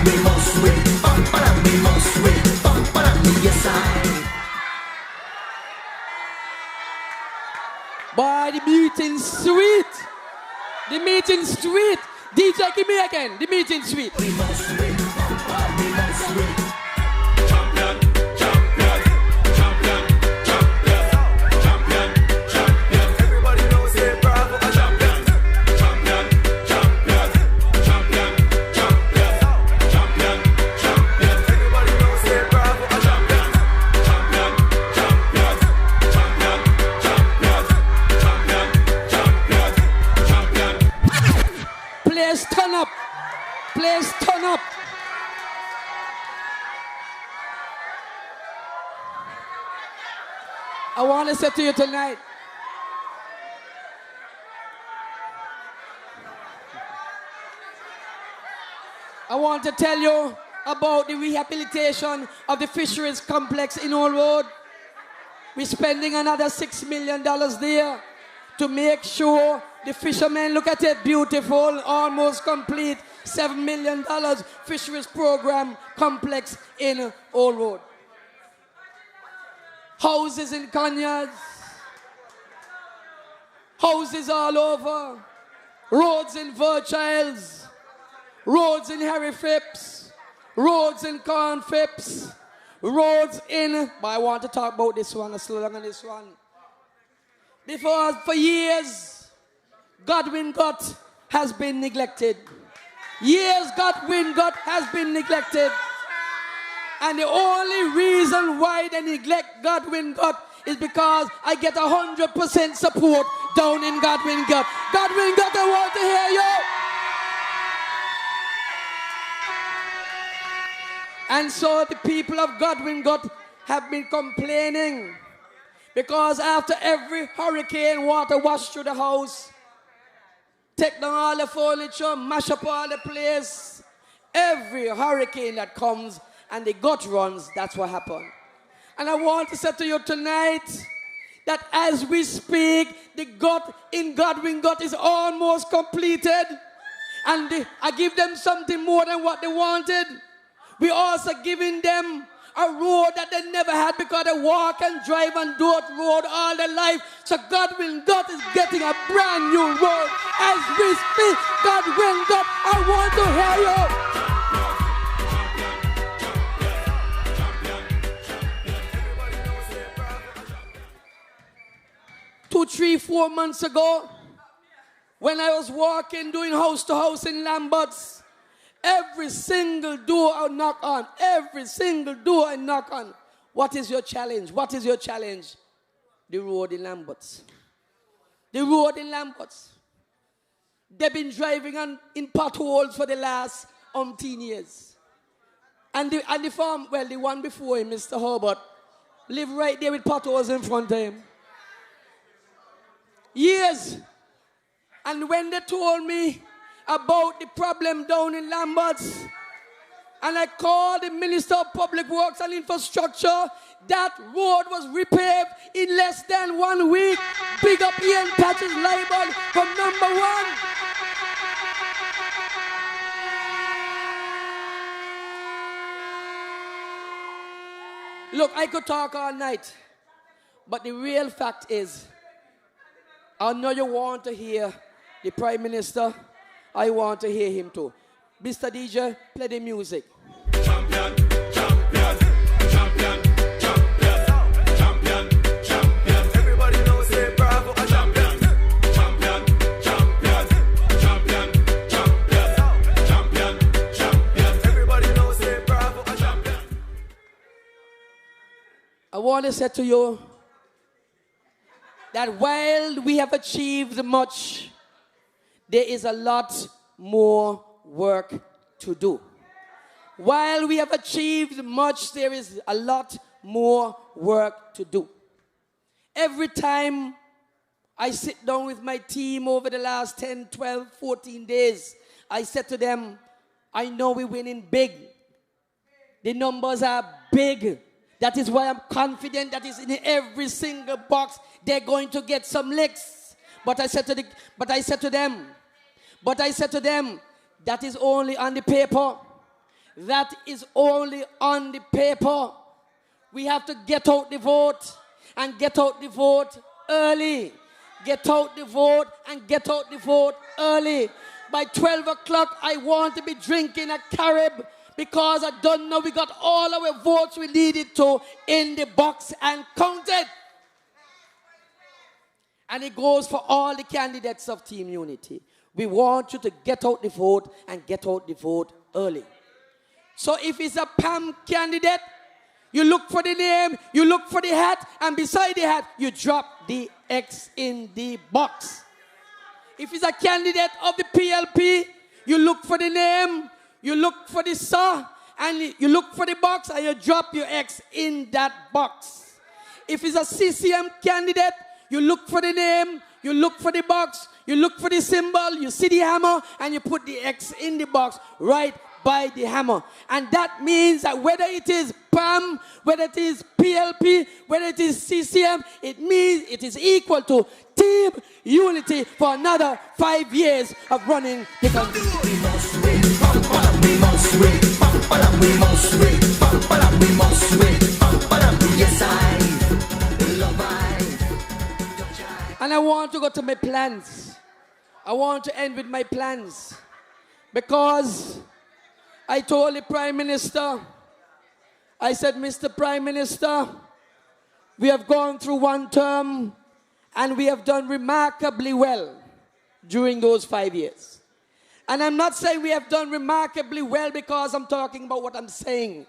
We must win. We must win. Yes, I. Boy, the meeting's sweet. The meeting's sweet. DJ, give me again. The meeting's sweet. We must win. We must win. Champion. Everybody knows it, bravo. I want to say to you tonight, I want to tell you about the rehabilitation of the fisheries complex in Old Road. We're spending another $6 million there to make sure the fishermen, look at it, beautiful, almost complete, $7 million fisheries program complex in Old Road. Houses in Conyers, houses all over, roads in Virchilds, roads in Harry Phipps, roads in Corn Phipps, roads in, but I want to talk about this one, slow down on this one. Because for years, Godwin Gut has been neglected. Years Godwin Gut has been neglected. And the only reason why they neglect Godwin Gut is because I get 100% support down in Godwin Gut. Godwin Gut, I want to hear you. And so the people of Godwin Gut have been complaining because after every hurricane, water washed through the house, take down all the furniture, mash up all the place. Every hurricane that comes and the gut runs, that's what happened. And I want to say to you tonight that as we speak, the gut in Godwin Gut is almost completed. And I give them something more than what they wanted. We also giving them a road that they never had because they walk and drive on dirt road all their life. So Godwin Gut is getting a brand new road. As we speak, Godwin Gut, I want to hear you. 2, 3, 4 months ago, when I was walking, doing house to house in Lamberts, every single door I knock on, every single door I knock on. What is your challenge? What is your challenge? The road in Lamberts. The road in Lamberts. They've been driving in potholes for the last umpteen years. And the farm, well, the one before him, Mr. Herbert, lived right there with potholes in front of him. Years. And when they told me about the problem down in Lamberts, and I called the Minister of Public Works and Infrastructure, that road was repaved in less than 1 week. Big up Ian Patches Liban from number 1. Look, I could talk all night, but the real fact is, I know you want to hear the Prime Minister. I want to hear him too. Mr. DJ, play the music. Champion, champion, champion, champion, champion, champion. Everybody knows say bravo, a champion. Champion, champion, champion, champion, champion, champion. Everybody knows say bravo, a champion. I want to say to you that while we have achieved much, there is a lot more work to do. While we have achieved much, there is a lot more work to do. Every time I sit down with my team over the last 10, 12, 14 days, I said to them, I know we're winning big. The numbers are big. That is why I'm confident that is in every single box they're going to get some licks. But I said to them, that is only on the paper. That is only on the paper. We have to get out the vote and get out the vote early. Get out the vote and get out the vote early. By 12 o'clock, I want to be drinking a Carib because I don't know we got all our votes we needed to in the box and counted. And it goes for all the candidates of Team Unity. We want you to get out the vote and get out the vote early. So if it's a PAM candidate, you look for the name, you look for the hat, and beside the hat, you drop the X in the box. If it's a candidate of the PLP, you look for the name, you look for the SAR, and you look for the box, and you drop your X in that box. if it's a CCM candidate, you look for the name, you look for the box, you look for the symbol, you see the hammer, and you put the X in the box right by the hammer. And that means that whether it is PAM, whether it is PLP, whether it is CCM, it means it is equal to team unity for another 5 years of running the country. We must win. We must win. We must win. We must win. Yes, I love I. And I want to go to my plans. I want to end with my plans. Because I told the Prime Minister, I said, Mr. Prime Minister, we have gone through one term and we have done remarkably well during those 5 years. And I'm not saying we have done remarkably well because I'm talking about what I'm saying.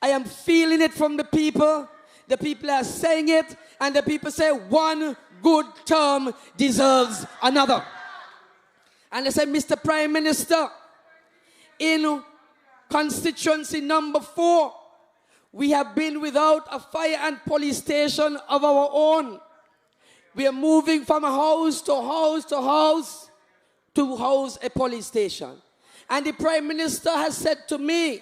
I am feeling it from the people. The people are saying it, and the people say one good term deserves another. And I said, Mr. Prime Minister, in constituency number 4, we have been without a fire and police station of our own. We are moving from house to house to house to house a police station. And the Prime Minister has said to me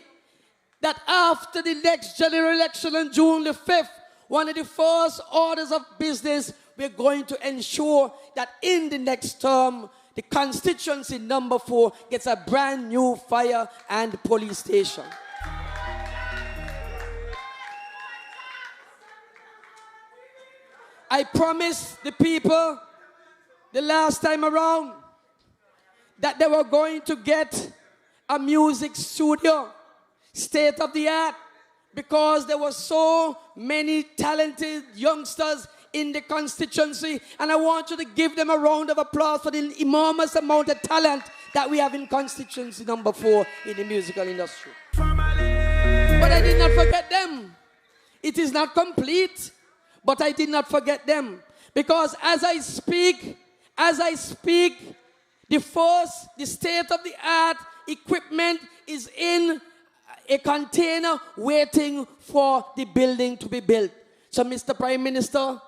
that after the next general election on June the 5th, one of the first orders of business, we're going to ensure that in the next term, the constituency number 4 gets a brand new fire and police station. I promised the people the last time around that they were going to get a music studio, state of the art, because there were so many talented youngsters in the constituency, and I want you to give them a round of applause for the enormous amount of talent that we have in constituency number 4 in the musical industry. But I did not forget them. It is not complete, but I did not forget them, because as I speak, the state-of-the-art equipment is in a container waiting for the building to be built. So, Mr. Prime Minister,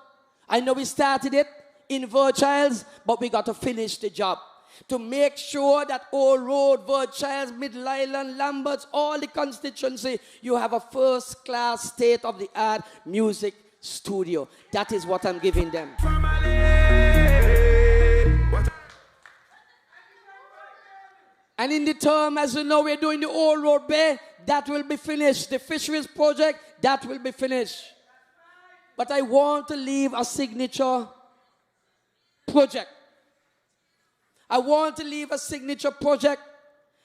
I know we started it in Virchilds, but we got to finish the job to make sure that Old Road, Virchilds, Middle Island, Lamberts, all the constituency, you have a first-class state-of-the-art music studio. That is what I'm giving them. And in the term, as you know, we're doing the Old Road Bay. That will be finished. The fisheries project, that will be finished. But I want to leave a signature project. I want to leave a signature project.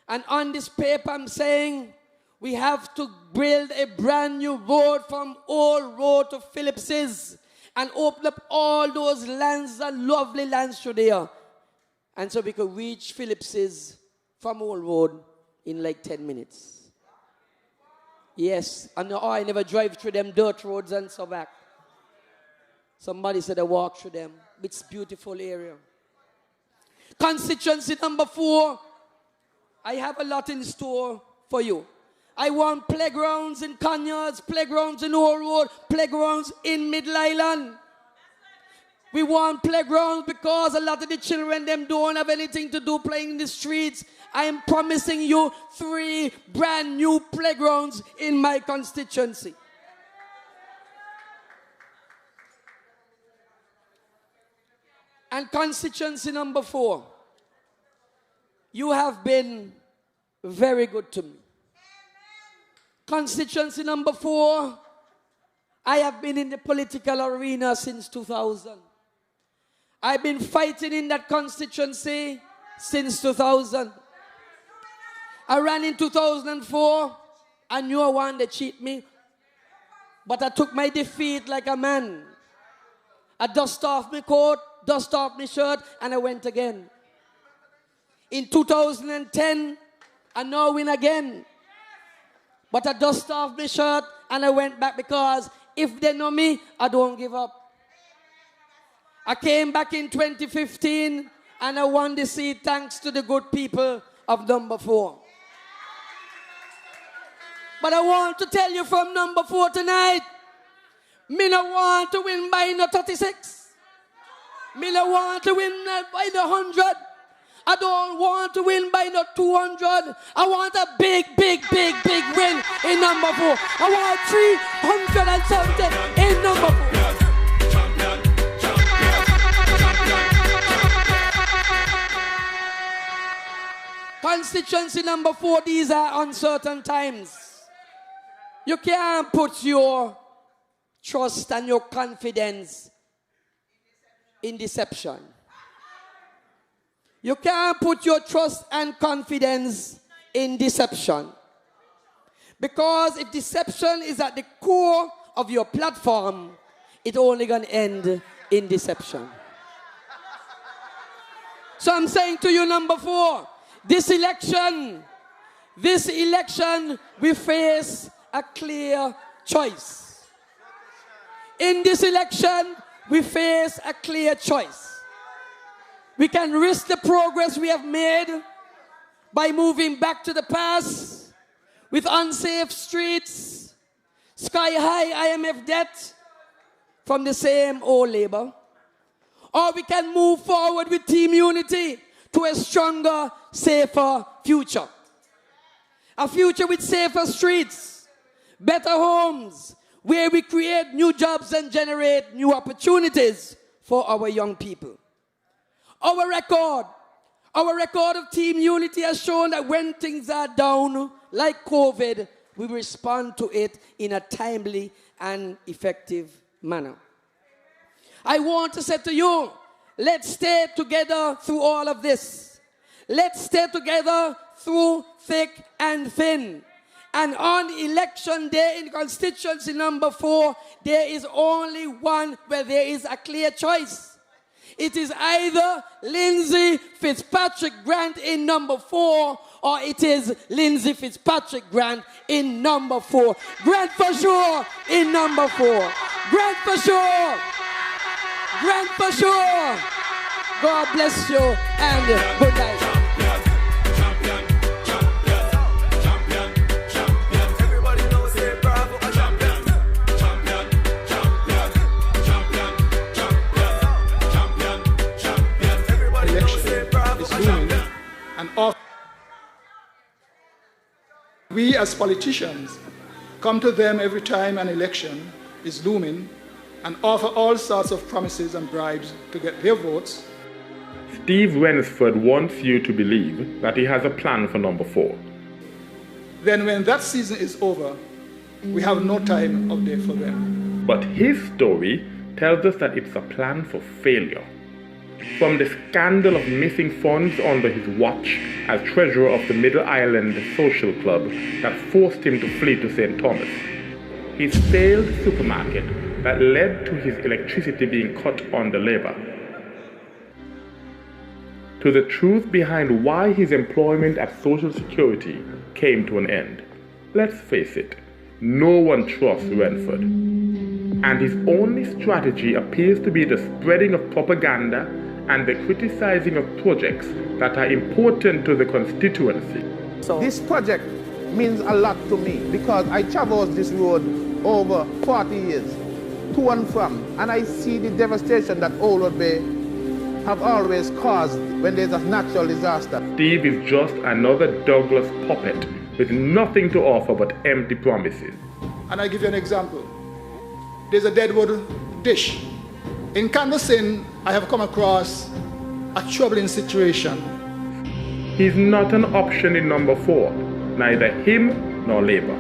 And on this paper, I'm saying we have to build a brand new road from Old Road to Phillips's and open up all those lands, the lovely lands through there. And so we could reach Phillips's from Old Road in like 10 minutes. Yes, and I never drive through them dirt roads and so back. Somebody said I walk through them. It's a beautiful area. Constituency number 4, I have a lot in store for you. I want playgrounds in Conyards, playgrounds in Old Road, playgrounds in Middle Island. We want playgrounds because a lot of the children, them don't have anything to do playing in the streets. I am promising you 3 brand new playgrounds in my constituency. And constituency number 4, you have been very good to me. Constituency number 4, I have been in the political arena since 2000. I've been fighting in that constituency since 2000. I ran in 2004. I knew I wanted to cheat me. But I took my defeat like a man. I dust off my coat, dust off my shirt, and I went again. In 2010, I now win again. But I dust off my shirt and I went back because if they know me, I don't give up. I came back in 2015 and I won the seat thanks to the good people of number 4. But I want to tell you from number 4 tonight, Me no want to win by no 36. Me no want to win by no 100. I don't want to win by no 200. I want a big win in number 4. I want 370 in number 4. Constituency number 4, these are uncertain times. You can't put your trust and your confidence in deception. You can't put your trust and confidence in deception. Because if deception is at the core of your platform, it's only going to end in deception. So I'm saying to you, number 4, this election, we face a clear choice. In this election, we face a clear choice. We can risk the progress we have made by moving back to the past with unsafe streets, sky-high IMF debt from the same old labor. Or we can move forward with team unity to a stronger, safer future. A future with safer streets, better homes, where we create new jobs and generate new opportunities for our young people. Our record of team unity has shown that when things are down, like COVID, we respond to it in a timely and effective manner. I want to say to you, let's stay together through all of this. Let's stay together through thick and thin. And on election day in constituency number 4, there is only one where there is a clear choice. It is either Lindsay Fitzpatrick Grant in number 4 or it is Lindsay Fitzpatrick Grant in number 4. Grant for sure in number 4. Grant for sure. Grant for sure. God bless you and good night. And we as politicians come to them every time an election is looming and offer all sorts of promises and bribes to get their votes. Steve Wensford wants you to believe that he has a plan for number 4. Then when that season is over, we have no time out there for them. But his story tells us that it's a plan for failure. From the scandal of missing funds under his watch as treasurer of the Middle Island Social Club that forced him to flee to St. Thomas, his failed supermarket that led to his electricity being cut under labor, to the truth behind why his employment at Social Security came to an end. Let's face it, no one trusts Renford, and his only strategy appears to be the spreading of propaganda and the criticizing of projects that are important to the constituency. So this project means a lot to me because I traversed this road over 40 years, to and from, and I see the devastation that Old Road Bay have always caused when there's a natural disaster. Steve is just another Douglas puppet with nothing to offer but empty promises. And I give you an example. There's a deadwood dish. In Candasin, I have come across a troubling situation. He's not an option in number 4, neither him nor Labour.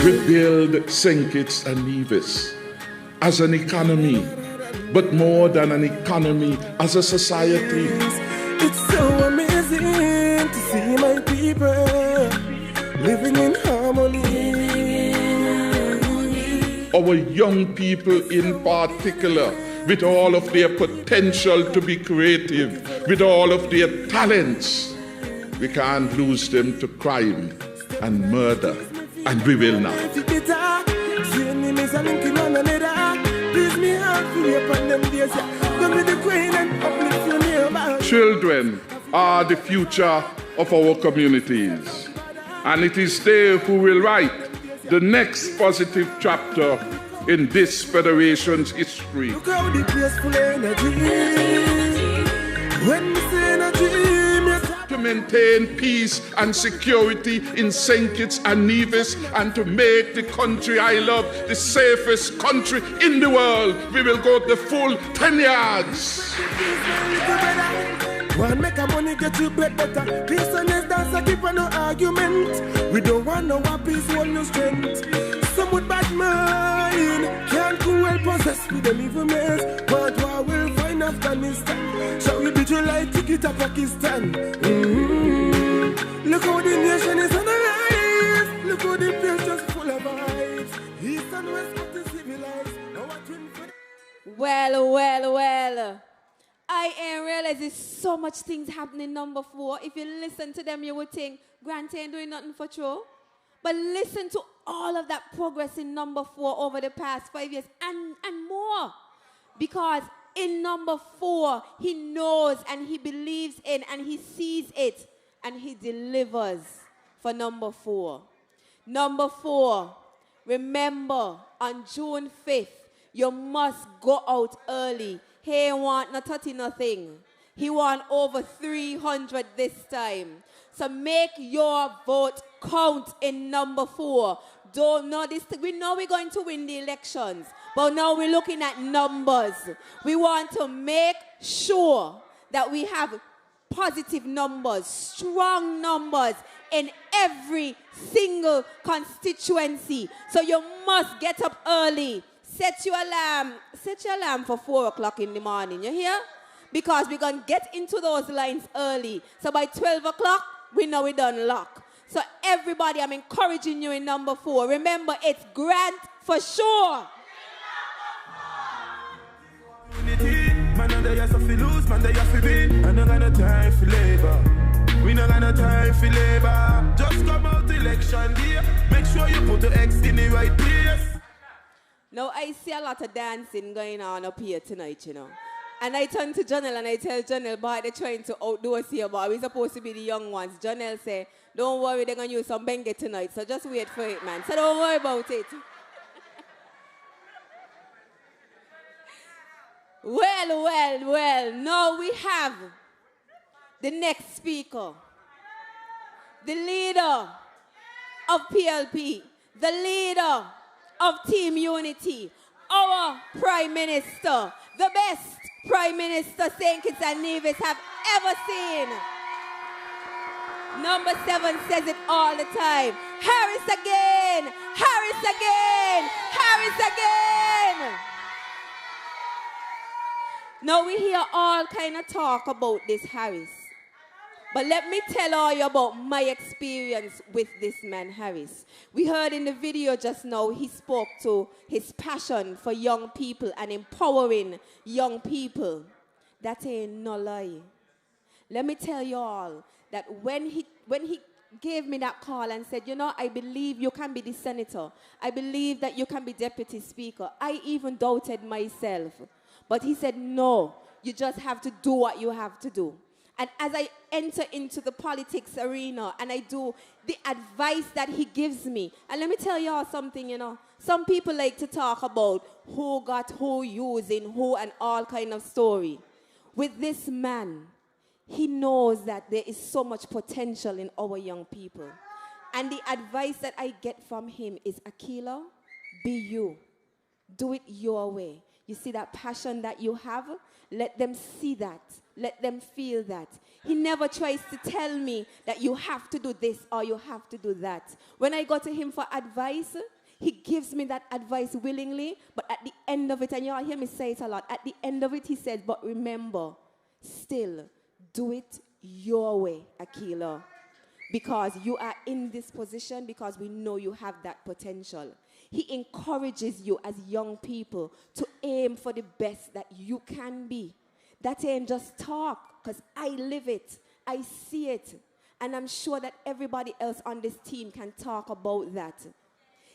We build St. Kitts and Nevis as an economy, but more than an economy, as a society. It's so amazing to see my people living in harmony. Our young people in particular, with all of their potential to be creative, with all of their talents, we can't lose them to crime and murder, and we will not. feel upon them days, yeah. Go with the queen and uplift your neighbor. Children are the future of our communities, and it is they who will write the next positive chapter in this federation's history. Look how the place full of energy. When we say energy, to maintain peace and security in St. Kitts and Nevis, and to make the country I love the safest country in the world, we will go the full 10 yards. One make a money get you bread better. Peace and dance I keep on no argument. We don't want no peace, hold no strength. Some with bad mind can't cool well possessed with them evil mess. But what will find Afghanistan? Shall we be your light ticket to Pakistan? Look how the nation is on the rise. Look how the place just full of vibes. East and west got to civilize. Well. I ain't realize there's so much things happening number 4. If you listen to them, you would think Grant ain't doing nothing for true. But listen to all of that progress in number 4 over the past 5 years and more. Because in number 4, he knows and he believes in and he sees it and he delivers for number 4. Number 4, remember on June 5th, you must go out early. He ain't want no 30 nothing. He want over 300 this time. So make your vote count in number 4. Don't know this. We know we're going to win the elections, but now we're looking at numbers. We want to make sure that we have positive numbers, strong numbers in every single constituency. So you must get up early. Set your alarm for 4 o'clock in the morning, you hear? Because we're going to get into those lines early. So by 12 o'clock, we know we done lock. So everybody, I'm encouraging you in number 4. Remember, it's Grant for sure. Man, they have to lose, man, they have to win. I don't got no time for labor. We don't got no time for labor. Just come out election day. Make sure you put the X in the right place. Now, I see a lot of dancing going on up here tonight, you know. And I turn to Janelle and I tell Janelle, boy, they're trying to outdo us here, boy. We're supposed to be the young ones. Janelle say, don't worry, they're going to use some Bengue tonight, so just wait for it, man. So don't worry about it. Well. Now we have the next speaker, the leader of PLP, the leader of Team Unity, our Prime Minister, the best Prime Minister St. Kitts and Nevis have ever seen. Number 7 says it all the time. Harris again! Harris again! Harris again! Now we hear all kind of talk about this Harris. But let me tell all you about my experience with this man, Harris. We heard in the video just now, he spoke to his passion for young people and empowering young people. That ain't no lie. Let me tell you all that when he gave me that call and said, you know, I believe you can be the senator. I believe that you can be deputy speaker. I even doubted myself. But he said, no, you just have to do what you have to do. And as I enter into the politics arena and I do the advice that he gives me, and let me tell y'all something, you know, some people like to talk about who got who using who and all kind of story. With this man, he knows that there is so much potential in our young people. And the advice that I get from him is, Akila, be you. Do it your way. You see that passion that you have? Let them see that. Let them feel that. He never tries to tell me that you have to do this or you have to do that. When I go to him for advice, he gives me that advice willingly, but at the end of it, and you all hear me say it a lot, at the end of it he says, but remember, still, do it your way, Akila. Because you are in this position because we know you have that potential. He encourages you as young people to aim for the best that you can be. That ain't just talk, because I live it. I see it. And I'm sure that everybody else on this team can talk about that.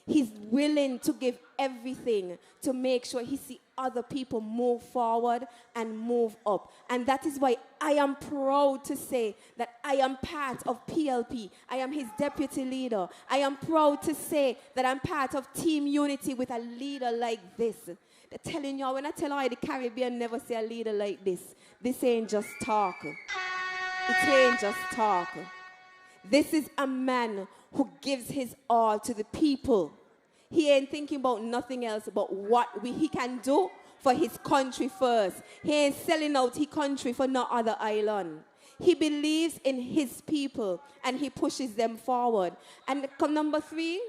He's willing to give everything to make sure he sees other people move forward and move up. And that is why I am proud to say that I am part of PLP. I am his deputy leader. I am proud to say that I'm part of Team Unity with a leader like this. They're telling y'all, when I tell you the Caribbean never see a leader like this ain't just talk. It ain't just talk. This is a man who gives his all to the people. He ain't thinking about nothing else but what he can do for his country first. He ain't selling out his country for no other island. He believes in his people and he pushes them forward. And number 3,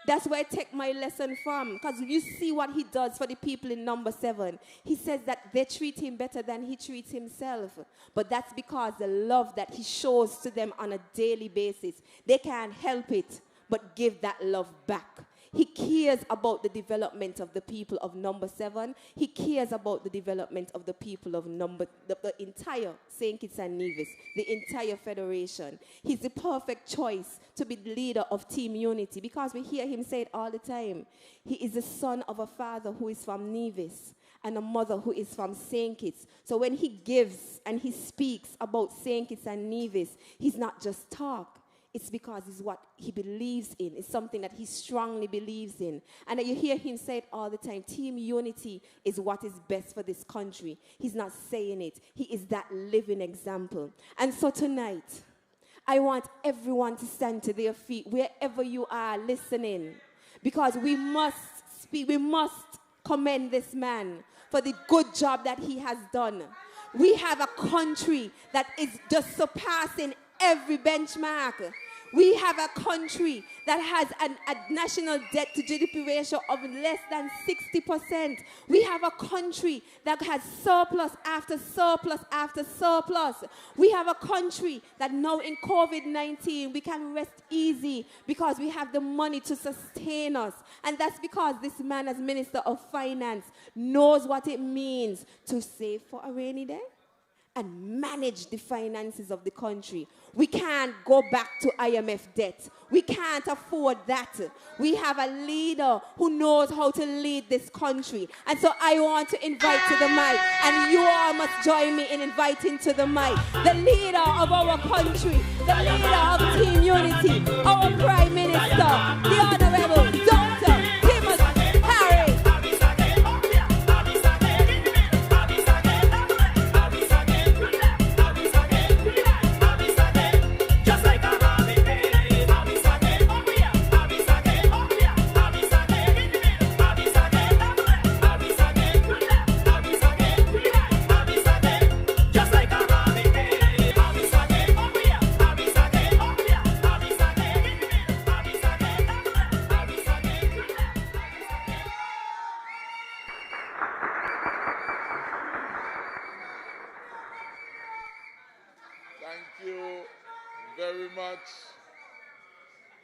that's where I take my lesson from. Because you see what he does for the people in number 7. He says that they treat him better than he treats himself. But that's because the love that he shows to them on a daily basis, they can't help it but give that love back. He cares about the development of the people of number 7. He cares about the development of the people of the entire St. Kitts and Nevis, the entire federation. He's the perfect choice to be the leader of Team Unity because we hear him say it all the time. He is the son of a father who is from Nevis and a mother who is from St. Kitts. So when he gives and he speaks about St. Kitts and Nevis, he's not just talk. It's because it's what he believes in. It's something that he strongly believes in. And you hear him say it all the time. Team Unity is what is best for this country. He's not saying it. He is that living example. And so tonight, I want everyone to stand to their feet wherever you are listening. Because we must speak. We must commend this man for the good job that he has done. We have a country that is just surpassing every benchmark. We have a country that has a national debt to GDP ratio of less than 60%. We have a country that has surplus after surplus after surplus. We have a country that now in COVID-19 we can rest easy because we have the money to sustain us. And that's because this man as Minister of Finance knows what it means to save for a rainy day and manage the finances of the country. We can't go back to IMF debt. We can't afford that. We have a leader who knows how to lead this country. And so I want to invite to the mic, and you all must join me in inviting to the mic the leader of our country, the leader of Team Unity, our Prime Minister, the Honorable Dr. Timothy Harris. Very much.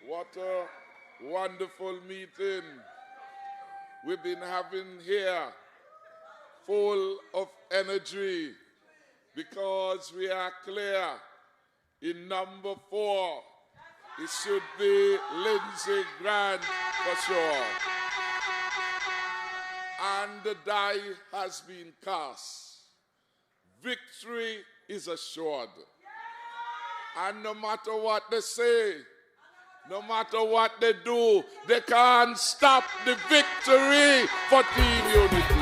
What a wonderful meeting we've been having here, full of energy, because we are clear in number 4, it should be Lindsay Grant for sure. And the die has been cast. Victory is assured. And no matter what they say, no matter what they do, they can't stop the victory for Team Unity.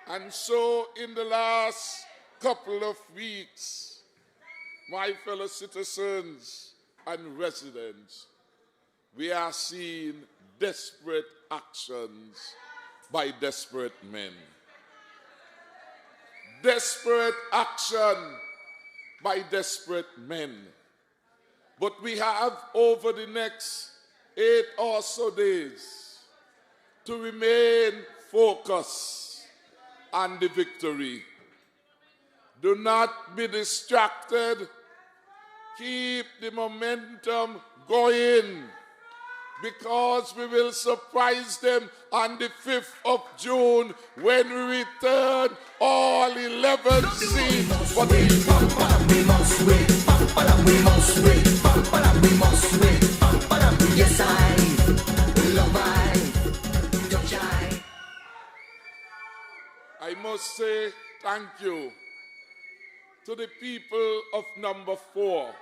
And so in the last couple of weeks, my fellow citizens and residents, we are seeing desperate actions by desperate men. Desperate action by desperate men. But we have over the next 8 or so days to remain focused on the victory. Do not be distracted. Keep the momentum going. because we will surprise them on the 5th of June when we return all 11 seats for the We must wait. We must wait. We must wait. Yes, I love touch I must say thank you to the people of number 4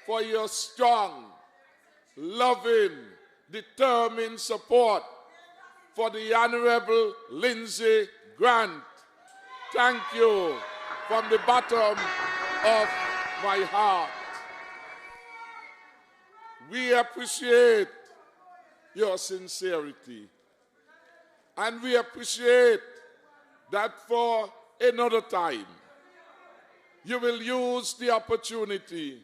for your strong, loving, determined support for the Honorable Lindsay Grant. Thank you from the bottom of my heart. We appreciate your sincerity, and we appreciate that for another time you will use the opportunity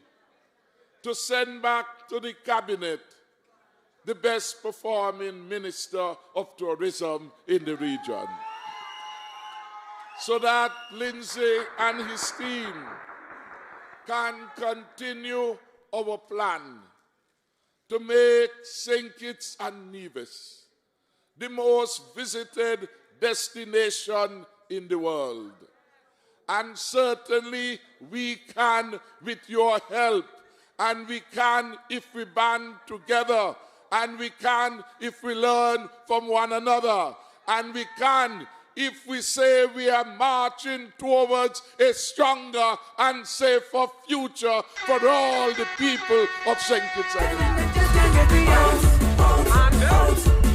to send back to the cabinet the best performing minister of tourism in the region, so that Lindsay and his team can continue our plan to make St. Kitts and Nevis the most visited destination in the world. And certainly we can with your help, and we can if we band together, and we can if we learn from one another, and we can if we say we are marching towards a stronger and safer future for all the people of St. Kitts and Nevis.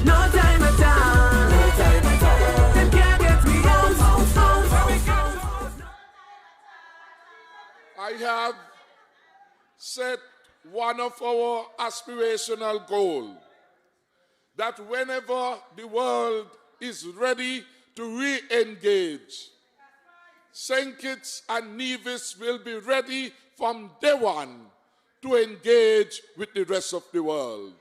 No time at all. Them can't get me out. I have set one of our aspirational goals that whenever the world is ready to re-engage, St. Kitts and Nevis will be ready from day one to engage with the rest of the world.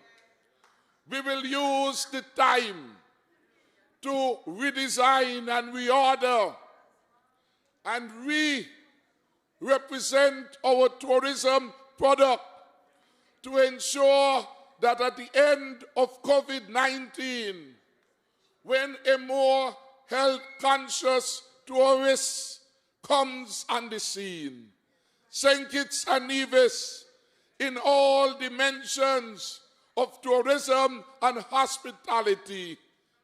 We will use the time to redesign and reorder and represent our tourism product to ensure that at the end of COVID-19, when a more health-conscious tourist comes on the scene, St. Kitts and Nevis, in all dimensions of tourism and hospitality,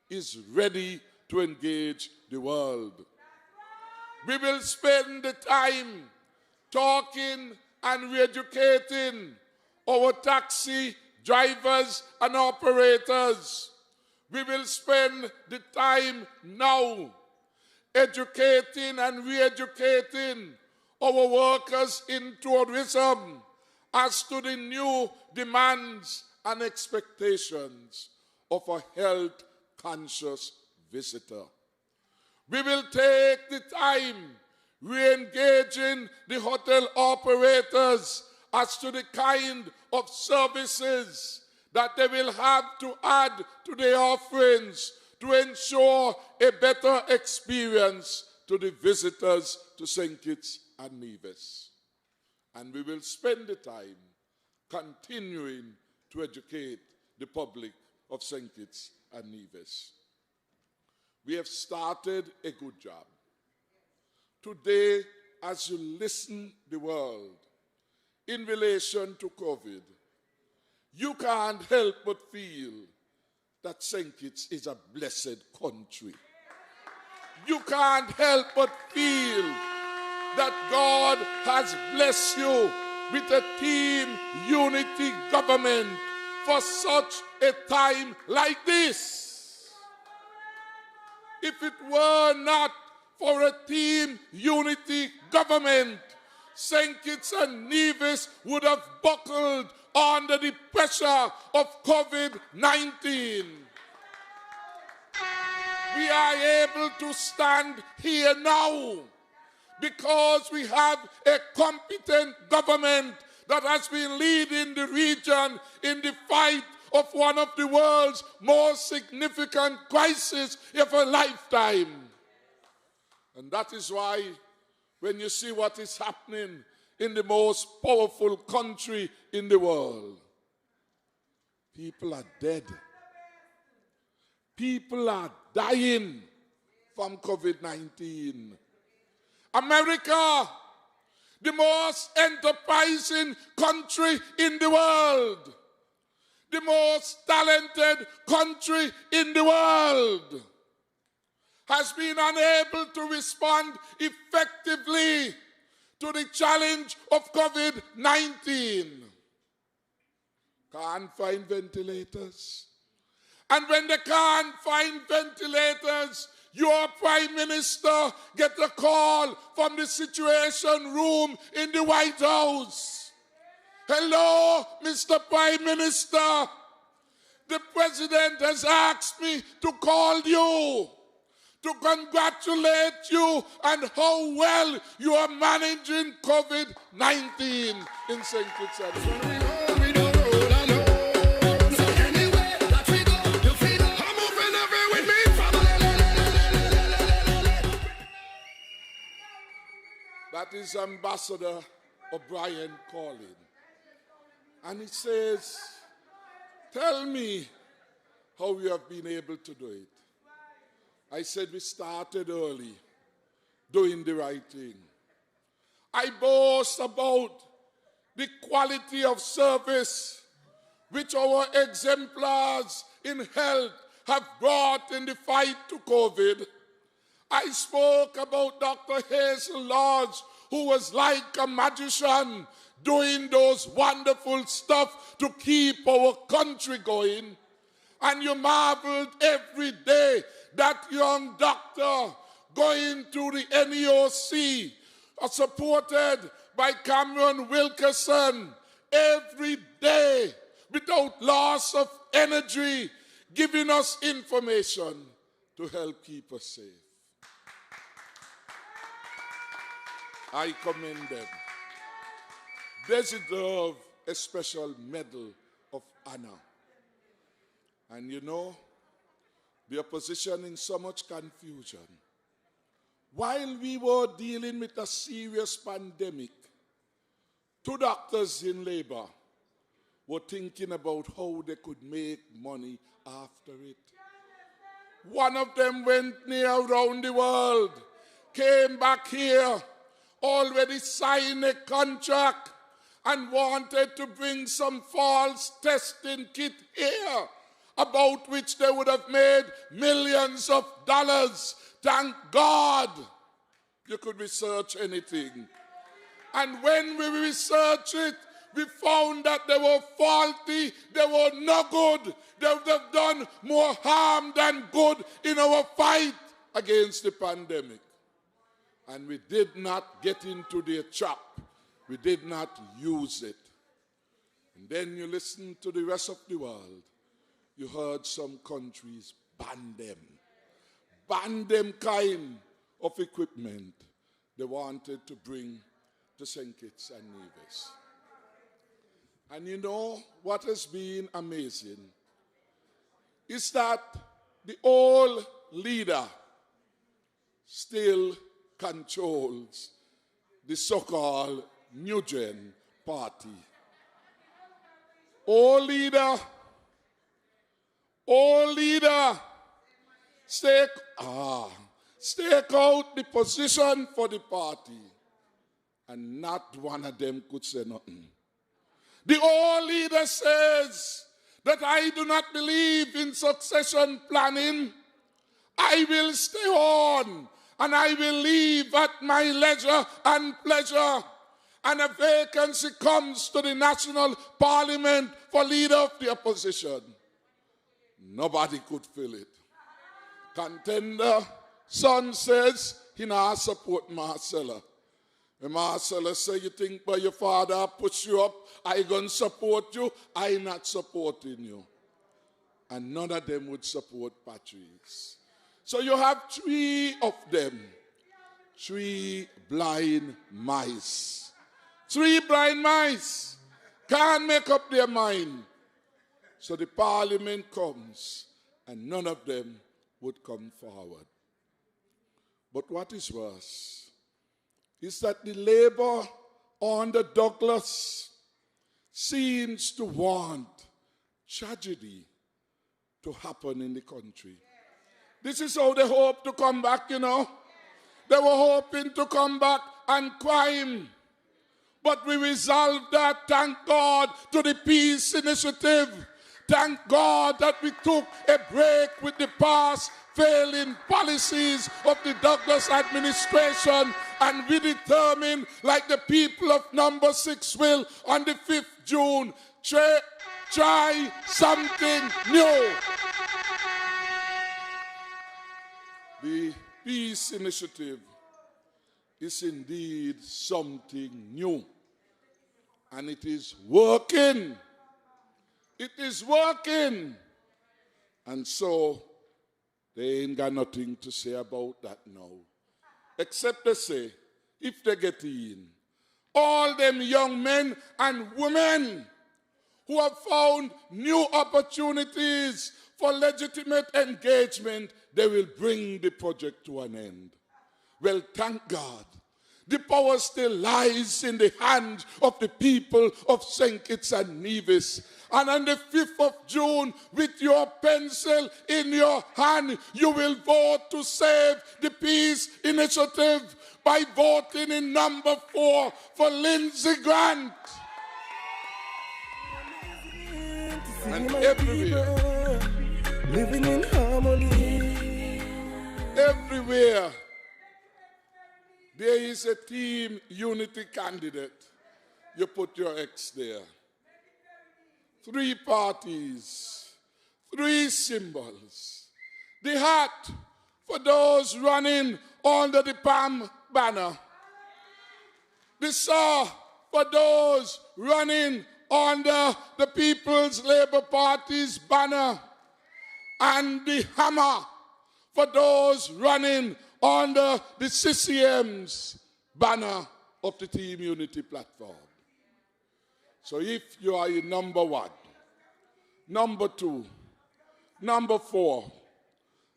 is ready to engage the world. We will spend the time talking and re-educating our taxi drivers and operators. We will spend the time now educating and re-educating our workers in tourism as to the new demands and expectations of a health-conscious visitor. We will take the time re-engaging the hotel operators as to the kind of services that they will have to add to their offerings to ensure a better experience to the visitors to St. Kitts and Nevis. And we will spend the time continuing to educate the public of St. Kitts and Nevis. We have started a good job. Today, as you listen to the world in relation to COVID, you can't help but feel that St. Kitts is a blessed country. You can't help but feel that God has blessed you with a team unity government for such a time like this. If it were not for a team unity government, St. Kitts and Nevis would have buckled under the pressure of COVID-19. We are able to stand here now because we have a competent government that has been leading the region in the fight of one of the world's most significant crises of a lifetime. And that is why when you see what is happening in the most powerful country in the world, People are dead. People are dying from COVID-19. America, the most enterprising country in the world, the most talented country in the world, has been unable to respond effectively to the challenge of COVID-19. Can't find ventilators. And when they can't find ventilators, your Prime Minister get a call from the Situation Room in the White House. Hello, Mr. Prime Minister. The President has asked me to call you to congratulate you on how well you are managing COVID-19 in St. Kitts and Nevis. That is Ambassador O'Brien calling. And he says, tell me how you have been able to do it. I said we started early, doing the right thing. I boast about the quality of service which our exemplars in health have brought in the fight to COVID. I spoke about Dr. Hazel Lodge, who was like a magician doing those wonderful stuff to keep our country going. And you marveled every day that young doctor going to the NEOC, supported by Cameron Wilkerson, every day without loss of energy, giving us information to help keep us safe. I commend them. They deserve a special medal of honor. And you know, the opposition in so much confusion. While we were dealing with a serious pandemic, 2 doctors in labor were thinking about how they could make money after it. One of them went near around the world, came back here, already signed a contract and wanted to bring some false testing kit here, about which they would have made millions of dollars. Thank God you could research anything. And when we researched it, we found that they were faulty, they were no good, they would have done more harm than good in our fight against the pandemic. And we did not get into their trap. We did not use it. And then you listen to the rest of the world. You heard some countries ban them kind of equipment they wanted to bring to St. Kitts and Nevis. And you know what has been amazing is that the old leader still controls the so-called New Gen party. Old leader, stake out the position for the party, and not one of them could say nothing. The old leader says that I do not believe in succession planning. I will stay on, and I will leave at my leisure and pleasure. And a vacancy comes to the National Parliament for leader of the opposition. Nobody could fill it. Contender, son says he not support Marcella. When Marcella say, you think by your father push you up, I gonna support you, I not supporting you. And none of them would support Patrice. So you have 3 of them. 3 blind mice. 3 blind mice can't make up their mind. So the parliament comes and none of them would come forward. But what is worse is that the Labour under Douglas seems to want tragedy to happen in the country. This is how they hope to come back, you know. They were hoping to come back and crime. But we resolved that, thank God, to the Peace Initiative. Thank God that we took a break with the past failing policies of the Douglas administration, and we determined, like the people of Number 6 will, on the 5th June, try something new. The Peace Initiative is indeed something new, and it is working. It is working. And so they ain't got nothing to say about that now, except to say, if they get in, all them young men and women who have found new opportunities for legitimate engagement, they will bring the project to an end. Well, thank God. The power still lies in the hands of the people of St. Kitts and Nevis. And on the 5th of June, with your pencil in your hand, you will vote to save the Peace Initiative by voting in Number 4 for Lindsay Grant. And everywhere, living in harmony. Everywhere, there is a team unity candidate. You put your X there. 3 parties, 3 symbols. The hat for those running under the PAM banner. The saw for those running under the People's Labour Party's banner. And the hammer for those running under the CCM's banner of the Team Unity platform. So if you are in Number 1, Number 2, Number 4,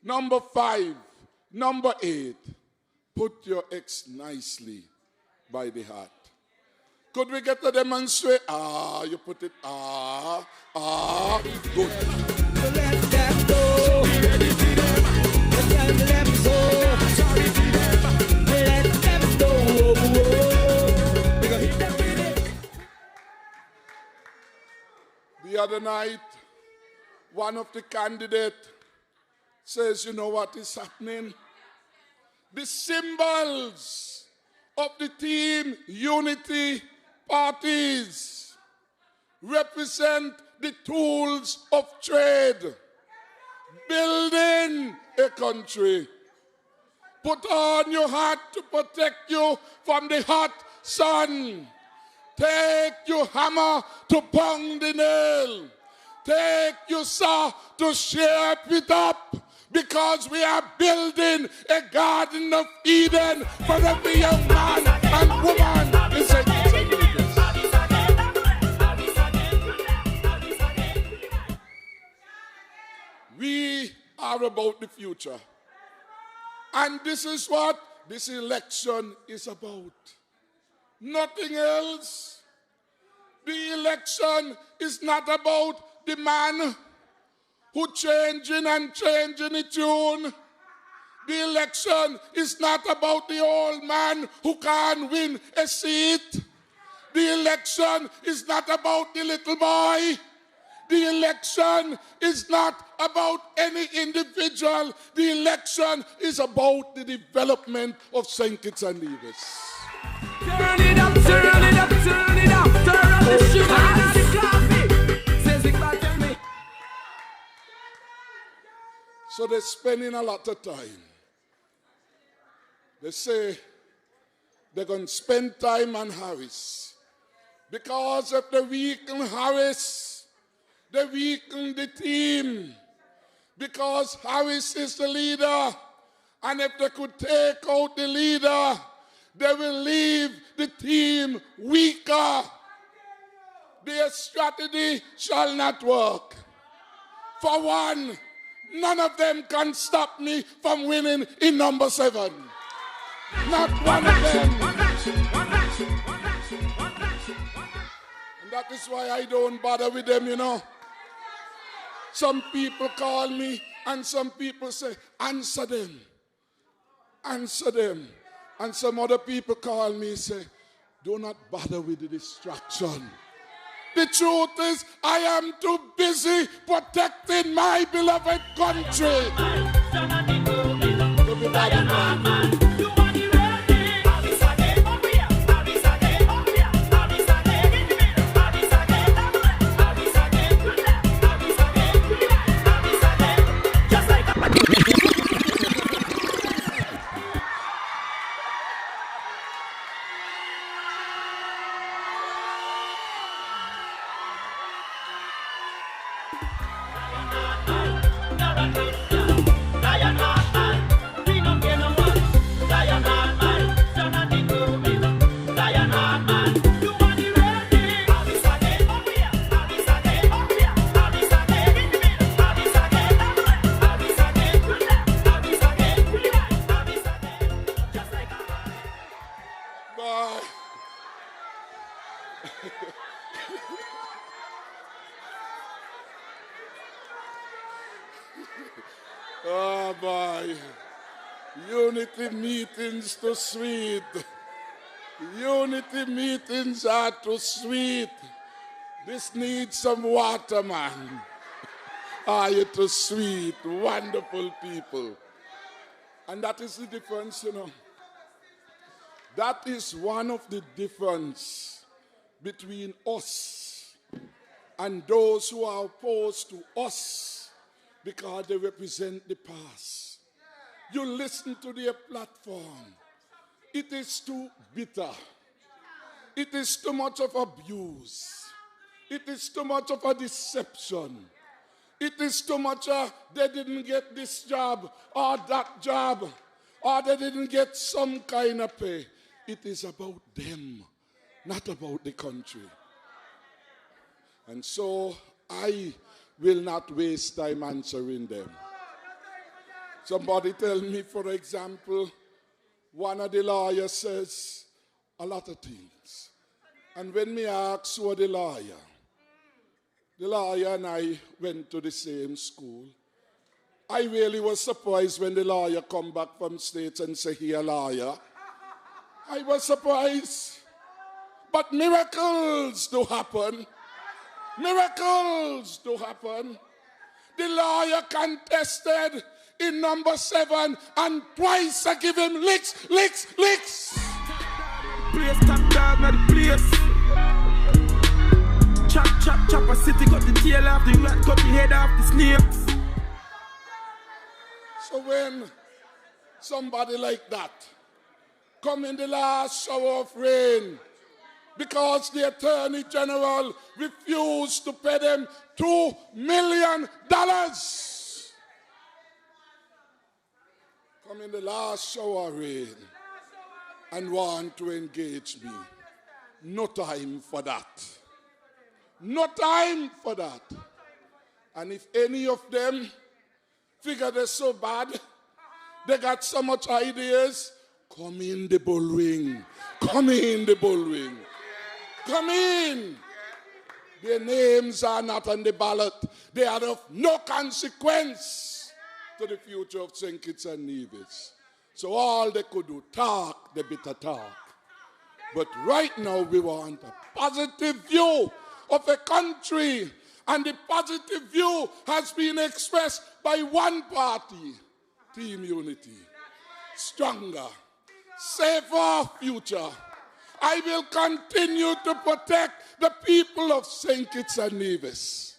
Number 5, Number 8, put your X nicely by the hat. Could we get to demonstrate? You put it, good. Let them go. Let them go. Let them go. The other night, one of the candidates says, you know what is happening? The symbols of the Team Unity parties represent the tools of trade, building a country. Put on your hat to protect you from the hot sun. Take your hammer to pound the nail. Take your saw to shape it up, because we are building a Garden of Eden for every young man and woman in St. Kitts and Nevis. We are about the future. And this is what this election is about. Nothing else. The election is not about the man who changing the tune. The election is not about the old man who can't win a seat. The election is not about the little boy. The election is not about any individual. The election is about the development of St. Kitts and Nevis. Turn it up, turn it up, turn it up, turn up the sugar and the coffee. Says it back, tell me. So they're spending a lot of time. They say they're going to spend time on Harris. Because if they weaken Harris, they weaken the team. Because Harris is the leader. And if they could take out the leader, they will leave the team weaker. Their strategy shall not work. For one, none of them can stop me from winning in Number 7. Not one of them. And that is why I don't bother with them, you know. Some people call me and some people say, answer them. Answer them. And some other people call me and say, do not bother with the distraction. The truth is, I am too busy protecting my beloved country. To be bothered by you. Oh boy, unity meetings too sweet. Unity meetings are too sweet. This needs some water, man. Are you too sweet, wonderful people? And that is the difference, you know. That is one of the difference between us and those who are opposed to us because they represent the past. You listen to their platform. It is too bitter. It is too much of abuse. It is too much of a deception. It is too much they didn't get this job or that job or they didn't get some kind of pay. It is about them, not about the country. And so I will not waste time answering them. Somebody tell me, for example, one of the lawyers says a lot of things. And when me ask who the lawyer and I went to the same school. I really was surprised when the lawyer come back from States and say he a lawyer. I was surprised. But miracles do happen. Miracles do happen. The lawyer contested in number 7 and twice I give him licks. Place top dog, not the place. Chop a city, got the tail off the rat, got the head off the snakes. So when somebody like that come in the last shower of rain because the Attorney General refused to pay them $2 million. Come in the last shower of rain and want to engage me. No time for that. No time for that. And if any of them figure they're so bad, they got so much ideas, come in the bullring. Come in the bullring. Come in. Their names are not on the ballot. They are of no consequence to the future of St. Kitts and Nevis. So all they could do, talk the bitter talk. But right now we want a positive view of a country. And the positive view has been expressed by one party, Team Unity. Stronger, safer future. I will continue to protect the people of St. Kitts and Nevis.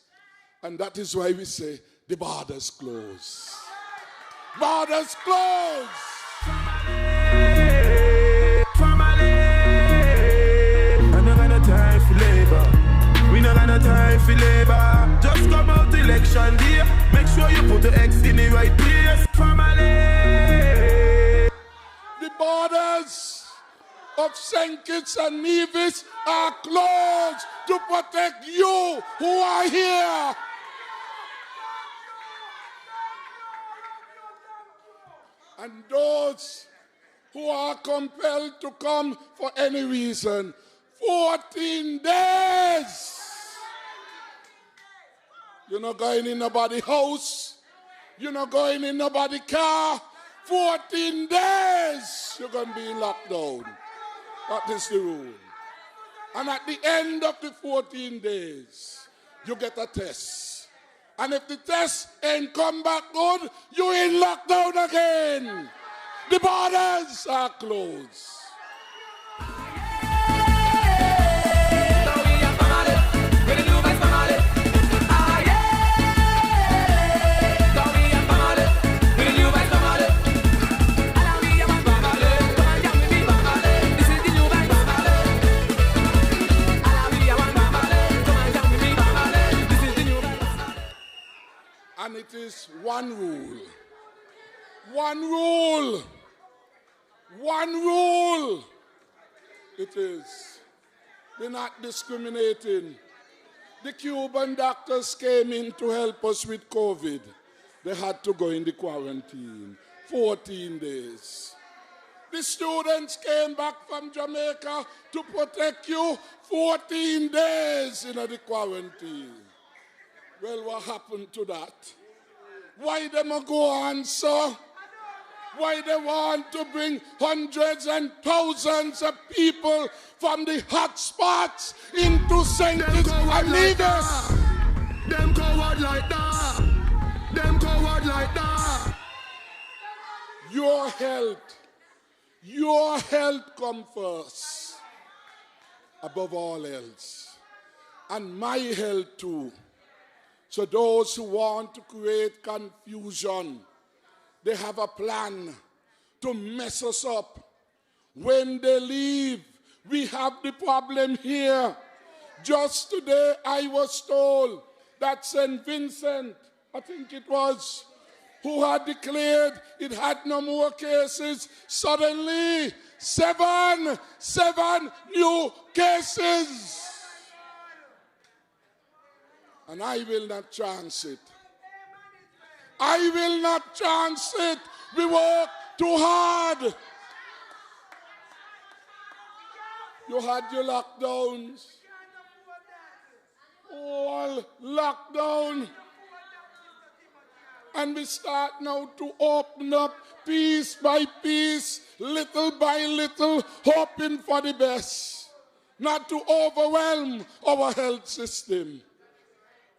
And that is why we say the borders close. Borders close. Family. I don't got no time for labor. We don't got no time for labor. Just come out election day. Make sure you put the X in the right place. Family. The borders of St. Kitts and Nevis are closed to protect you who are here. And those who are compelled to come for any reason, 14 days. You're not going in nobody's house. You're not going in nobody's car. 14 days you're going to be in lockdown. That is the rule. And at the end of the 14 days, you get a test. And if the test ain't come back good, you're in lockdown again. The borders are closed. And it is one rule. One rule. One rule. It is. They're not discriminating. The Cuban doctors came in to help us with COVID. They had to go in the quarantine. 14 days. The students came back from Jamaica to protect you. 14 days in the quarantine. Well, what happened to that? Why them go on, sir? Why they want to bring hundreds and thousands of people from the hot spots into St. Kitts and Nevis? Them coward like that. Them coward like that. Your health come first, above all else. And my health too. So those who want to create confusion, they have a plan to mess us up. When they leave, we have the problem here. Just today I was told that St. Vincent, I think it was, who had declared it had no more cases, suddenly 7 new cases. And I will not chance it. I will not chance it. We work too hard. You had your lockdowns. All lockdown. And we start now to open up piece by piece, little by little, hoping for the best. Not to overwhelm our health system.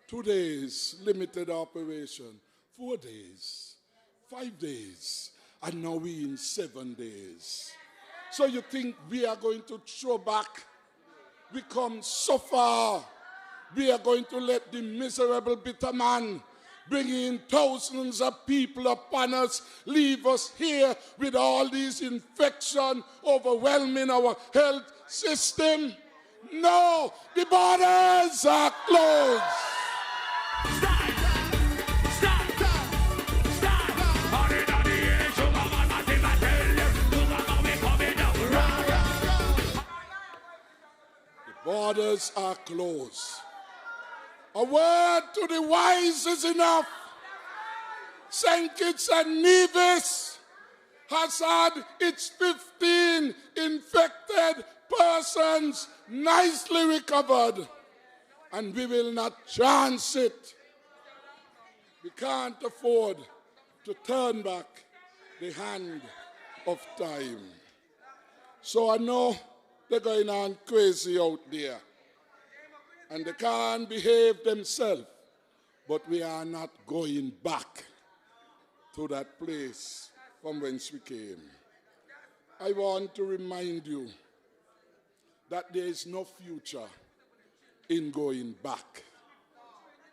2 days, limited operation. 4 days, 5 days, and now we're in 7 days. So you think we are going to throw back? We come so far. We are going to let the miserable bitter man bring in thousands of people upon us, leave us here with all these infections overwhelming our health system? No, the borders are closed. Borders are closed. A word to the wise is enough. St. Kitts and Nevis has had its 15 infected persons nicely recovered. And we will not chance it. We can't afford to turn back the hand of time. So I know they're going on crazy out there. And they can't behave themselves. But we are not going back to that place from whence we came. I want to remind you that there is no future in going back.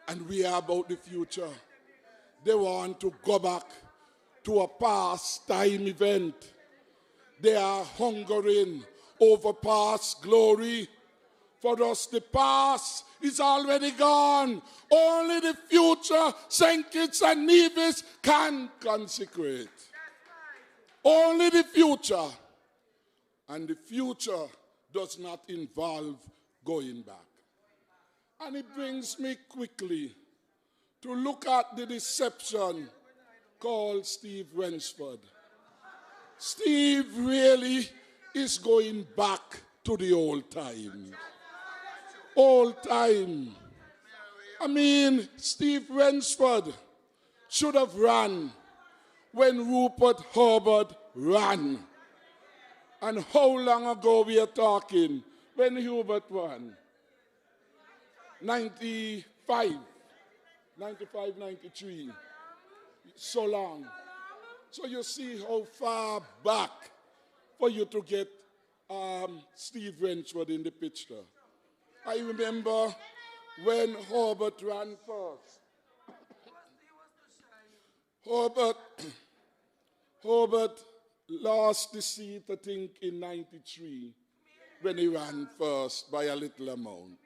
And we are about the future. They want to go back to a past time event. They are hungering over past glory. For us, the past is already gone. Only the future St. Kitts and Nevis can consecrate. Only the future. And the future does not involve going back. And it brings me quickly to look at the deception called Steve Wensford. Steve really is going back to the old times. Old time. I mean, Steve Rensford should have run when Rupert Herbert ran. And how long ago we are talking when Hubert won? 95, 93. So long. So you see how far back for you to get Steve Rensford in the picture. I remember when Herbert ran first. Herbert lost the seat, I think, in 93 when he ran first by a little amount.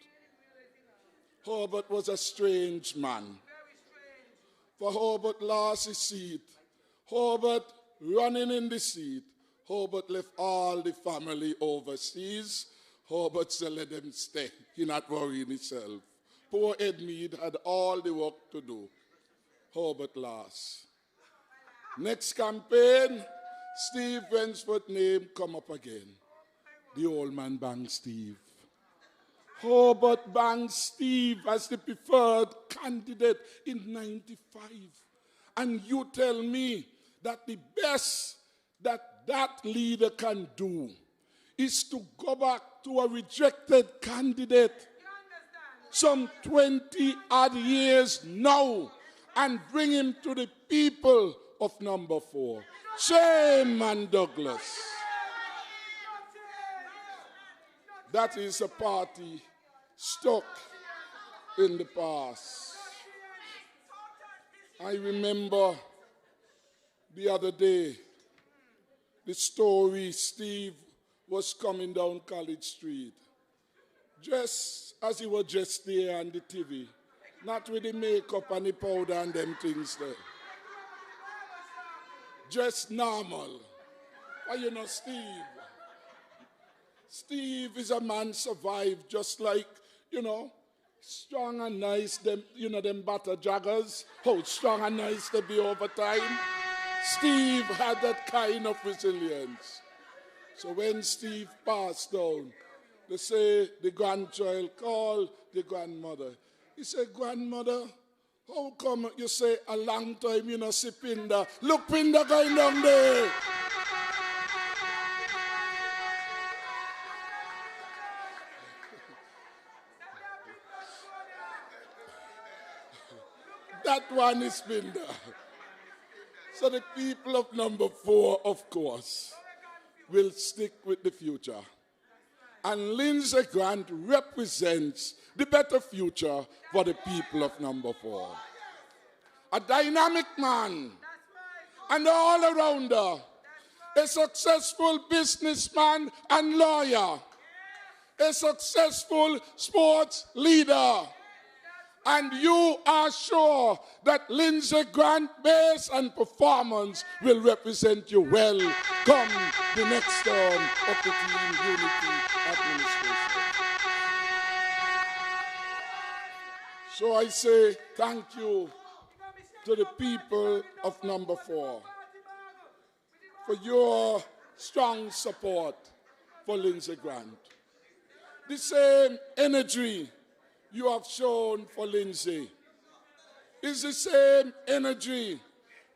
Herbert was a strange man. For Herbert lost his seat. Herbert running in the seat. Herbert left all the family overseas. Herbert said, let them stay. He not worrying himself. Poor Edmead had all the work to do. Herbert lost. Next campaign, Steve Rensford's name come up again. The old man banged Steve. Herbert banged Steve as the preferred candidate in 95. And you tell me that the best that leader can do is to go back to a rejected candidate some 20 odd years now and bring him to the people of number 4. Shame, man, Douglas. That is a party stuck in the past. I remember the other day, the story, Steve was coming down College Street, just as he was just there on the TV, not with the makeup and the powder and them things there. Just normal. But you know, Steve is a man survived just like, you know, strong and nice, them, you know, them butter joggers, how strong and nice they be over time. Steve had that kind of resilience. So when Steve passed down, they say the grandchild called the grandmother. He said, grandmother, how come you say a long time you know see Pinda? Look, Pinda going down there. That one is Pinda. So the people of number 4, of course, will stick with the future. And Lindsay Grant represents the better future for the people of number 4. A dynamic man, and all-arounder, a successful businessman and lawyer, a successful sports leader. And you are sure that Lindsay Grant base and performance will represent you well come the next term of the Team Unity administration. So I say thank you to the people of number 4 for your strong support for Lindsay Grant. The same energy you have shown for Lindsay is the same energy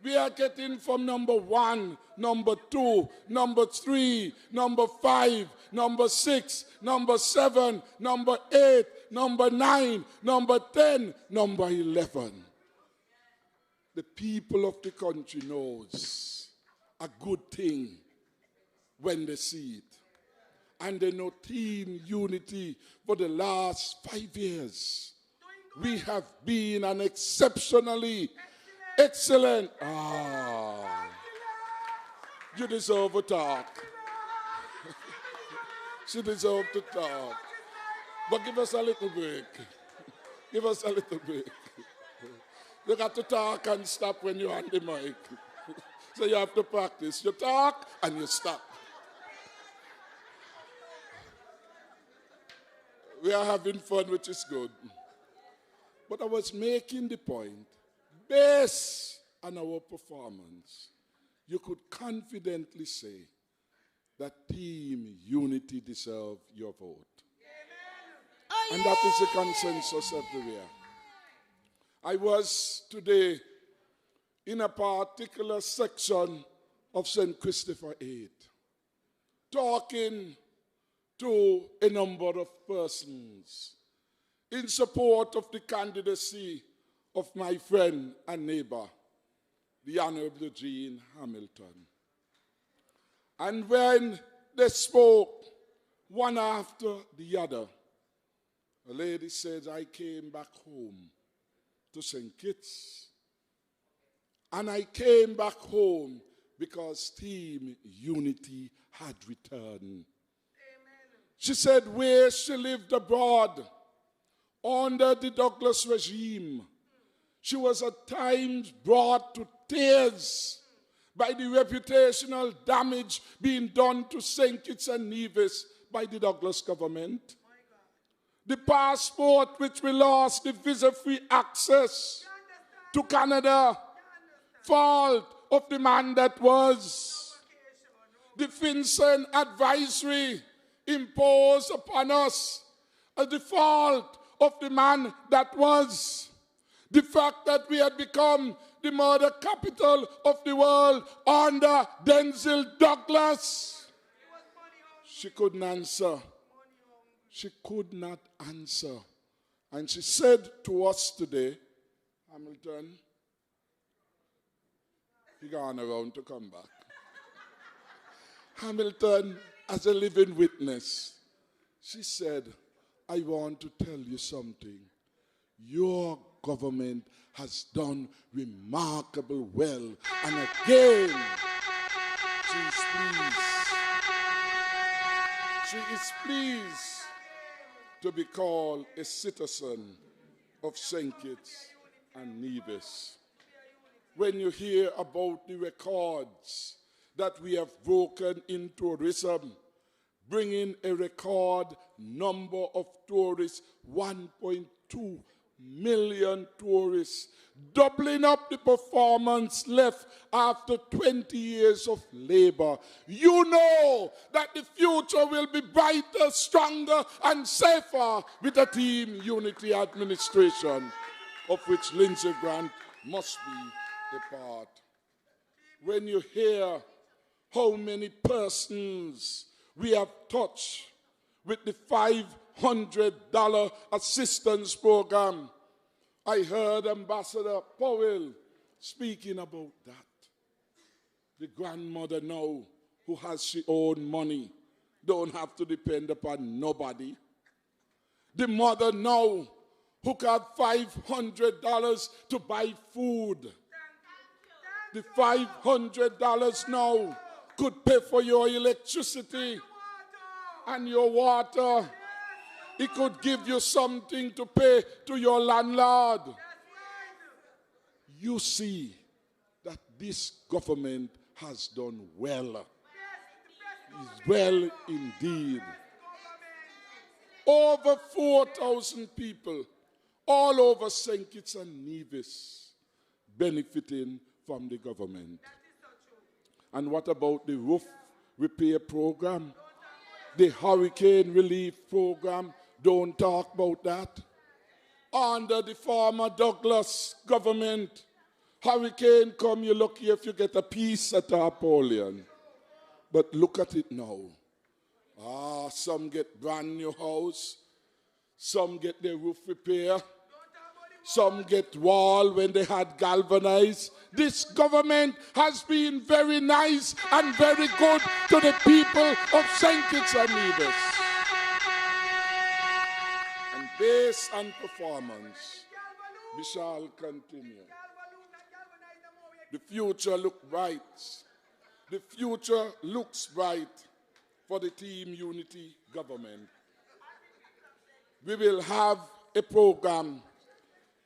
we are getting from number 1, number 2, number 3, number 5, number 6, number 7, number 8, number 9, number 10, number 11. The people of the country knows a good thing when they see it. And they know Team Unity for the last 5 years. We have been an exceptionally excellent. You deserve a talk. She deserves to talk. But give us a little break. Give us a little break. You got to talk and stop when you're on the mic. So you have to practice. You talk and you stop. We are having fun, which is good. But I was making the point, based on our performance, you could confidently say that Team Unity deserves your vote. And that is the consensus everywhere. I was today in a particular section of St. Christopher 8, talking to a number of persons in support of the candidacy of my friend and neighbor, the Honorable Jean Hamilton. And when they spoke, one after the other, a lady said, I came back home to St. Kitts. And I came back home because Team Unity had returned. Amen. She said where she lived abroad under the Douglas regime, she was at times brought to tears by the reputational damage being done to St. Kitts and Nevis by the Douglas government. The passport which we lost, the visa-free access to Canada, fault of the man that was. The FinCEN advisory imposed upon us a default of the man that was. The fact that we had become the murder capital of the world under Denzel Douglas. She couldn't answer. She could not answer. And she said to us today, Hamilton, he gone around to come back. Hamilton, as a living witness, she said, I want to tell you something. Your government has done remarkable well. And again, she is pleased. She is pleased to be called a citizen of St. Kitts and Nevis. When you hear about the records that we have broken in tourism, bringing a record number of tourists, 1.2 million tourists, doubling up the performance left after 20 years of labor. You know that the future will be brighter, stronger, and safer with a Team Unity administration, of which Lindsay Grant must be a part. When you hear how many persons we have touched with the $500 assistance program, I heard Ambassador Powell speaking about that. The grandmother now, who has her own money, don't have to depend upon nobody. The mother now, who got $500 to buy food. The $500 now could pay for your electricity and your water. It could give you something to pay to your landlord. You see that this government has done well. It's well indeed. Over 4,000 people all over St. Kitts and Nevis benefiting from the government. And what about the roof repair program? The hurricane relief program? Don't talk about that. Under the former Douglas government, hurricane come, you're lucky if you get a piece at Napoleon. But look at it now. Some get brand new house. Some get their roof repair. Some get wall when they had galvanized. This government has been very nice and very good to the people of St. Kitts and Nevis. And based on performance, we shall continue. The future looks bright. The future looks bright for the Team Unity government. We will have a program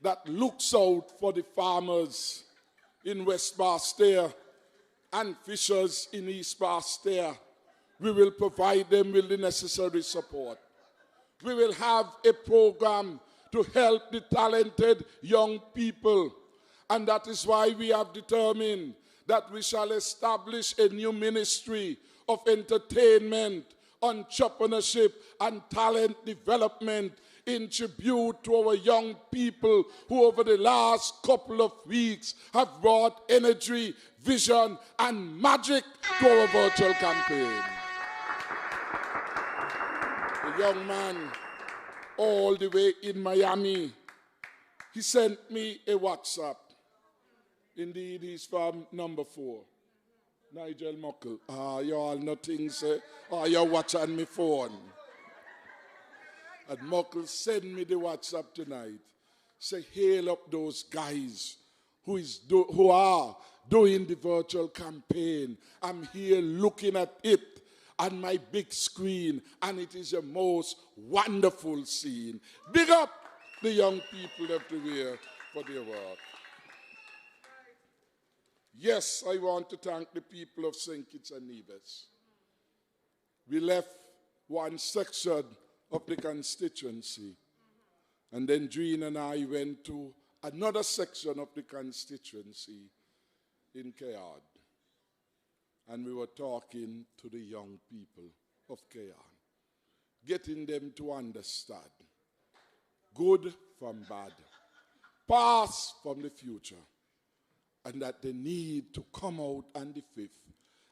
that looks out for the farmers in West Basseterre and fishers in East Basseterre. We will provide them with the necessary support. We will have a program to help the talented young people. And that is why we have determined that we shall establish a new ministry of entertainment, entrepreneurship, and talent development in tribute to our young people who over the last couple of weeks have brought energy, vision, and magic to our virtual campaign. A young man all the way in Miami, he sent me a WhatsApp. Indeed, he's from number 4. Nigel Muckle. You all nothing, say. You're watching me phone. And Muckle send me the WhatsApp tonight. Say, hail up those guys who are doing the virtual campaign. I'm here looking at it on my big screen, and it is a most wonderful scene. Big up the young people everywhere for their work. Yes, I want to thank the people of St. Kitts and Nevis. We left one section of the constituency, and then Jean and I went to another section of the constituency in Kayard. And we were talking to the young people of Kayard, getting them to understand good from bad, past from the future, and that they need to come out on the 5th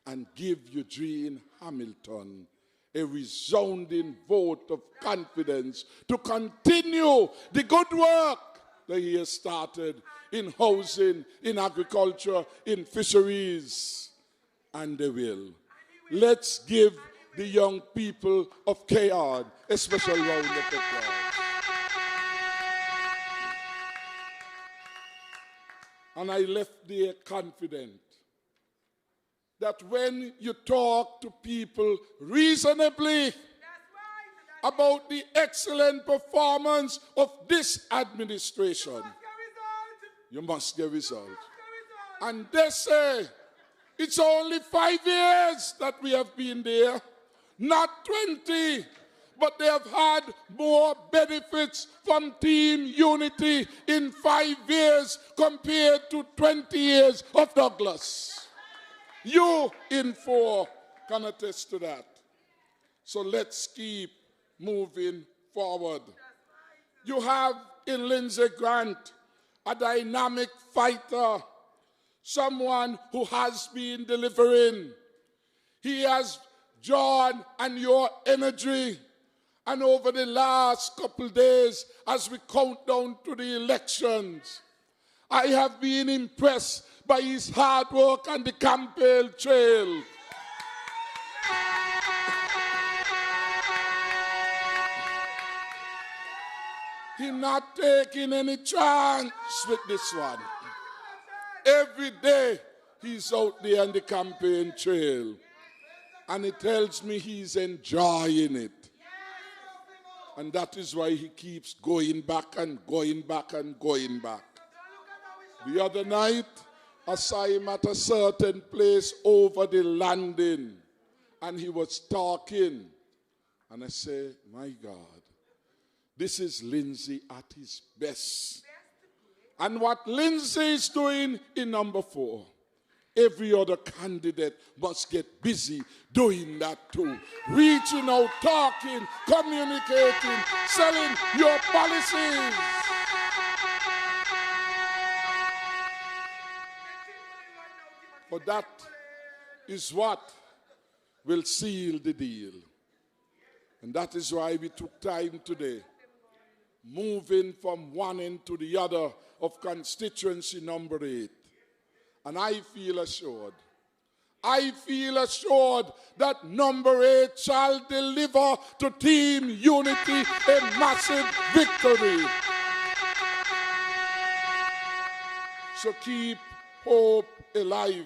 and give Eugene Hamilton a resounding vote of confidence to continue the good work that he has started in housing, in agriculture, in fisheries, and they will. Let's give the young people of Kayard a special round of applause. And I left there confident that when you talk to people reasonably about the excellent performance of this administration, you must get results. And they say it's only 5 years that we have been there, not 20. But they have had more benefits from team unity in 5 years compared to 20 years of Douglas. You in 4 can attest to that. So let's keep moving forward. You have in Lindsay Grant a dynamic fighter, someone who has been delivering. He has drawn on your energy. And over the last couple days, as we count down to the elections, I have been impressed by his hard work on the campaign trail. He's not taking any chance with this one. Every day, he's out there on the campaign trail. And he tells me he's enjoying it. And that is why he keeps going back and going back and going back. The other night, I saw him at a certain place over the landing, and he was talking. And I say, my God, this is Lindsay at his best. And what Lindsay is doing in number 4, every other candidate must get busy doing that too. Reaching out, talking, communicating, selling your policies. But that is what will seal the deal. And that is why we took time today, moving from one end to the other of constituency number 8. And I feel assured that number 8 shall deliver to Team Unity a massive victory. So keep hope alive.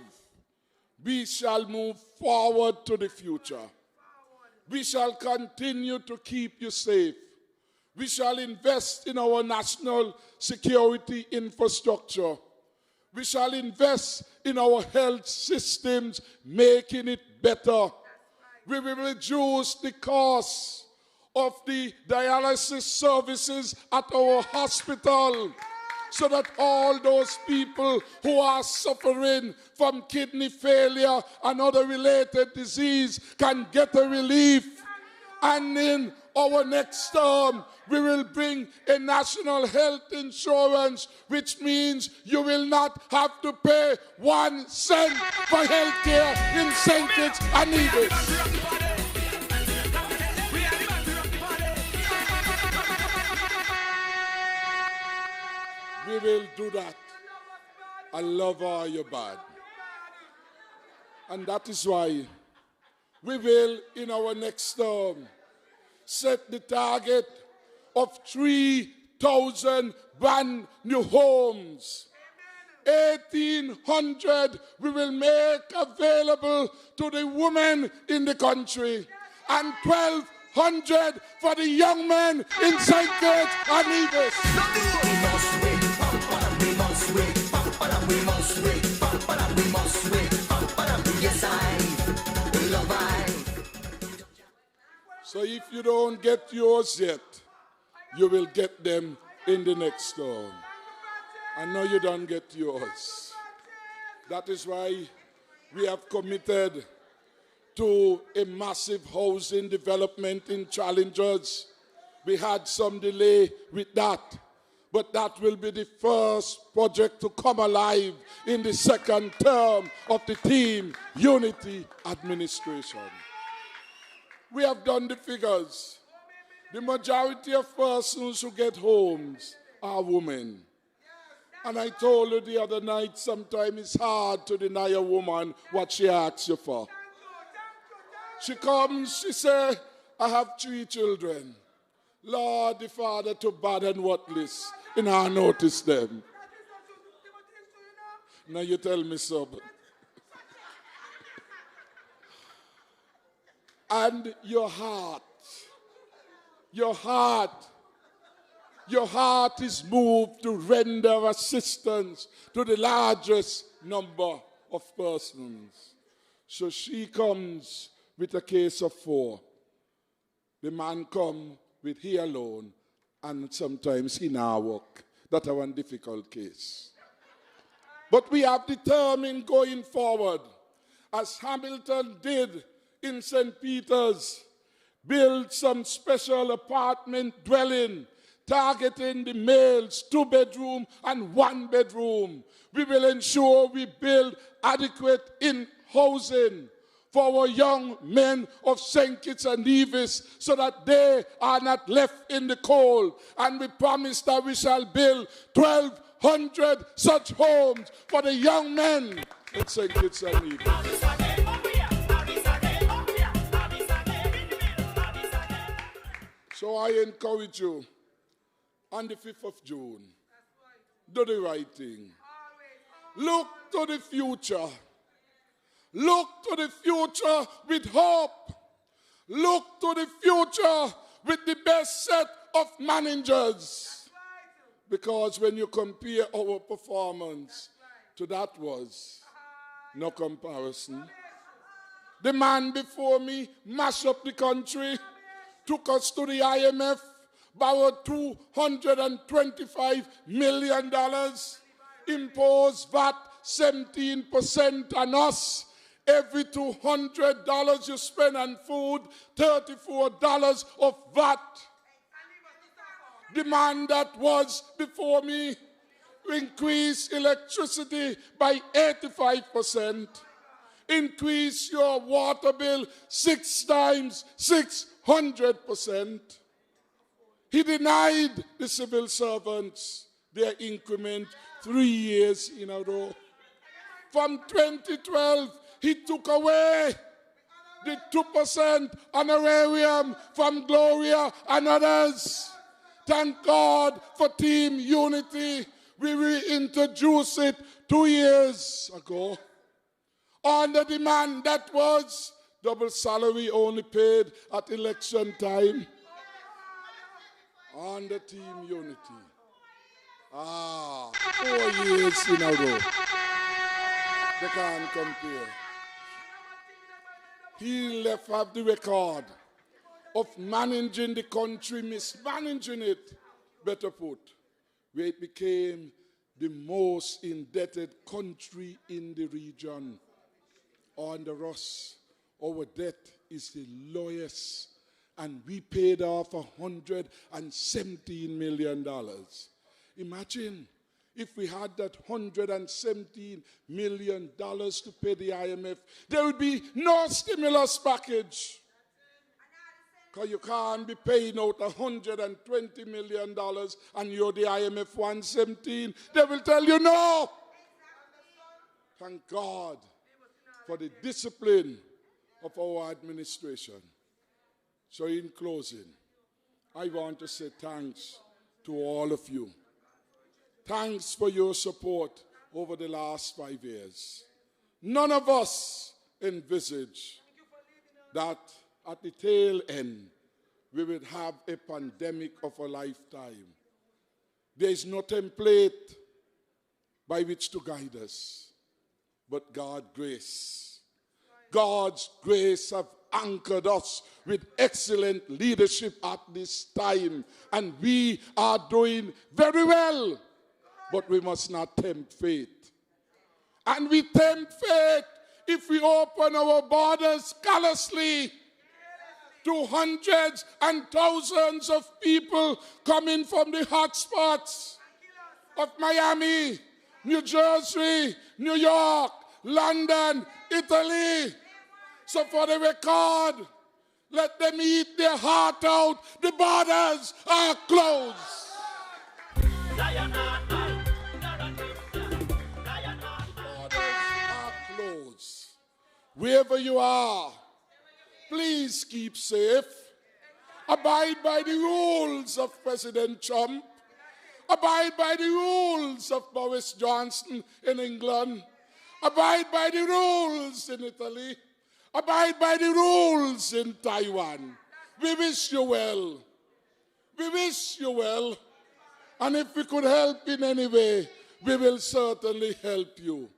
We shall move forward to the future. We shall continue to keep you safe. We shall invest in our national security infrastructure. We shall invest in our health systems, making it better. We will reduce the cost of the dialysis services at our hospital so that all those people who are suffering from kidney failure and other related disease can get a relief. And in our next term, we will bring a national health insurance, which means you will not have to pay 1 cent for health care in St. Kitts and Nevis. We will do that. I love all you bad. And that is why we will, in our next term, set the target of 3,000 brand new homes. 1,800 we will make available to the women in the country, and 1,200 for the young men in St. Kitts and Nevis. So if you don't get yours yet, you will get them in the next term. I know you don't get yours. That is why we have committed to a massive housing development in Challengers. We had some delay with that, but that will be the first project to come alive in the second term of the Team Unity administration. We have done the figures. The majority of persons who get homes are women. And I told you the other night, sometimes it's hard to deny a woman what she asks you for. She comes, she says, I have 3 children. Lord, the father too bad and worthless, and I notice them. Now you tell me so. And your heart is moved to render assistance to the largest number of persons. So she comes with a case of 4. The man comes with he alone, and sometimes he now work. That's one difficult case. But we have determined going forward, as Hamilton did in St. Peter's, build some special apartment dwelling targeting the males, 2-bedroom and 1-bedroom. We will ensure we build adequate in-housing for our young men of St. Kitts and Nevis so that they are not left in the cold. And we promise that we shall build 1,200 such homes for the young men in St. Kitts and Nevis. So I encourage you, on the 5th of June, do the right thing. Look to the future. Look to the future with hope. Look to the future with the best set of managers. Because when you compare our performance to that was no comparison. The man before me mashed up the country, took us to the IMF, borrowed $225 million, imposed VAT 17% on us. Every $200 you spend on food, $34 of VAT. The man that was before me increased electricity by 85%. Increase your water bill 6 times, 600%. He denied the civil servants their increment 3 years in a row. From 2012, he took away the 2% honorarium from Gloria and others. Thank God for Team Unity. We reintroduced it 2 years ago. On the demand that was double salary only paid at election time. On the Team Unity. 4 years in a row. They can't compare. He left off the record of managing the country, mismanaging it, better put, where it became the most indebted country in the region. On the Ross, our debt is the lowest and we paid off $117 million. Imagine if we had that $117 million to pay the IMF, there would be no stimulus package. Because you can't be paying out $120 million and you're the IMF 117. They will tell you no. Thank God for the discipline of our administration. So in closing, I want to say thanks to all of you. Thanks for your support over the last 5 years. None of us envisaged that at the tail end, we would have a pandemic of a lifetime. There is no template by which to guide us, but God's grace. God's grace have anchored us with excellent leadership at this time, and we are doing very well. But we must not tempt fate. And we tempt fate if we open our borders callously to hundreds and thousands of people coming from the hotspots of Miami, New Jersey, New York, London, Italy. So for the record, let them eat their heart out. The borders are closed. Wherever you are, please keep safe. Abide by the rules of President Trump. Abide by the rules of Boris Johnson in England. Abide by the rules in Italy. Abide by the rules in Taiwan. We wish you well. We wish you well. And if we could help in any way, we will certainly help you.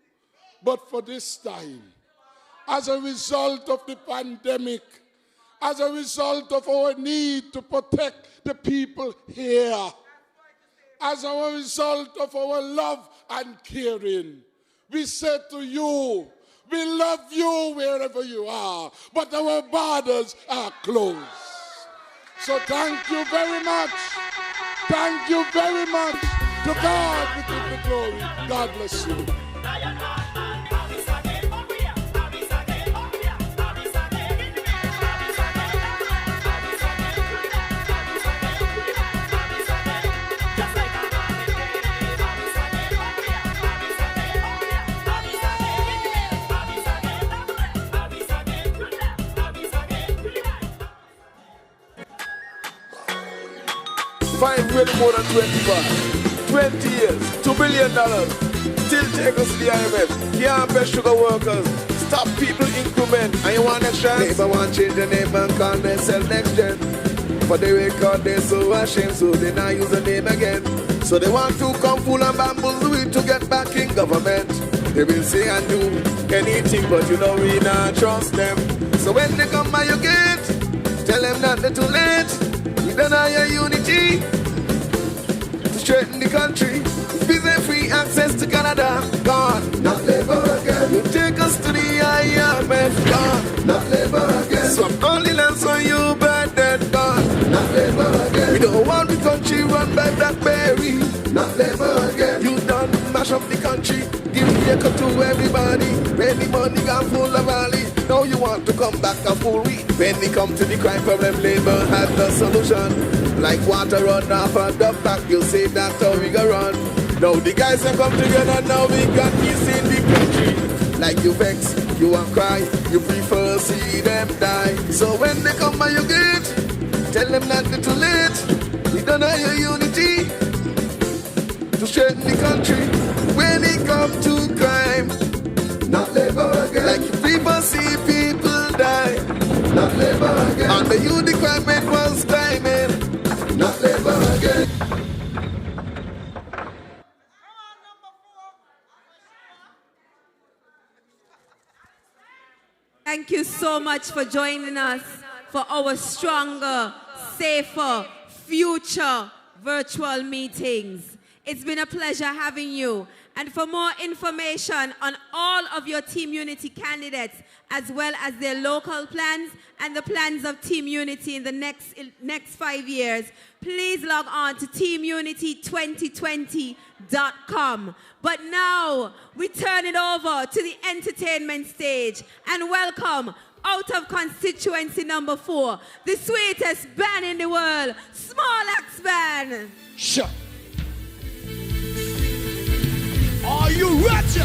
But for this time, as a result of the pandemic, as a result of our need to protect the people here, as a result of our love and caring, we say to you, we love you wherever you are, but our borders are closed. So thank you very much. Thank you very much. To God we give the glory. God bless you. Fine really more than 25. 20 years, $2 billion. Still take us to the IMF. Can't pay sugar workers. Stop people increment. And you want next chance? Neighbor want change the name and call themselves next gen. For the record they're so ashamed, so they not use the name again. So they want to come full and bamboozle it to get back in government. They will say and do anything, but you know we not trust them. So when they come by your gate, tell them that they're too late. Deny your unity to straighten the country. Visa-free access to Canada, gone. Not labor again. You take us to the IMF, gone. Not labor again. Swap only lands on you, but then gone. Not labor again. We don't want the country run by Blackberry. Not labor again. You done mash up the country, give vehicle to everybody. When the money gone full of valley, now you want to come back a full week. When they come to the crime problem, labor has the solution. Like water run off a duck back, you say that's how we go run. Now the guys have come together, now we got peace in the country. Like you vex, you want cry, you prefer see them die. So when they come by your gate, tell them not to too late. We don't have your unity to straighten the country. When it come to crime, not labor again. Like you people see people die, not labor again. And the youth the crime rate was climbing, not labor again. Thank you so much for joining us for our stronger, safer, future virtual meetings. It's been a pleasure having you. And for more information on all of your Team Unity candidates, as well as their local plans and the plans of Team Unity in the next 5 years, please log on to teamunity2020.com. But now, we turn it over to the entertainment stage and welcome, out of constituency number 4, the sweetest band in the world, Small Axe Band. Sure. Are you ready?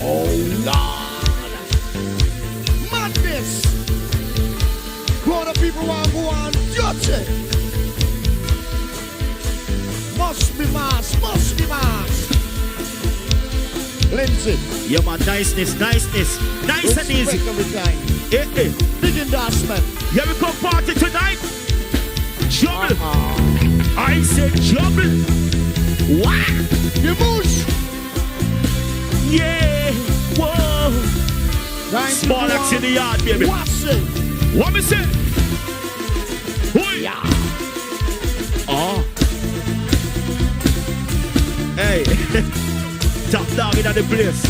Oh Lord, madness. Grown up people want to go on duty. Must be mass, must be mass. Lindsay. Yeah, man, niceness, nice and easy. Big endorsement. Yeah, we come party tonight. Trouble. I said trouble. What? You moose. Yeah. Whoa. Small Axe in the yard, baby. What's it? What me say? Yeah. Oh. Hey. Top dog in the place.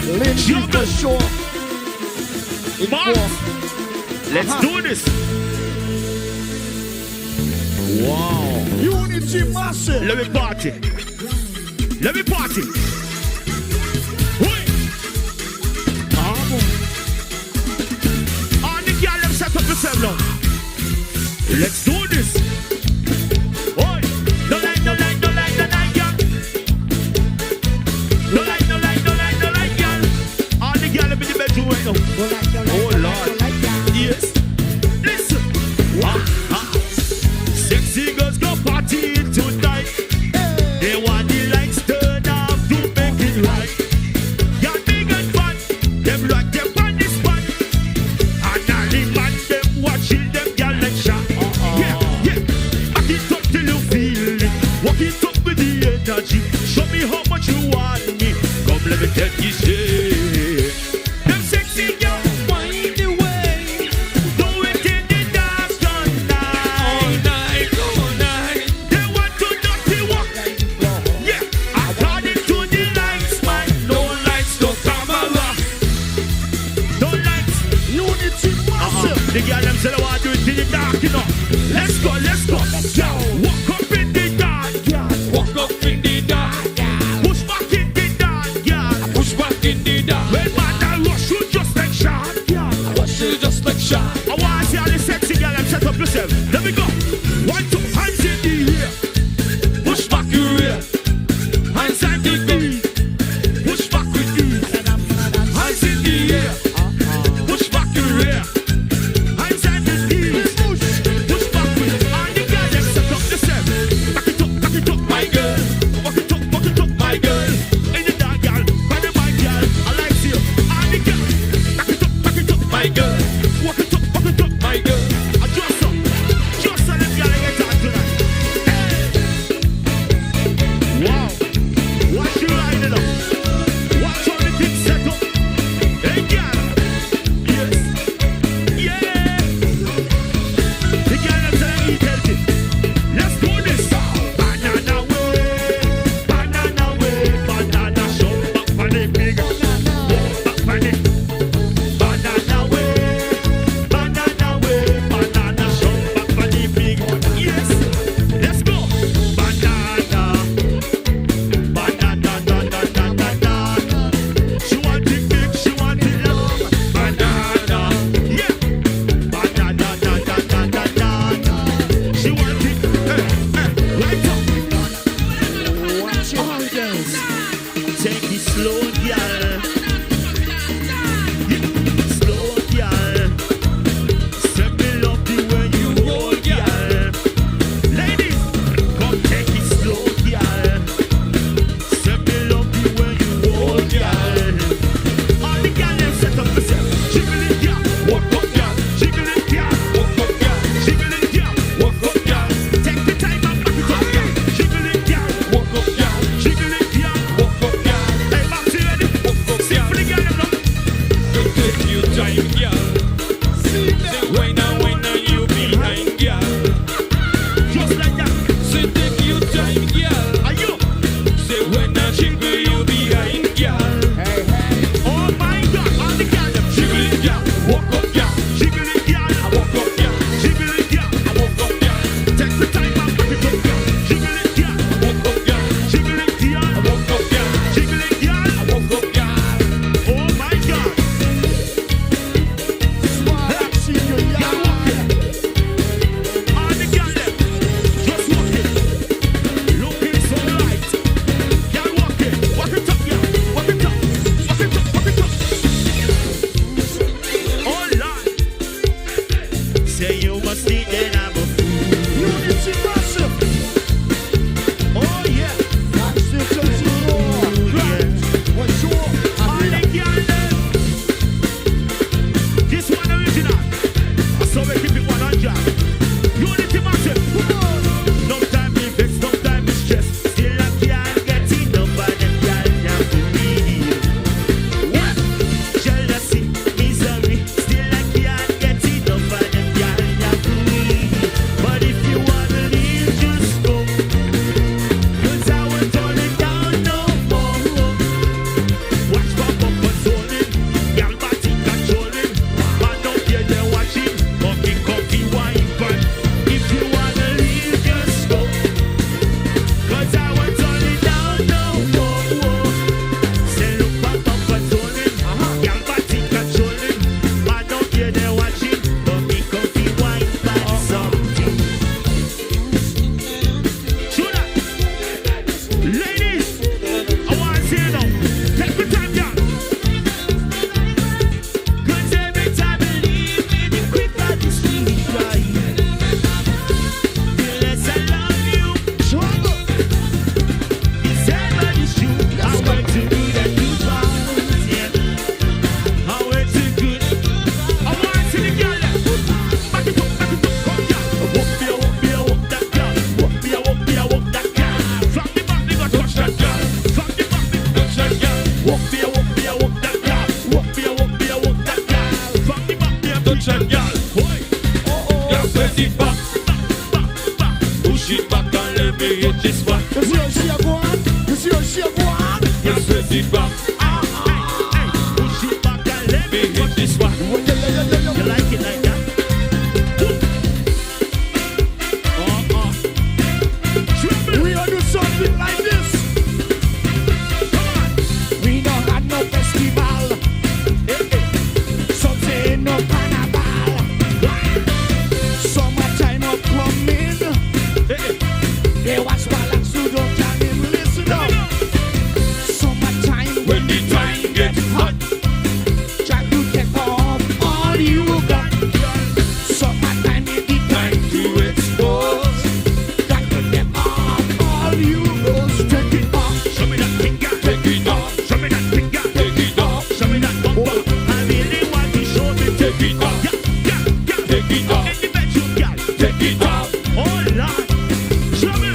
Lindsay for sure. Let's do this. Wow. Unity massive. Let me party. Let me party. Wait. All the girls have set up yourself now. Let's do this. Oi. No like, no like, no like, no like, girl. No like, no like, no like, no like, girl. All the girls in the bedroom right now. Oh Lord. Yes. Listen. Sexy girls go party tonight. They want the lights turned off to make it right. You're big and fun. Them like them on this spot. And all the man them watching them girl like shot. Yeah. Push it back and let me hit this one. You see how she a go on? You see how she a go on? Yeah, press it back. Push it back and let me hit this one. You like it like that? We gonna do something like this. Come on. We don't have no festival. Something no carnival. Summertime up coming. They watch balance who don't can him. Listen up. Summertime when the time gets hot. Try to take off all you got. Summertime is the time to expose. Got to take off all you got. Take it off. Show me that finger. Take it off. Show me that finger. Take it off. Show me that bumper. I really want to show me. Take it off. Take it off. In the bedroom, girl. Take it off. Oh Lord. Show me.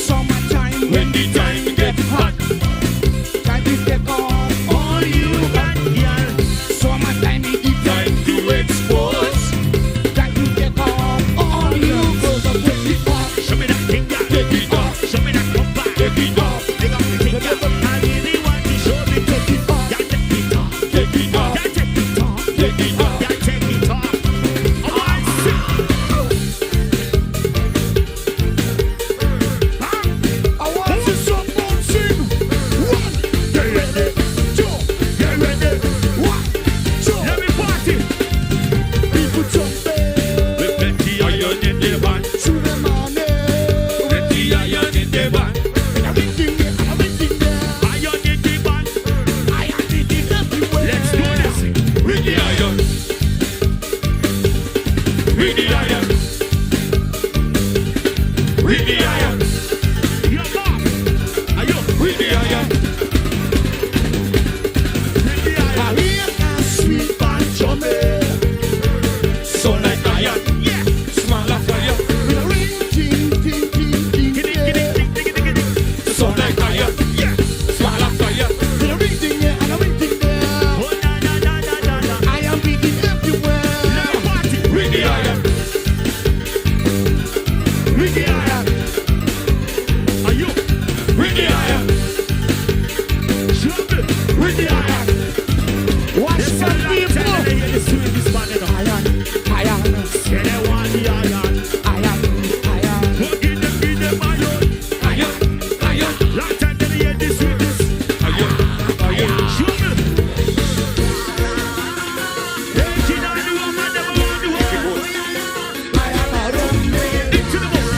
Summertime when the time gets hot. Try to take off all you got, girl. Summertime is the time to expose. Try to take off all you got. So take it off. Show me that finger. Take it off. Show me that bumper. Take it off. Take off the finger. I really want to show me. Take it off. Yeah, take it off. Take it off. Yeah, take it off. Take it off. Yeah, take it off. I want to see some bouncing. One, get ready. Two, get ready. One, two. Let me party. People jumping. With plenty iron in the van. Through the morning. Plenty iron in the van. Everything there, everything there. Iron in the van. Iron in the everywhere. Let's do this. With the iron. With the iron. With the iron. You're off. Are you? With the iron. With the iron. I hear a sweet bunch of me. So like iron. Yeah. Smell like fire. With a ring, ting, ting, ting, ting, yeah. So like iron. Yeah. Smell like fire. With a ring, ting, yeah, and a ring, ting, there. Oh na na na na na na. I am beating everywhere. Let me party. With the iron. With the iron. Are you? With the iron. Jump it. With the iron. Watch It's a some long people. time they hear the sweetest man in the Iron, iron, Say they want the iron. iron, iron. Go give them iron. Iron, iron. Long time they hear the sweetest. Iron. Show me. Hey, she know the woman never want the woman. Into the boat.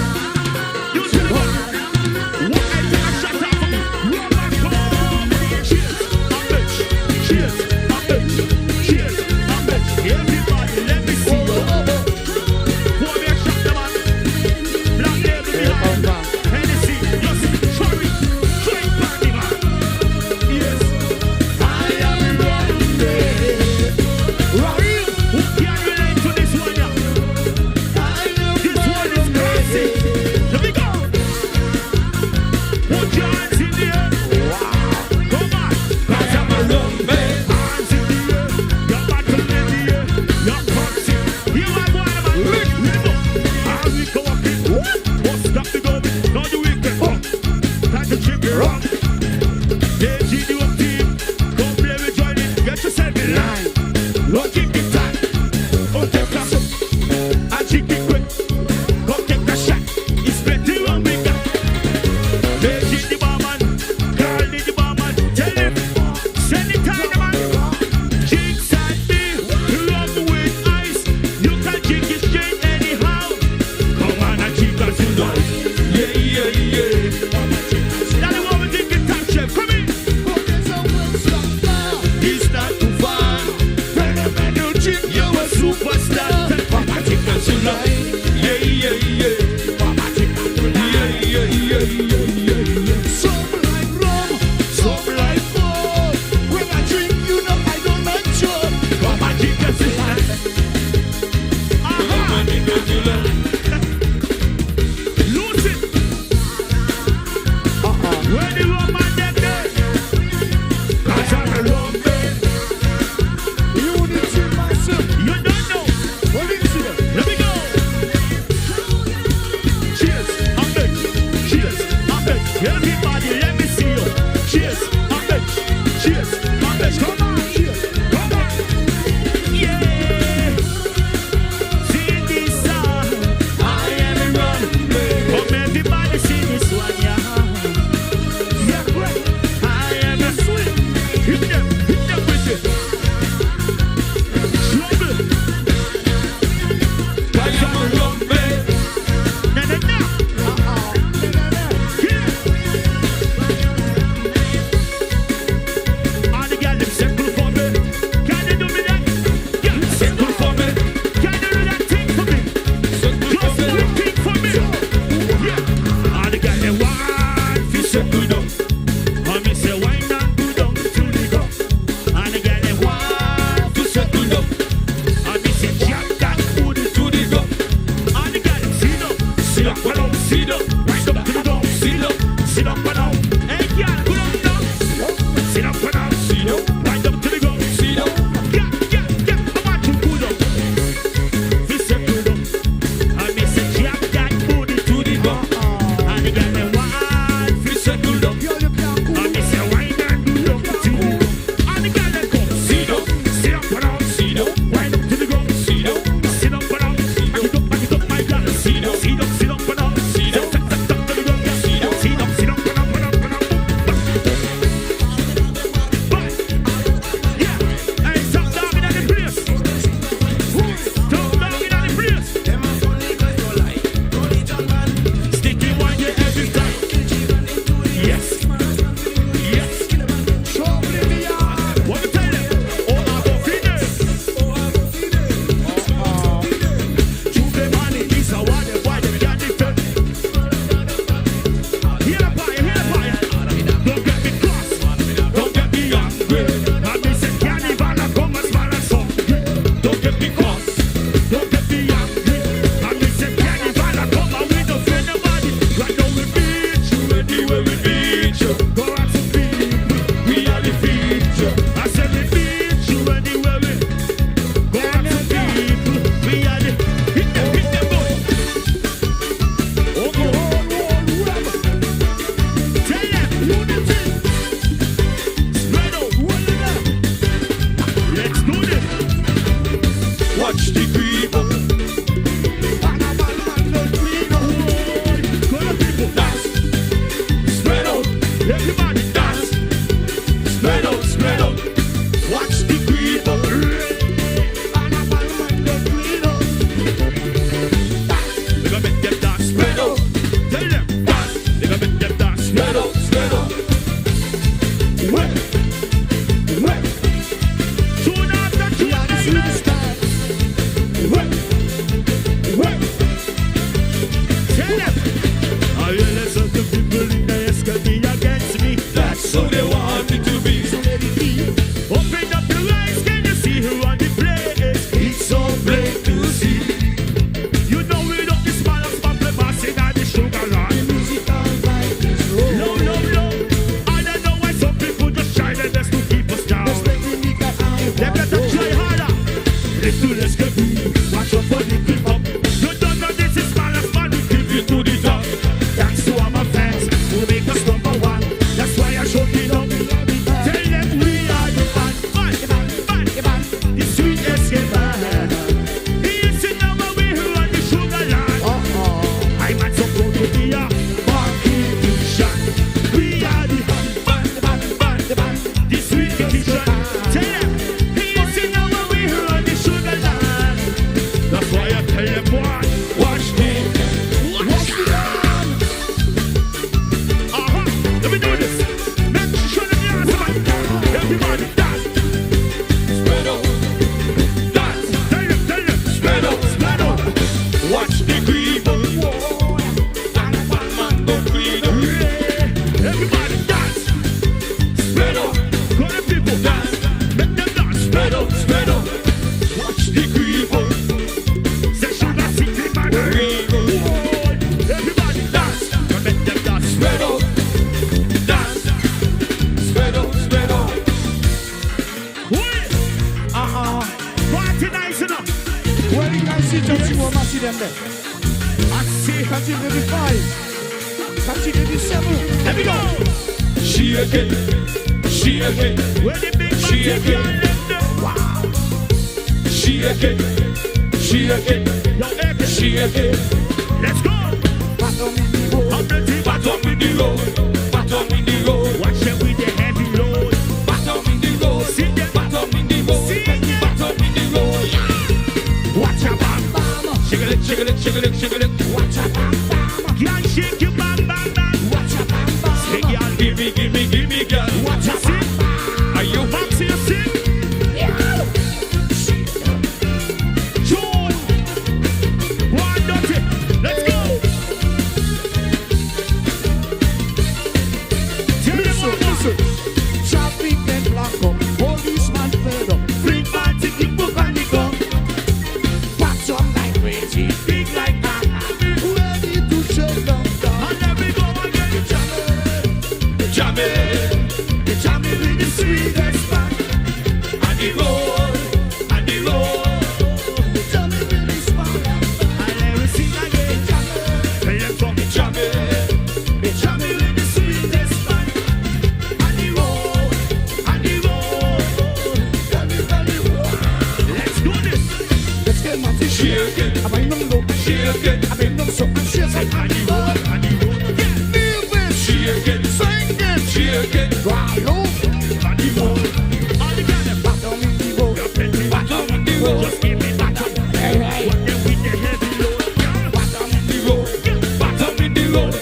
You to the boat. What I take a shot out for me. Roll back home. Cheers, a bitch. Cheers, a bitch. Cheers, a bitch. Everybody, let me see you. Pour me a shot, the man. Black label behind. Hennessy, you see. Sorry. Drink party, man. Yes. I am ready. Right. Who can relate to this one, yeah? This one is crazy. Let me go. Put your hands in the air. Come on. Cause I'm a rumba. Hands in the air. Your bottom in the air. Your cups in. You are one of my lick. As we go up in. What's stop the go? Now you weekend. Time to chip it up. They G you up team. Come play with join it. Get yourself in line. Don't kick it tight. Don't take a shot. I kick it quick. Go take a shot. It's plenty one we got. They G the barman. Girl the barman. Tell him. Send it time the man. Chicks and me. Rum with ice. You can drink it straight anyhow. Come on and kick us in life. Yeah, Everybody, let me see you. Cheers, my bitch. Cheers, my bitch. Come on, cheers. Come on. Yeah. See this song. I am a runaway. Come everybody see this one, yeah. Yeah, great. I am a sweet. Hit them with it. Trouble. I am a runaway. Na na na. All the girls them simple for me. Can you do me that? Yeah, simple for me. Can you do that thing for me? Just one thing for me. Yeah. All the girls them want to circle down. And me say why not go down to the ground? All the girls them want to circle down. And me say jack that booty to the ground. All the girls them sit up and down, sit up, right up to the ground, sit up and down. Hey girl, go down now. Sit up and down, sit up, right up to the ground, sit up. Yeah, I want to go down. Me say go down. And me say jack that booty to the ground. And the girl them want to circle down. And me say why not go down to the ground? And the girl them come sit up and down, sit up, right up to the ground, sit up and down. Back it up, my girl, sit up and down, sit up and down, sit up to the ground, yeah. Sit up and down, and up. Yeah, hey, top dog in the place. Top dog in the place. Sticky one, yeah, every time. Yes. What to tell them? Oh, I go finish. Chuve money, this a what the boy them can't defend. Hear the fire. Don't get me cross, don't get me angry. And me say carnival a come as far as some. Don't get me cross, don't get me angry. And me say carnival a come and we don't fear nobody. Right now we beat you anywhere we beat you. Go out to people, we are the future. I said we beat you anywhere we go out to people, we are the hit them boy. Oh, tell them unity. Spread out, roll it up. Let's do this. Watch the people. Go to people, dance. Spread out, everybody dance. Spread out. Watch the people. They gonna make them dance. Spread out. Tell them dance. They gonna make them dance. Spread out. Wait. Tune after tune. Wait. Tell them. I realize that the people in the S can be against me. That's how they want me to be. Open up your eyes, can you see who on the place? It's so plain to see. You know we don't this man of pamper passing on the sugar line. No. I don't know why some people just try their best to keep us down. They better try harder. Let's get watch out for the people. You don't know this is man of man, we give you to the top. Thanks to all my fans who make us number one. That's why I show it up. Tell them we are the band. The sweetest band. Yes, you know what we who on the sugar line. I'm not supposed to be a politician. We are the band. The sweetest band. Tell them, yes, you know what we who on the sugar line. That's why I tell them, boy, watch me. Let me do this. Make sure them dance, man. Everybody dance. Spread out. Dance. Tell them. Spread out. Watch the people. Man, go freedom. Everybody dance. Spread out. Go to people dance. Make them dance. Spread out. Watch the people. Say sugar city man. Everybody dance. Make them dance. Spread out. Dance. Spread out. Wait. Party nice enough. Where you guys see Johnson, you want to see them there? I see. Continue to be 5. 1987. Let me go. Shake it, shake it. Where the big man Shake take it. your left there. Wow. Shake it, shake it. Yo, Eke. Shake it. Let's go. Baton in the road. I'm ready. Baton in the road. Baton in the road. Watch it with the heavy load. Baton in the road. Sing it. Baton in the road. Sing it. Baton in the road. Watch a bam bam. Shiggle it, shiggle it, shiggle it, shiggle it. Watch a bam bam. Girl, shake your bam bam bam. Watch a bam bam. Say, girl, Give me, give me, give me, girl. watch a sing. Are you Box you sing. June. One dirty. Let's go. Tell them what listen. Traffic and block up. Policeman fed up. Free man ticket book and the gun. Watch up like crazy. Big like that. Ready to shake them down. And then we go again. Jamming, Jamming with the sweetest man. and the road, and the road. Jamming with the smile. And let me sing again. Play them for me. Jamming, Jamming with the sweetest man. And the road. And the road. Jamming on the road. Let's do this. Let's get my fish. shake it, I bring them low. shake it, I bring them so. And she's like, and the road. And the road. Yeah, move it. shake it, Sing it. shake it. Right on. And the road. All together. Baton in the road. Baton in the road. Just give me baton. Hey, hey. What them with the heavy load. Baton in the road. Baton in the road.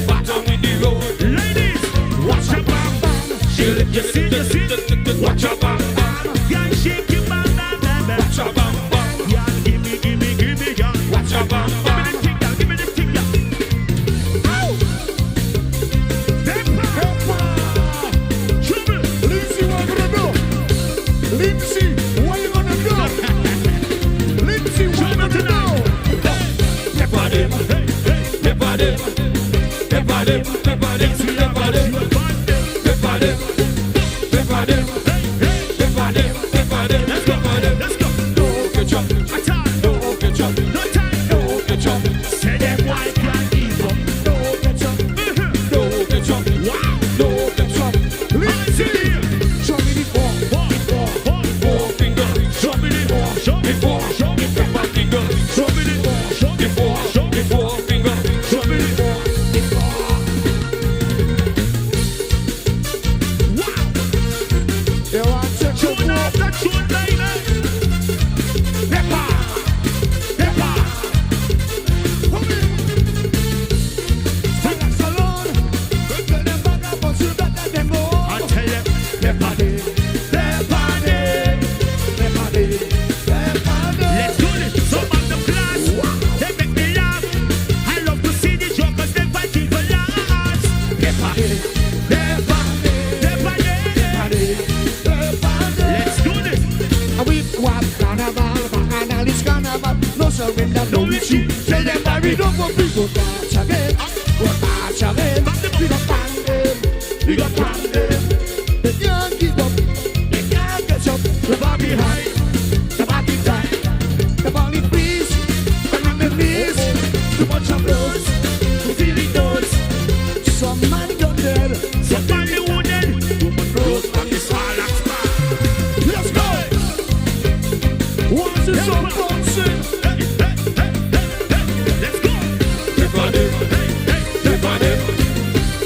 Baton in the road. Ladies, watch your bam bam. Shake it, You see, you see. watch your bam bam. Girl, shake your bam bam bam bam. Watch your bam bam. Girl, give me, girl. Watch your bam Give bam. me the thing, girl. Give me the thing, girl. Ow! Pepper. Trouble. Lindsay, what you gonna do? Lindsay, what you gonna do? Lindsay, what you gonna do? Pepper them, pepper them, pepper them, pepper them, pepper them, pepper them, pepper them, pepper them, pepper them, pepper them. Let's go. No ketchup, Attack. no ketchup, No time. no ketchup, Say them white can't give up. no ketchup, no ketchup, no ketchup. Lindsay. Show me the four finger. Show me the Show me four finger. Show me the Four finger. Show me the Wow. You want to check your Tune after tune, baby. pepper, pepper. Sing a salon. Tell them back up, but you better them go. I tell you, Pepper them, pepper them, pepper them, pepper them. let's do this. Some of the class, they make me laugh. I love to see the jokers, they fighting for laughs. Pepper them, pepper them, Pepper them. pepper them, pepper them. Let's do this. And we want carnival, bacchanal is carnival. No surrender, no retreat. Tell them that we don't want people march again. Go march again. We got bang them, we got bang them. They can't give up, they can't catch up. The bar behind, the party time, the body please, and on the knees. Too much of those, who feel it does. Some man got dead, Somebody wounded. woman rose from the small and small. Let's go. Once it's all bouncing. Let's go. Pepper them, pepper them,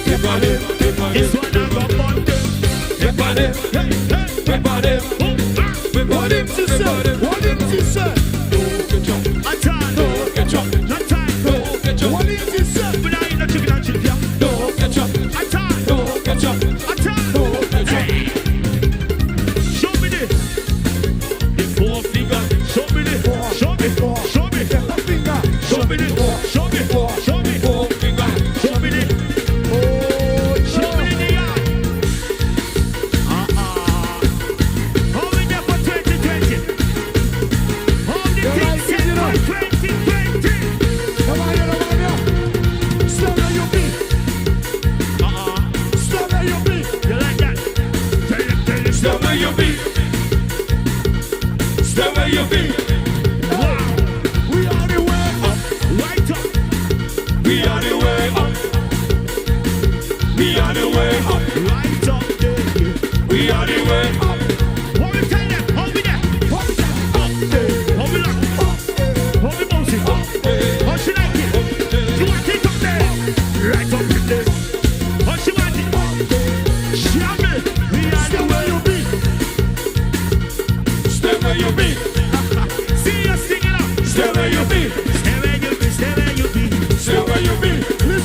pepper them, pepper This them, one I got bundle. pepper them, pepper them, pepper them, pepper them. What did you say? No ketchup, Attack. no ketchup, No time. no ketchup, What did you say? But I ain't no chicken and chicken. no ketchup, Attack. no ketchup, Attack. no ketchup. Show me this. The four finger. Show me this. Show me. Show me. Pepper finger, Show me this. Show me. Show me. four finger. Show me this. Show me the yard. How we there for 2020? How the You're thing right, set you know. for 2020? Come on, stop where you be, stop where you be, You like that? Tell them. stop where you be, stop where you be. Wow. We are the way up, Right up. we are the way up.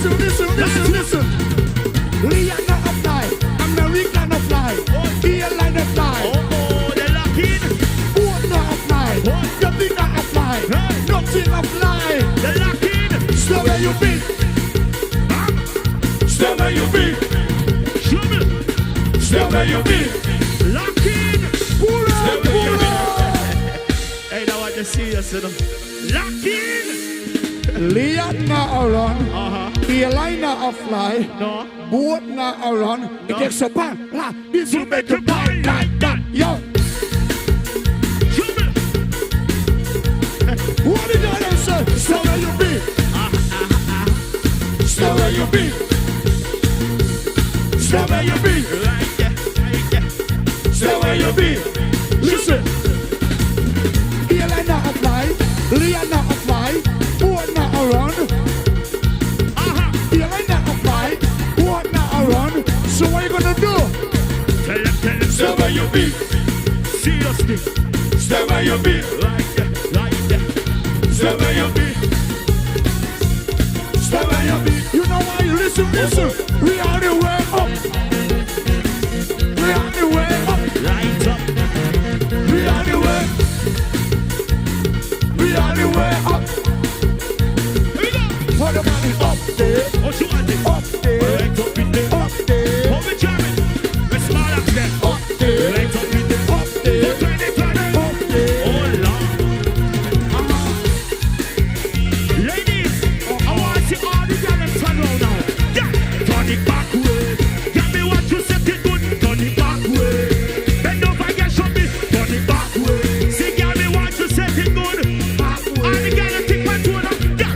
listen. Liana apply, American apply, airline apply. Oh, they lock in. Boat not apply, nothing not apply, nothing apply. They lock in. Stay where you be. Stay where you be. Show me. Stay where you be. Lock in. Pull up. Hey, now I just see you, son. Lock in. Liana around, airline not fly, no. Boat not around. No. It takes a bang, this will make you die like that, yo. What did I say? Stay where you be. Stay where you be. Stay where you be. Stay where you be. Listen. Airline not fly, Liana not fly. Boat not around. Airline not apply. Boat not around. So what you gonna do? Tell them, stay where you be. Seriously. Stay where you be. Like that. Stay where you be. Stay where you be. You know why? Listen. We are the way up. We are the way up. Right up. We are the way. We are the way up. For the money up there, what you want it? Up there, right up in there, up there. How we jamming? Let's smile up there. Up there, right up in there, up there. Turn it, up there. Oh Lord. Ladies, I want to see all the girls turn around now. Yeah, turn it back way. Tell me what you said it good. Turn it back way. Bend over, girl, show me. Turn it back way. See, girl, me what you said it good. Back way. All the girls think my tune up. Yeah.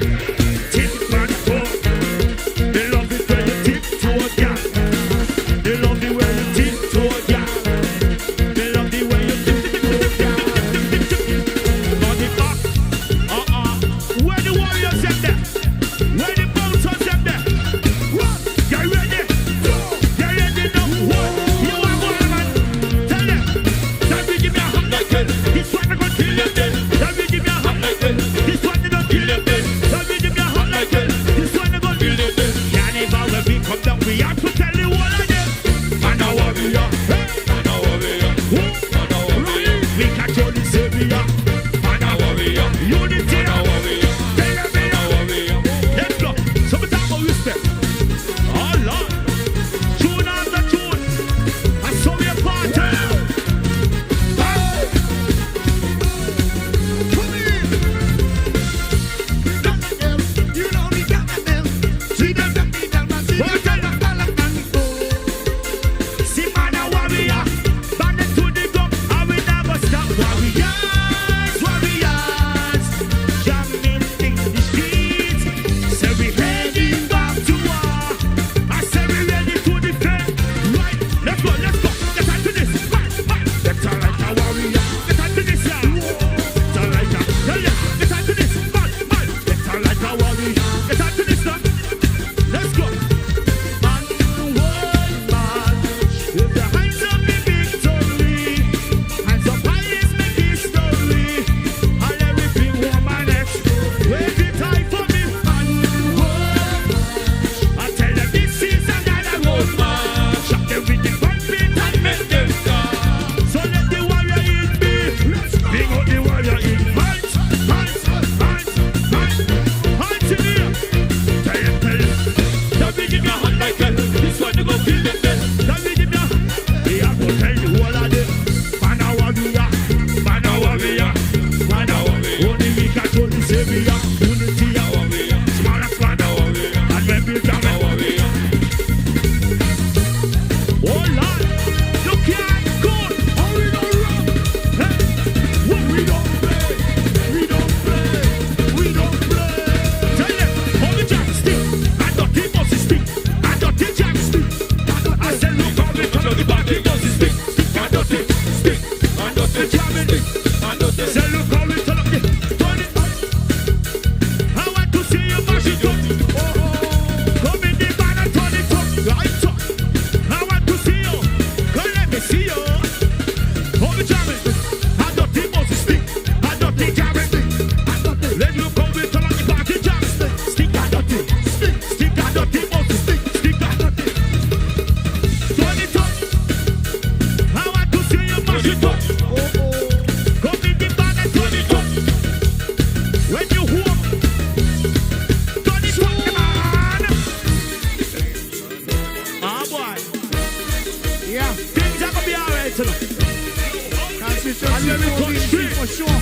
sure.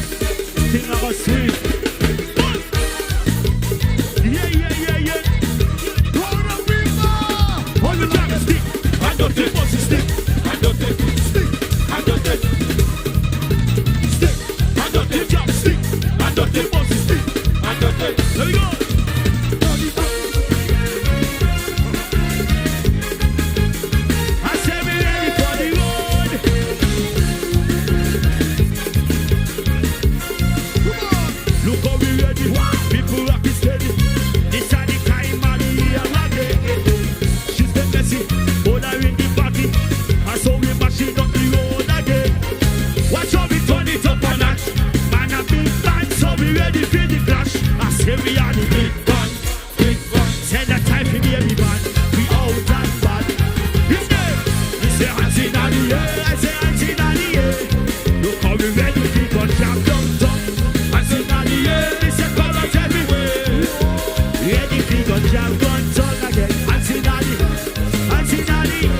Thing I was sweet. Yeah. Hold up, people. Hold the dragon stick. I don't take bossy stick. I don't take stick. I don't take stick. I don't take jump stick. I don't take bossy stick. I don't take. Let me go. I say we ready for the road. Look how we ready. People rock it steady. This are the time of the year again. She's the messy. Hold her in the pocket. And so we mash it up the road again. Watch how we turn it up a notch. Man a big band, so we ready for the clash. I say we are the big band. Big band. Say the time for the heavy band. We out and bad. It's there. We say hands in the air. I say hands in the air. Look how we ready for the jam downtown. Hands in the air. We say colors everywhere. Ready for the jam downtown again. Hands in the air. Hands in the air.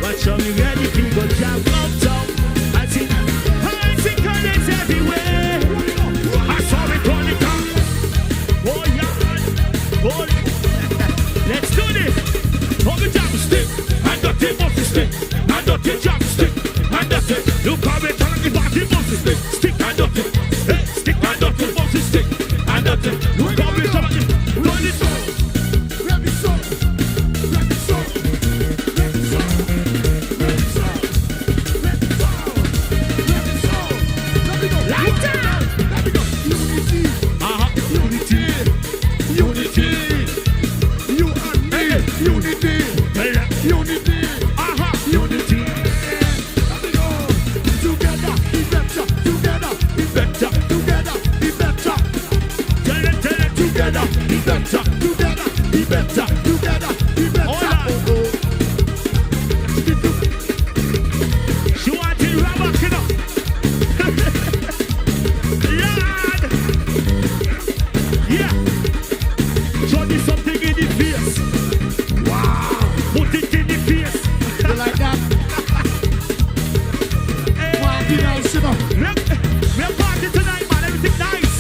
Watch how we ready for the jam downtown. Hands in the air. Hands in colors everywhere. I saw it on the top. Oh yeah. Oh yeah. Let's do this. Hold the jam stick. And the tip of the stick. And the tip jam stick. And the tip. Look how we turn the body of the stick. Stick and the tip. Hey, stick and the tip of the stick. And the tip. Look how we turn it. Run it on. Let me so. Let me so. Let me so. Let me so. Let me so. Let me so. Let me go. Light down. Let me go. Unity. Unity. Unity. You and me. Unity. Unity. Unity. Let me go. Together, be better. Together, be better. Together, be better. Tell it. Together, be better. Together, be better. Together, be better. She wanted rubber, kid up. Lord. Yeah. Show me something in the face. Wow. Put it in the face. You like that? Party nice, you know. We're party tonight, man. Everything nice.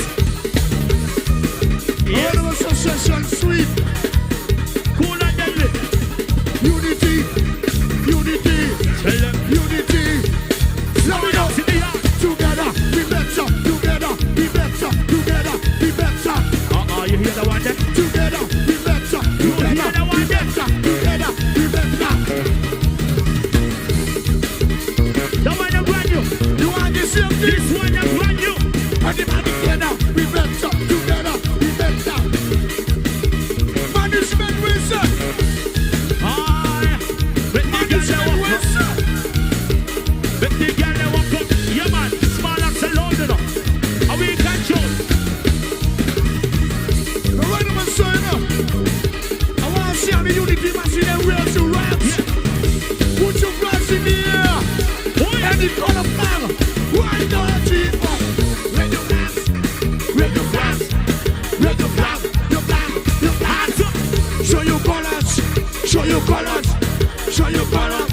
Yes. All of us association sweet. Cool and deadly. Unity. Unity. Unity. Let me know. Together, be better. Together, be better. Together, be better. You hear the one there? Together, be better. Together, be better. Together, be better. The one that brand new. You want the same thing? This one that brand new. Everybody together, be better. Together, be better. Management Wilson. Management Wilson. Let the girl walk up. Yeah, man. Small and so loud enough. Are we in control? Right on my side now. I want to see how the unity machine and real to raps. Put your glass in the air. And the color flag. Why don't you up? Red your glass. Red your glass. Red your flag. Your flag. Your flag. Show your colors. Show your colors. Show your colors.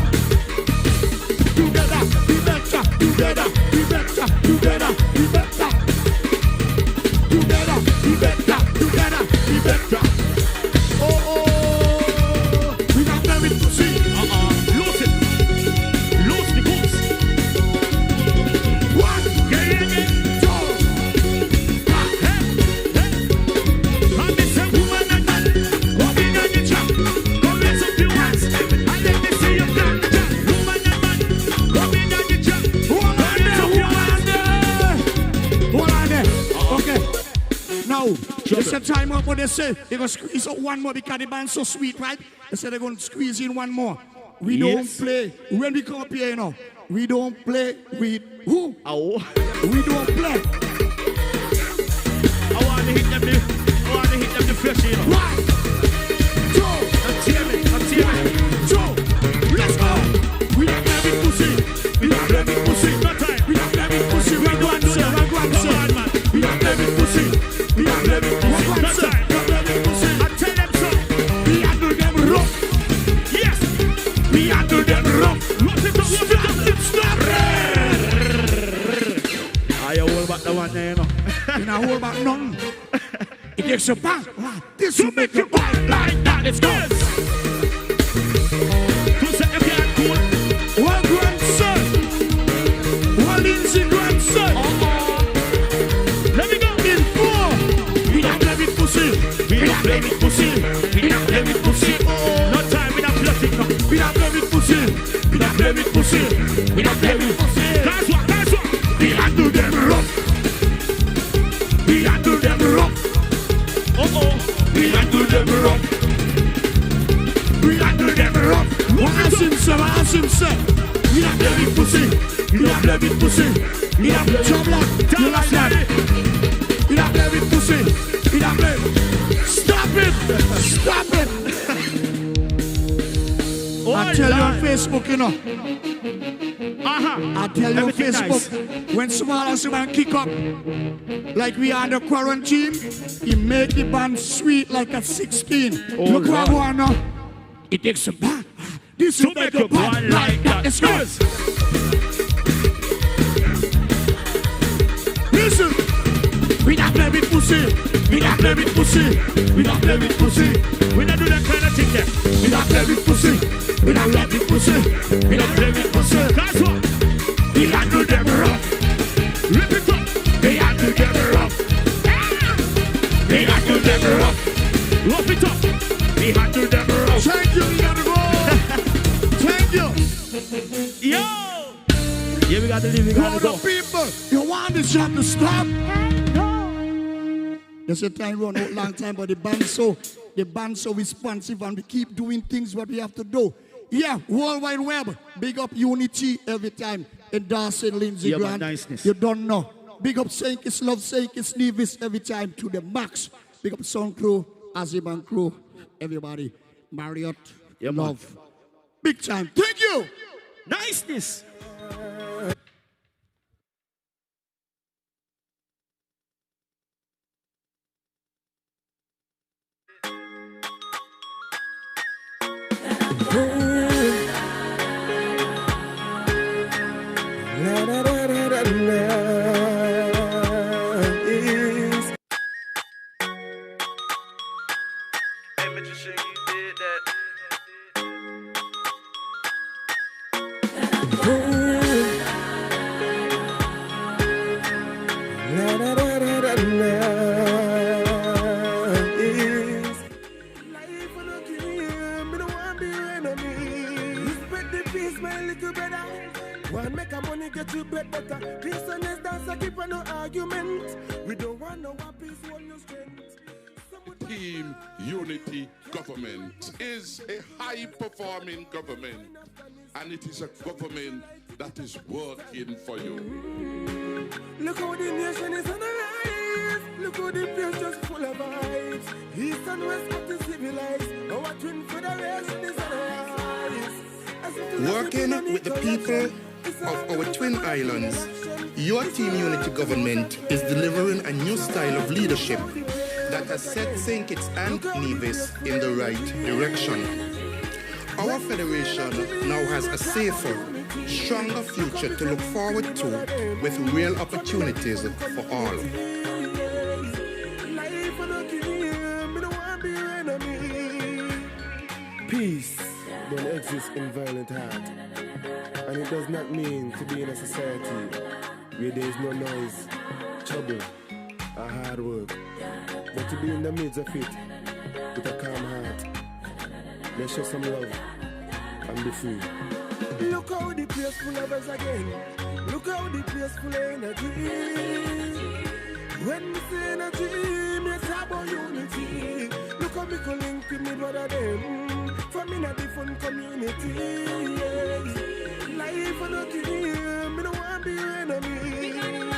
Together, be better. Together, be better. Together, be better. Together, be better. Together, be better. Oh, we got very to see. Lose it. Lose the goods. One, two. Hey. And this a woman and man. Walking on the track. Come raise up your hands. And let me see you clap the track. Woman and man. Walking on the track. Hold on there. Okay. Now, it's a time up what they say. They're going to squeeze out one more because the band's so sweet, right? They say they're going to squeeze in one more. We don't play. When we come up here, you know, we don't play with who? Oh. We don't play. I want to hit them the fresh, you know. One, two. I'm tearing. Two. Let's go. We don't play with pussy. We don't play with pussy. No time. We don't play with pussy. We don't do that. Come on, man. We don't play with pussy. We don't play with pussy. No time. I tell them so. We handle them rough. Yes. We handle them rough. What it up. Stop. I will takes you back. This will make you wild like that. Let's go. One grandson. One Lindsay Grant son. Let me go in 4. We don't play with pussy. We don't play with pussy. We don't play with pussy. No time, we don't play with pussy. We don't play with pussy. We don't play with pussy. We don't play with pussy. That's what. We handle them rough. We handle them rough. We handle them rough. We handle them rough. Ask him, sir. We don't play with pussy. We don't play with pussy. We don't play trouble. You like that? We don't play with pussy. We don't play. Stop it. I tell you on Facebook, you know. I tell you on Facebook, when small man kick up, like we are under quarantine, he make the band sweet like a 16. Look what I want now. It takes a band. This will make a band like that. Let's go. Listen. We don't play with pussy. We don't play with pussy. We don't play with pussy. We don't do that kind of thing there. We don't play with pussy. We don't play with pussy. We don't play with pussy. That's what. We handle them rough. Rip it up. We handle them rough. We handle them rough. Rough it up. We handle them rough. Thank you, we gotta go. Thank you. Yo. Yeah, we gotta leave. We gotta go. People, you want this job to stop? There's a time run out long time, but the band's so responsive, and we keep doing things what we have to do. Yeah, World Wide Web, big up Unity every time. Endorsing Lindsay Grant. Niceness. You don't know. Big up Saint Kitts, Love Saint Kitts, Nevis every time to the max. Big up Sound Crew, Azim and Crew, everybody. Marriott, Love. Big time. Thank you. Niceness. Team Unity government is a high-performing government, and it is a government that is working for you. Look how the nation is on the rise. Look how the place just full of vibes. East and west got to civilize. Our twin federation is on the rise. Working with the people of our twin islands, your Team Unity government is delivering a new style of leadership that has set St. Kitts and Nevis in the right direction. Our federation now has a safer, stronger future to look forward to with real opportunities for all. Peace don't exist in violent heart, and it does not mean to be in a society where there is no noise, trouble, or hard work, but to be in the midst of it with a calm heart. Let's show some love and be free. Look how the place full of us again. Look how the place full of energy. When we say energy, me talk about unity. Look how me can link with me brother them from in a different community. Life and a game, me no want be your enemy.